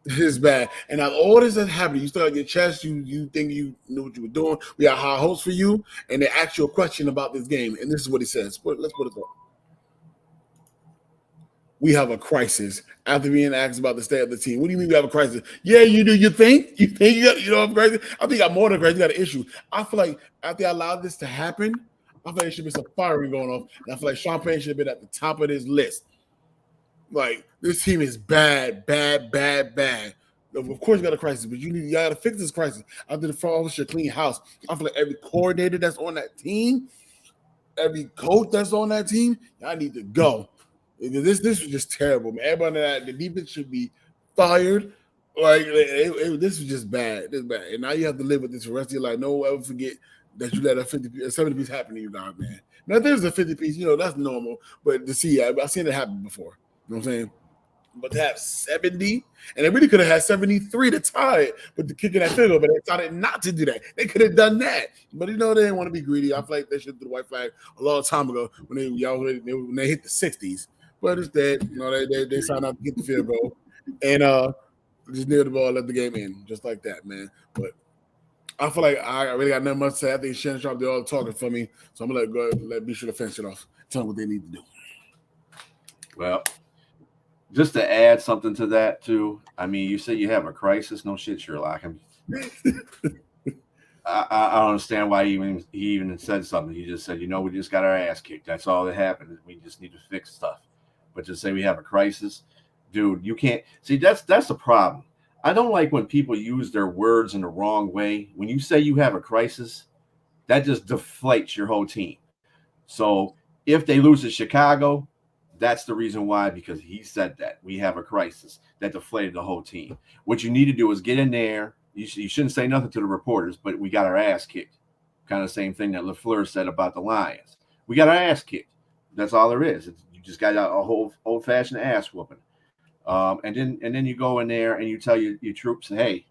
S1: It's bad. And now all this has happened. You still have your chest. You think you knew what you were doing. We got high hopes for you. And they ask you a question about this game. And this is what he says. Let's put it on. We have a crisis after being asked about the state of the team. What do you mean we have a crisis? Yeah, you do. You think you got a crisis? I think you got more than a crisis. You got an issue. I feel like after I allowed this to happen, I feel like there should be some firing going off. And I feel like Sean Payton should have been at the top of this list. Like, this team is bad. Of course you got a crisis, but you got to fix this crisis. After the front office should clean house. I feel like every coordinator that's on that team, every coach that's on that team, I need to go. This was just terrible, man. Everybody that the defense should be fired. Like this was just bad. This is bad. And now you have to live with this for the rest of your life. No one will ever forget that you let a 70-piece happen to you now, man. Now if there's a 50-piece, that's normal. But to see, I've seen it happen before. You know what I'm saying? But to have 70, and they really could have had 73 to tie it, but the kicking that field goal, but they decided not to do that. They could have done that, but they didn't want to be greedy. I feel like they should do the white flag a long time ago when they hit the 60s. But instead, they signed out to get the field goal and just nailed the ball, let the game in, just like that, man. But I feel like I really got nothing much to say. I think Shannon Sharp did all the talking for me, so I'm gonna let B sure to finish it off. Tell them what they need to do.
S3: Well, just to add something to that too. I mean, you say you have a crisis. No shit, Sherlock. I don't understand why he even said something. He just said, we just got our ass kicked. That's all that happened. We just need to fix stuff. But to say we have a crisis, dude, you can't see. That's the problem. I don't like when people use their words in the wrong way. When you say you have a crisis, that just deflates your whole team. So if they lose to Chicago, that's the reason why, because he said that we have a crisis. That deflated the whole team. What you need to do is get in there. You shouldn't say nothing to the reporters, but we got our ass kicked. Kind of the same thing that LaFleur said about the Lions. We got our ass kicked. That's all there is. You just got a whole old-fashioned ass whooping. And then you go in there and you tell your troops, hey,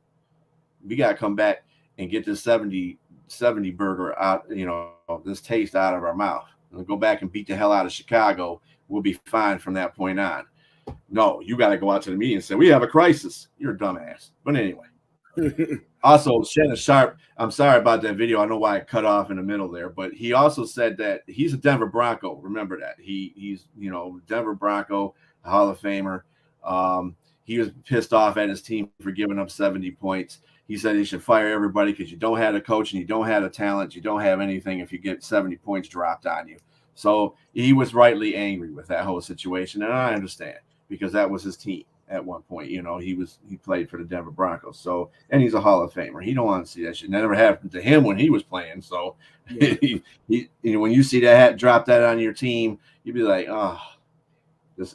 S3: we got to come back and get this 70 burger out, this taste out of our mouth. And go back and beat the hell out of Chicago. We'll be fine from that point on. No, you got to go out to the media and say, we have a crisis. You're a dumbass. But anyway. Also, Shannon Sharp, I'm sorry about that video. I know why I cut off in the middle there, but he also said that he's a Denver Bronco. Remember that. He's Denver Bronco, a Hall of Famer. He was pissed off at his team for giving up 70 points. He said he should fire everybody because you don't have a coach and you don't have a talent. You don't have anything if you get 70 points dropped on you. So he was rightly angry with that whole situation, and I understand because that was his team at one point. He played for the Denver Broncos. So, and he's a Hall of Famer. He don't want to see that shit. That never happened to him when he was playing. So, yeah. When you see that drop that on your team, you'd be like, oh.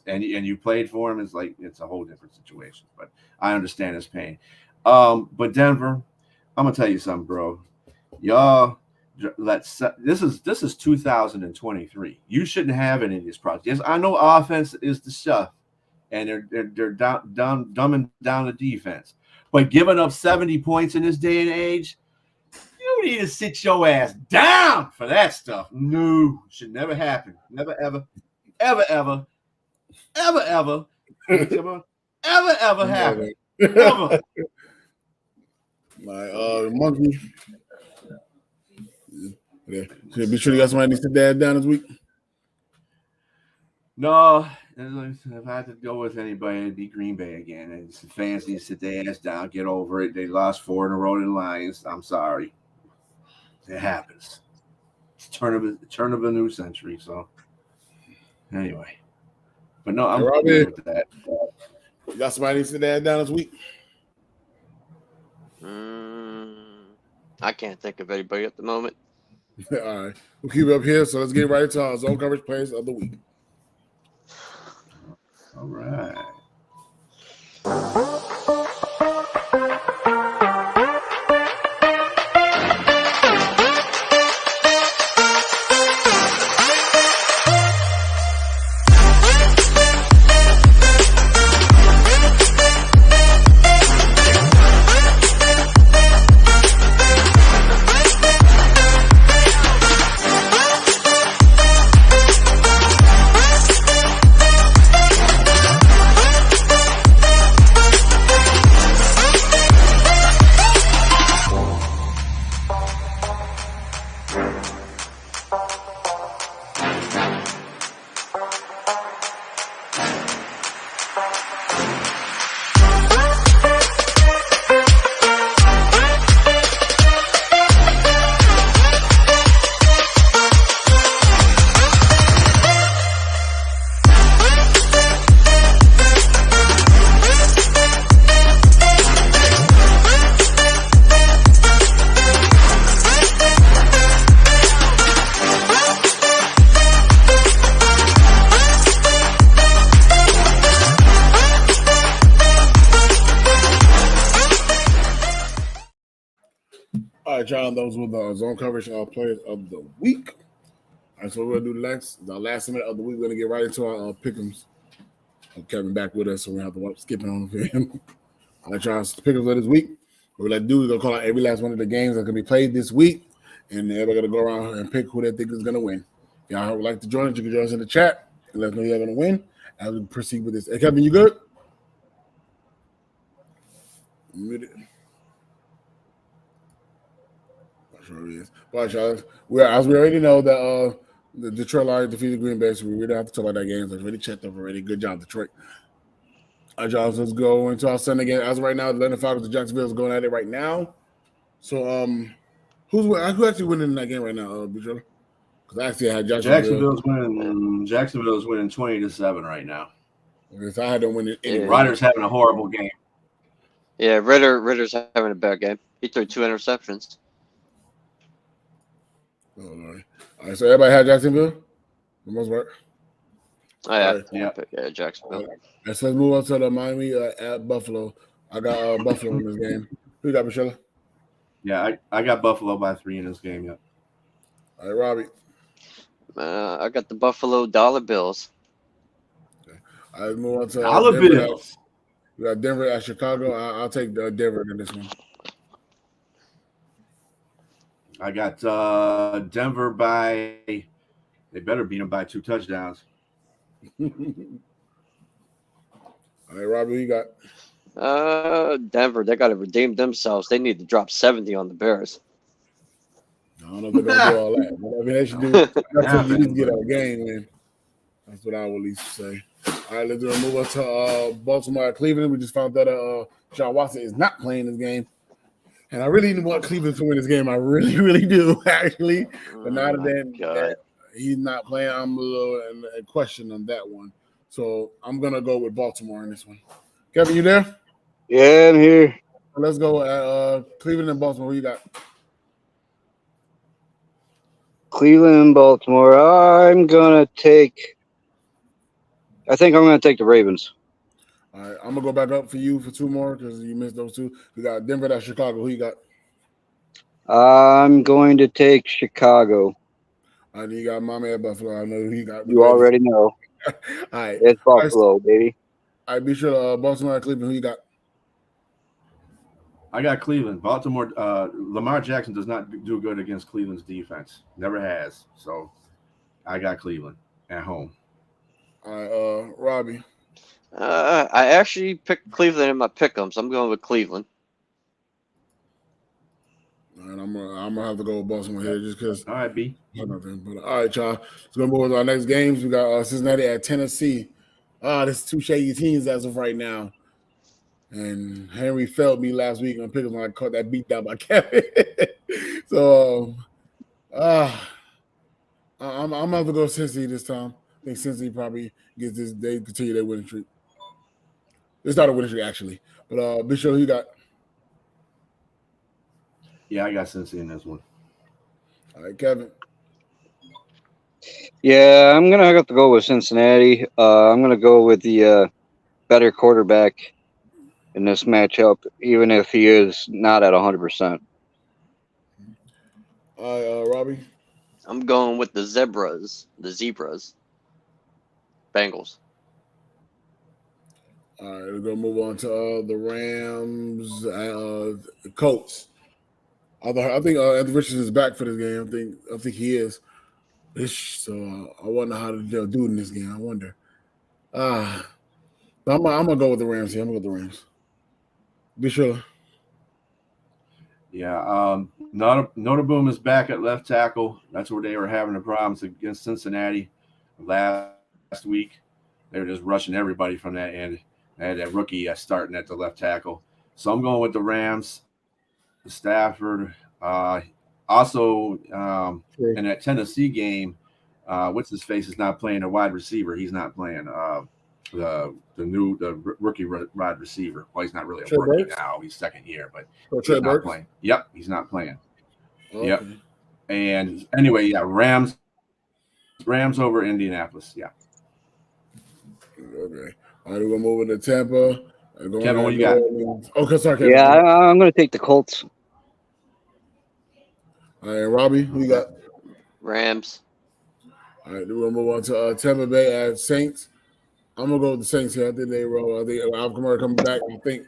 S3: And you played for him, it's a whole different situation. But I understand his pain. But Denver, I'm gonna tell you something, bro. Y'all, this is 2023. You shouldn't have any of these problems. Yes, I know offense is the stuff, and they're dumbing down the defense. But giving up 70 points in this day and age, you need to sit your ass down for that stuff. No, should never happen. Never, ever, ever, ever. Ever happen. Ever.
S1: My monkey. Yeah. Be sure you got somebody needs to dad down this week.
S3: No, if I had to go with anybody, it'd be Green Bay again. And the fans need to sit their ass down, get over it. They lost 4 in a row to the Lions. I'm sorry. It happens. It's turn of a new century. So anyway. But no, I'm good with that.
S1: You got somebody needs to dad down this week?
S6: I can't think of anybody at the moment.
S1: All right. We'll keep it up here. So let's get right into our zone coverage players of the week.
S3: All right.
S1: All right, y'all. Those were the zone coverage players of the week. All right, so we're gonna do the last minute of the week. We're gonna get right into our pick'ems. Kevin back with us, so we have to skip it on him. All right, y'all. So the pick'ems of this week. What we're gonna do is gonna call out every last one of the games that's gonna be played this week, and everybody's gonna go around and pick who they think is gonna win. If y'all would like to join us, you can join us in the chat and let us know you're gonna win as we proceed with this. Hey, Kevin, you good? Muted. Sure is. But y'all, as we already know, that the Detroit Lions defeated Green Bay, so we don't have to talk about that game. So it's already checked up already. Good job, Detroit. All right, y'all. Let's go into our Sunday game. As of right now, the Atlanta Falcons and Jacksonville is going at it right now. So, who actually winning in that game right now, Because I actually had Jacksonville.
S3: Jacksonville's winning 20-7 right now.
S1: Because I had them winning anyway.
S3: Ryder's having a horrible game.
S6: Yeah, Ritter's having a bad game. He threw 2 interceptions.
S1: Oh, all right. So everybody had Jacksonville for the most part.
S6: Oh, yeah.
S1: Right.
S6: Yeah, Jacksonville.
S1: All right. So let's move on to the Miami at Buffalo. I got Buffalo in this game. Who you got, Michelle?
S3: Yeah, I got Buffalo by 3 in this game. Yep.
S1: All right, Robbie.
S6: I got the Buffalo Dollar Bills.
S1: Okay. All right, move on to
S3: Dollar
S1: Denver.
S3: Bills.
S1: We got Denver at Chicago. I'll take Denver in this one.
S3: I got Denver by. They better beat them by 2 touchdowns.
S1: All right, Robbie, who you got?
S6: Denver, they got to redeem themselves. They need to drop 70 on the Bears.
S1: I don't know if they're going to do all that. But I mean, they should do that's you need to get a game win. That's what I would at least say. All right, let's move on to Baltimore at Cleveland. We just found that John Watson is not playing this game. And I really want Cleveland to win this game. I really, really do, actually. But now that he's not playing, I'm a little in question on that one. So I'm going to go with Baltimore in this one. Kevin, you there?
S8: Yeah, I'm here.
S1: Let's go at Cleveland and Baltimore. Who you got?
S8: Cleveland and Baltimore. I think I'm going to take the Ravens.
S1: All right, I'm going to go back up for you for 2 more because you missed those 2. We got Denver at Chicago. Who you got?
S8: I'm going to take Chicago.
S1: All right, you got Miami at Buffalo. I know who you got.
S8: You already know.
S1: All right.
S8: It's Buffalo, baby.
S1: All right, be sure Baltimore at Cleveland. Who you got?
S3: I got Cleveland. Baltimore. Lamar Jackson does not do good against Cleveland's defense. Never has. So I got Cleveland at home.
S1: All right, Robbie.
S6: I actually picked Cleveland in my pick'em, so I'm going with Cleveland.
S1: All right, I'm gonna have to go with Baltimore here just because.
S3: All right, B.
S1: But all right, y'all. Let's go move on to our next games. We got Cincinnati at Tennessee. This is 2 shady teams as of right now. And Henry failed me last week on pickers when I caught that beat down by Kevin. So I'm gonna have to go Cincy this time. I think Cincy probably gets this. They continue their winning streak. It's not a winning streak actually, but Bishop, who you got?
S3: Yeah, I got Cincy in this one.
S1: All right, Kevin.
S8: Yeah, I'm going to have to go with Cincinnati. I'm going to go with the better quarterback in this matchup, even if he is not at 100%.
S1: Robbie.
S6: I'm going with the Zebras. Bengals.
S1: All right, we're gonna move on to the Rams, the Colts. I think Anthony Richardson is back for this game. I think he is. So I wonder how they'll do in this game. I wonder. But I'm gonna go with the Rams here. I'm gonna go with the Rams. Be sure.
S3: Yeah, Notre Boom is back at left tackle. That's where they were having the problems against Cincinnati last week. They were just rushing everybody from that end. They had that rookie starting at the left tackle. So I'm going with the Rams. Stafford. Also, in that Tennessee game, what's his face is not playing a wide receiver. He's not playing the rookie wide receiver. Well, he's not really a rookie now. He's second year, but he's not playing. Yep, he's not playing. Okay. Yep. And anyway, yeah, Rams over Indianapolis. Yeah.
S1: Okay. All right, we're gonna move into Tampa.
S3: Kevin, what you got?
S1: Okay, sorry, Kevin.
S8: Yeah, I'm going to take the Colts.
S1: All right, Robbie, who you got?
S6: Rams.
S1: All right, we're gonna move on to Tampa Bay at Saints. I'm gonna go with the Saints here. I think they roll. I think Alvin Kamara coming back. I think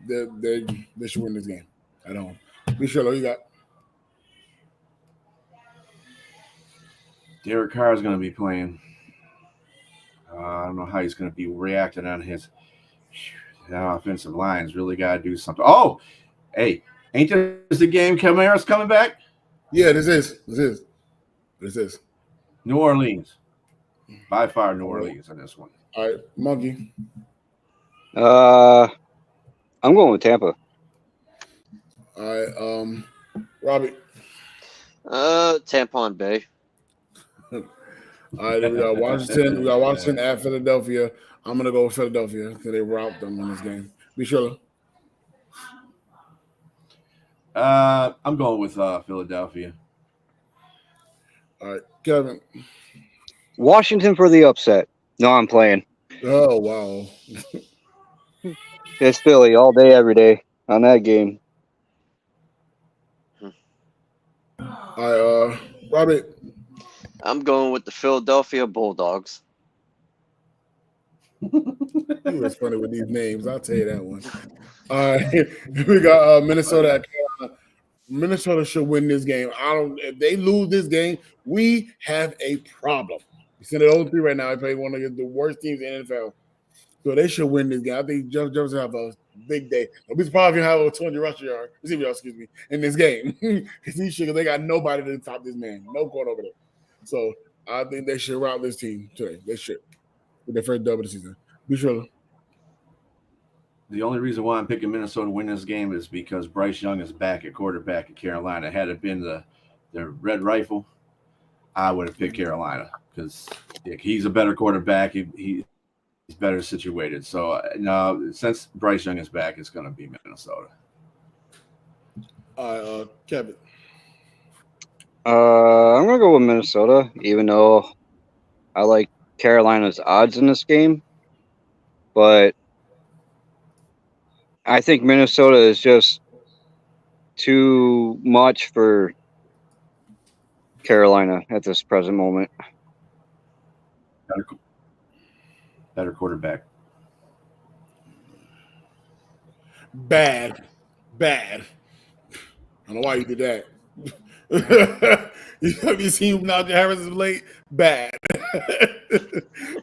S1: they should win this game at home. Be sure, who you got?
S3: Derek Carr is going to be playing. I don't know how he's going to be reacting on his offensive lines. Really got to do something. Oh, hey, ain't this the game Kamara's coming back?
S1: Yeah, this is.
S3: New Orleans. By far New Orleans in this one.
S1: All right, Monkey.
S8: I'm going with Tampa.
S1: All right, Robbie.
S6: Tampon Bay.
S1: All right, then we got Washington. We got Washington at Philadelphia. I'm gonna go with Philadelphia because they robbed them in this game. Be sure.
S3: I'm going with Philadelphia.
S1: All right, Kevin.
S8: Washington for the upset. No, I'm playing.
S1: Oh wow.
S8: It's Philly all day, every day on that game.
S1: All right, Robbie.
S6: I'm going with the Philadelphia Bulldogs.
S1: He was funny with these names. I'll tell you that one. All right, we got Minnesota at Carolina. Minnesota should win this game. If they lose this game, we have a problem. We send it 0-3 right now. They play one of the worst teams in the NFL. So they should win this game. I think Jefferson have a big day. I'll be surprised if you have a 200 receiver yard, in this game. Because they got nobody to top this man. No going over there. So I think they should rout this team today. They should. With their first dub of the season. Be sure.
S3: The only reason why I'm picking Minnesota to win this game is because Bryce Young is back at quarterback at Carolina. Had it been the Red Rifle, I would have picked Carolina because he's a better quarterback. He's better situated. So no, since Bryce Young is back, it's going to be Minnesota.
S1: Kevin.
S8: I'm gonna go with Minnesota, even though I like Carolina's odds in this game, but I think Minnesota is just too much for Carolina at this present moment.
S3: Better quarterback.
S1: Bad. I don't know why you did that. Have you seen Najee Harris is late? Bad.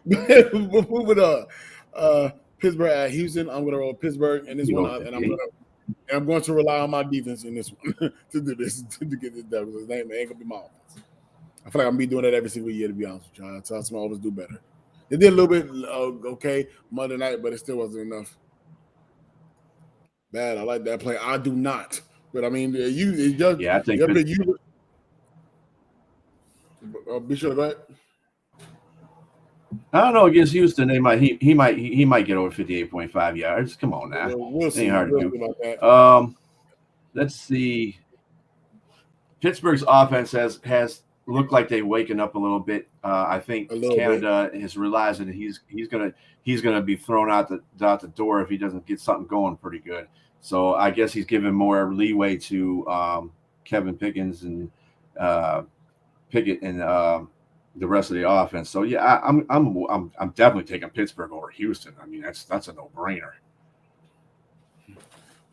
S1: Moving on. Pittsburgh at Houston. I'm gonna roll Pittsburgh in this one, and I'm going to rely on my defense in this one to do this to get this done. Because it ain't gonna be my offense. I feel like I'm gonna be doing that every single year, to be honest with you. I tell some always do better. They did a little bit okay Monday night, but it still wasn't enough. Bad. I like that play. I do not. But I mean,
S3: I think
S1: be sure to go ahead.
S3: I don't know, against Houston, he might get over 58.5 yards. Come on now.
S1: We'll see.
S3: Ain't hard to do.
S1: About that.
S3: Let's see. Pittsburgh's offense has looked like they're waking up a little bit. I think Canada is realizing that he's gonna be thrown out the door if he doesn't get something going pretty good. So I guess he's giving more leeway to Kevin Pickens and Pickett and the rest of the offense. So yeah, I'm definitely taking Pittsburgh over Houston. I mean, that's a no-brainer.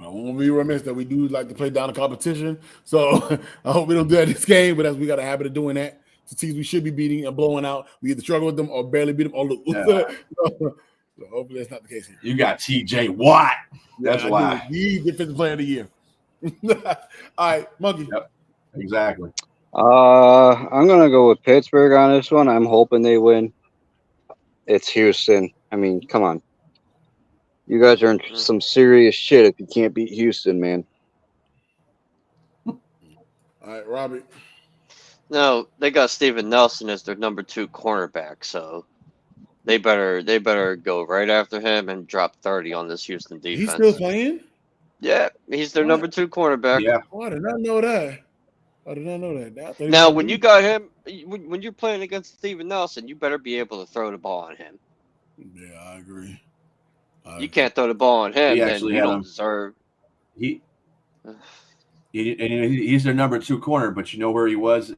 S1: I won't be remiss that we do like to play down the competition. So I hope we don't do that this game, but we got a habit of doing that. The teams we should be beating and blowing out, we either struggle with them or barely beat them or lose. So hopefully that's not the case here.
S3: You got TJ Watt. That's why.
S1: He's defensive player of the year. All right, Monkey.
S3: Yep, exactly.
S8: I'm gonna go with Pittsburgh on this one. I'm hoping they win. It's Houston. I mean, come on. You guys are in some serious shit if you can't beat Houston, man.
S1: All right, Robbie.
S6: No, they got Steven Nelson as their number 2 cornerback, so they better go right after him and drop 30 on this Houston defense.
S1: He's still playing?
S6: Yeah, he's their number 2 cornerback.
S3: Yeah.
S1: Oh, I did not know that.
S6: Now, when you got him, when you're playing against Steven Nelson, you better be able to throw the ball on him.
S1: Yeah, I agree.
S6: You can't throw the ball on him, then you don't deserve.
S3: He's their number 2 corner, but you know where he was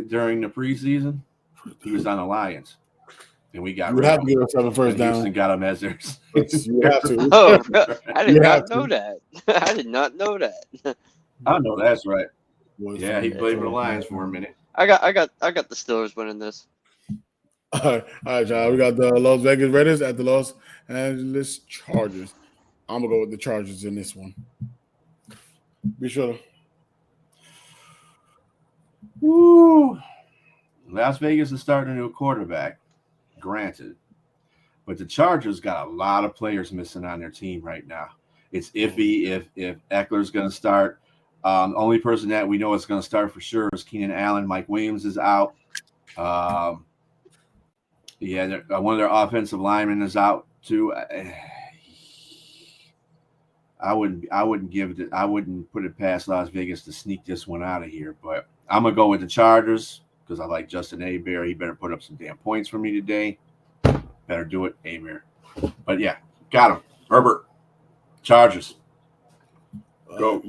S3: during the preseason? He was on the Lions, and we got.
S1: You have to give us a first down.
S3: Houston got him as theirs.
S1: You have to.
S6: Oh, I did not know that. I did not know that.
S3: I know that's right. Yeah, he played for the Lions for a minute.
S6: I got the Steelers winning this.
S1: All right, y'all. We got the Las Vegas Raiders at the Los Angeles Chargers. I'm gonna go with the Chargers in this one. Be sure.
S3: Woo! Las Vegas is starting a new quarterback. Granted, But the Chargers got a lot of players missing on their team right now. It's iffy if Eckler's going to start. Only person that we know is going to start for sure is Keenan Allen. Mike Williams is out. One of their offensive linemen is out too. I wouldn't put it past Las Vegas to sneak this one out of here. But I'm gonna go with the Chargers because I like Justin Herbert. He better put up some damn points for me today. Better do it, Herbert. But yeah, got him. Herbert. Chargers. Go.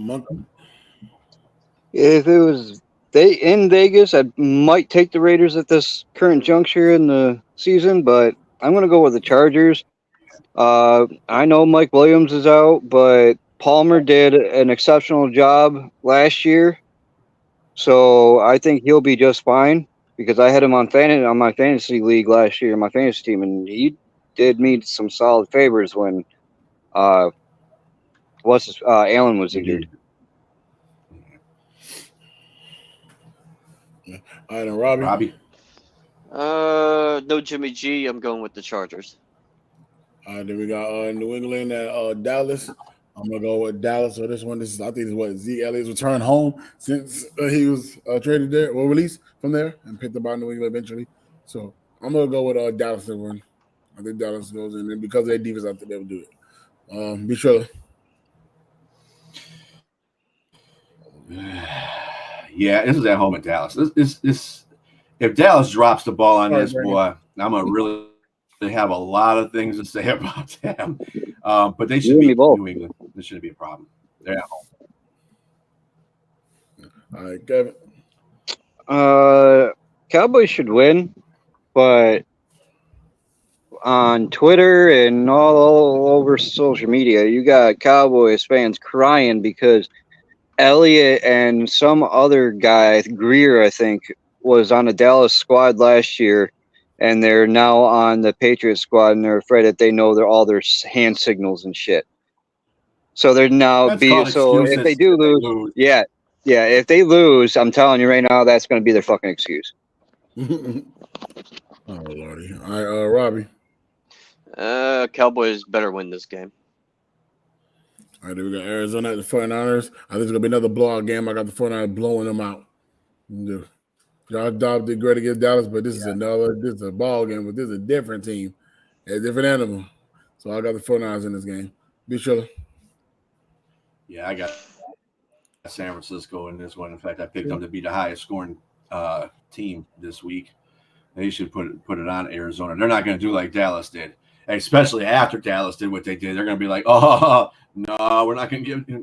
S8: If it was they in Vegas, I might take the Raiders at this current juncture in the season, but I'm going to go with the Chargers. I know Mike Williams is out, but Palmer did an exceptional job last year, so I think he'll be just fine because I had him on my fantasy league last year, my fantasy team, and he did me some solid favors when Allen was injured.
S1: All right, and Robbie.
S6: No Jimmy G. I'm going with the Chargers.
S1: All right, then we got New England and Dallas. I'm gonna go with Dallas for this one. I think this is what Zeke Elliott's return home since he was traded there or released from there and picked up by New England eventually. So I'm gonna go with Dallas to win. I think Dallas goes in, and because of their defense, I think they'll do it. Be sure.
S3: Yeah, this is at home in Dallas. This if Dallas drops the ball on this, boy, I'm gonna really have a lot of things to say about them. But they should beat New England. This shouldn't be a problem. They're at home.
S1: All right, Kevin.
S8: Cowboys should win, but on Twitter and all over social media, you got Cowboys fans crying because Elliott and some other guy, Greer, I think, was on the Dallas squad last year, and they're now on the Patriots squad, and they're afraid that they know all their hand signals and shit. So they're now if they do lose, if they lose, I'm telling you right now, that's going to be their fucking excuse.
S1: Oh Lordy! All right, Robbie.
S6: Cowboys better win this game.
S1: All right, then we got Arizona at the 49ers. I think it's going to be another blowout game. I got the 49ers blowing them out. Josh Dobbs did great against Dallas, but this is a ball game, but this is a different team, a different animal. So I got the 49ers in this game. Be sure.
S3: Yeah, I got San Francisco in this one. In fact, I picked them to be the highest scoring team this week. They should put it on Arizona. They're not going to do like Dallas did, especially after Dallas did what they did. They're going to be like, oh, no, we're not going to give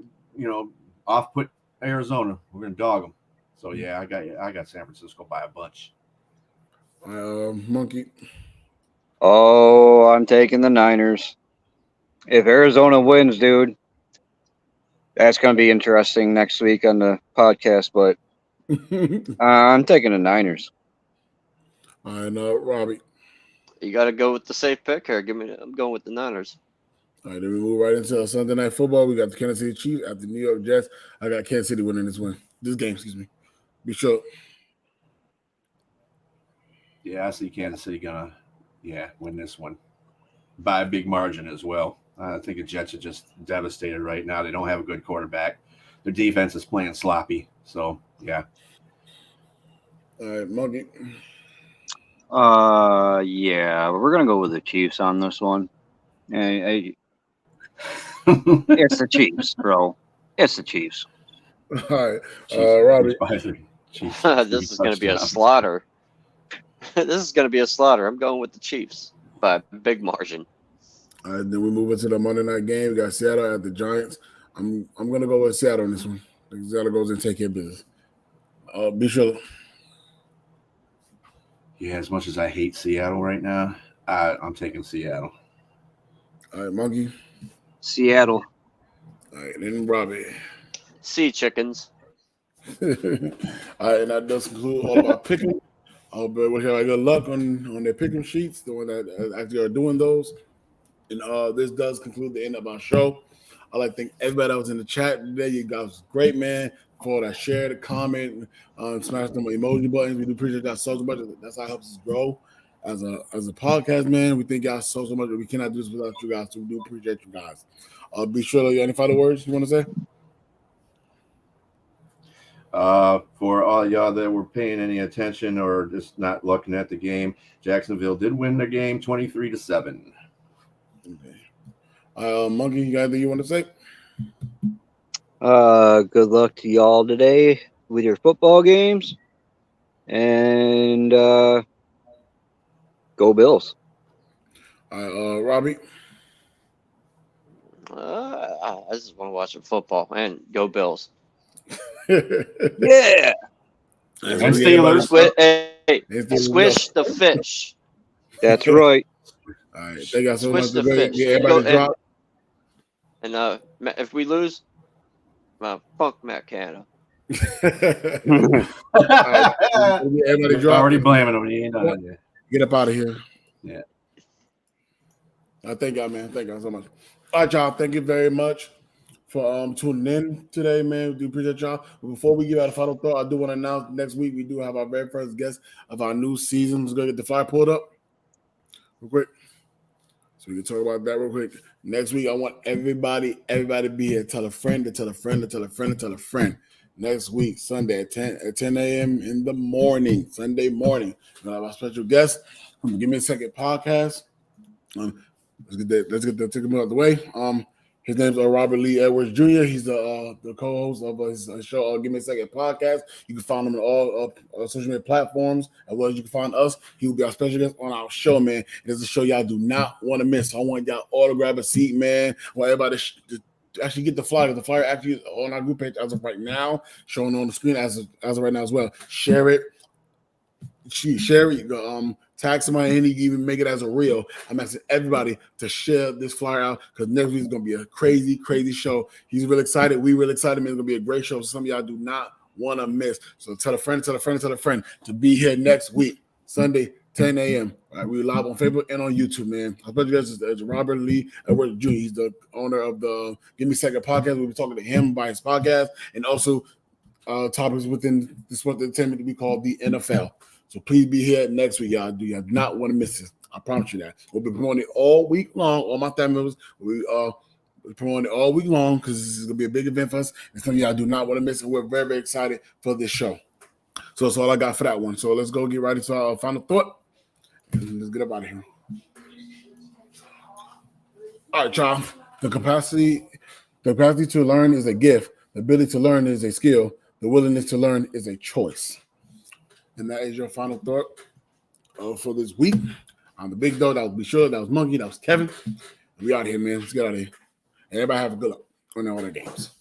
S3: off-put Arizona. We're going to dog them. So yeah, I got San Francisco by a bunch.
S1: Monkey.
S8: Oh, I'm taking the Niners. If Arizona wins, dude, that's going to be interesting next week on the podcast. But I'm taking the Niners.
S1: I know, Robbie.
S6: You got to go with the safe pick here. I'm going with the Niners.
S1: All right, then we move right into Sunday Night Football. We got the Kansas City Chiefs at the New York Jets. I got Kansas City winning this game. Excuse me. Be sure.
S3: Yeah, I see Kansas City gonna, win this one by a big margin as well. I think the Jets are just devastated right now. They don't have a good quarterback. Their defense is playing sloppy. So yeah.
S1: All right, Monkey.
S8: Yeah, we're gonna go with the Chiefs on this one. It's the Chiefs, bro. It's the Chiefs.
S1: All right, Robbie.
S6: This is going to be a slaughter. This is going to be a slaughter. I'm going with the Chiefs by a big margin.
S1: All right, then we move into the Monday night game. We got Seattle at the Giants. I'm going to go with Seattle on this one. Seattle goes and take care of business. Be sure.
S3: Yeah, as much as I hate Seattle right now, I'm taking Seattle.
S1: All right, Monkey.
S8: Seattle.
S1: All right, then Robbie.
S6: Sea chickens.
S1: All right, and that does conclude all of our picking. But we have good luck on their picking sheets, the one that actually are doing those. And this does conclude the end of our show. I'd like to thank everybody that was in the chat today. You guys was great, man. For that share, the comment, smash them emoji buttons. We do appreciate that so much. That's how it helps us grow. as a podcast, man. We thank y'all so much. We cannot do this without you guys. So we do appreciate you guys. Be sure to any final words you want to say?
S3: For all y'all that were paying any attention or just not looking at the game, Jacksonville did win the game 23-7.
S1: Okay. Monkey, you got anything you want to say?
S8: Good luck to y'all today with your football games, and go Bills.
S1: All right, Robbie.
S6: I just want to watch some football and go Bills.
S8: Yeah.
S3: And Steelers.
S6: Squish the fish.
S8: That's right.
S1: All right, thank you so
S6: Squish
S1: much.
S6: the fish.
S1: Everybody drop.
S6: And if we lose, fuck Matt Canada.
S1: Everybody drop.
S3: Already blaming him. He ain't done it yet.
S1: Get up out of here.
S3: Yeah.
S1: Thank y'all, man. Thank y'all so much. All right, y'all. Thank you very much for tuning in today, man. We do appreciate y'all. But before we give out a final thought, I do want to announce next week we do have our very first guest of our new season. Let's go get the flyer pulled up real quick, so we can talk about that real quick. Next week, I want everybody to be here. Tell a friend to tell a friend to tell a friend to tell a friend. Next week, Sunday at 10 a.m. in the morning, Sunday morning. We're gonna have our special guest. Give me a second podcast. Let's get the ticket out of the way. His name's Robert Lee Edwards Jr. He's the co-host of his show, Give Me a Second podcast. You can find him on all social media platforms, as well as you can find us. He will be our special guest on our show, man. It is a show y'all do not want to miss. So I want y'all all to grab a seat, man. I want everybody to actually get the flyer. The flyer actually is on our group page as of right now, showing on the screen as of right now as well. Share it. Share it. Tag somebody and even make it as a reel. I'm asking everybody to share this flyer out because next week is going to be a crazy, crazy show. He's really excited. We really excited, man. It's going to be a great show. Some of y'all do not want to miss. So tell a friend, tell a friend, tell a friend to be here next week, Sunday, 10 a.m. All right, we're live on Facebook and on YouTube, man. I bet you guys is Robert Lee Edwards Jr. He's the owner of the Give Me a Second podcast. We'll be talking to him by his podcast and also topics within the sport entertainment to be called the NFL. So please be here next week, y'all. Do you not want to miss it? I promise you that. We'll be promoting it all week long. All my family members, we promoting it all week long because this is gonna be a big event for us. And some of y'all do not want to miss it. We're very, very excited for this show. So that's all I got for that one. So let's go get right into our final thought. And let's get up out of here. All right, y'all. The capacity to learn is a gift. The ability to learn is a skill. The willingness to learn is a choice. And that is your final thought for this week. I'm the big dog. That was Be Sure. That was Monkey. That was Kevin. We out here, man. Let's get out of here. Everybody have a good luck on all their games.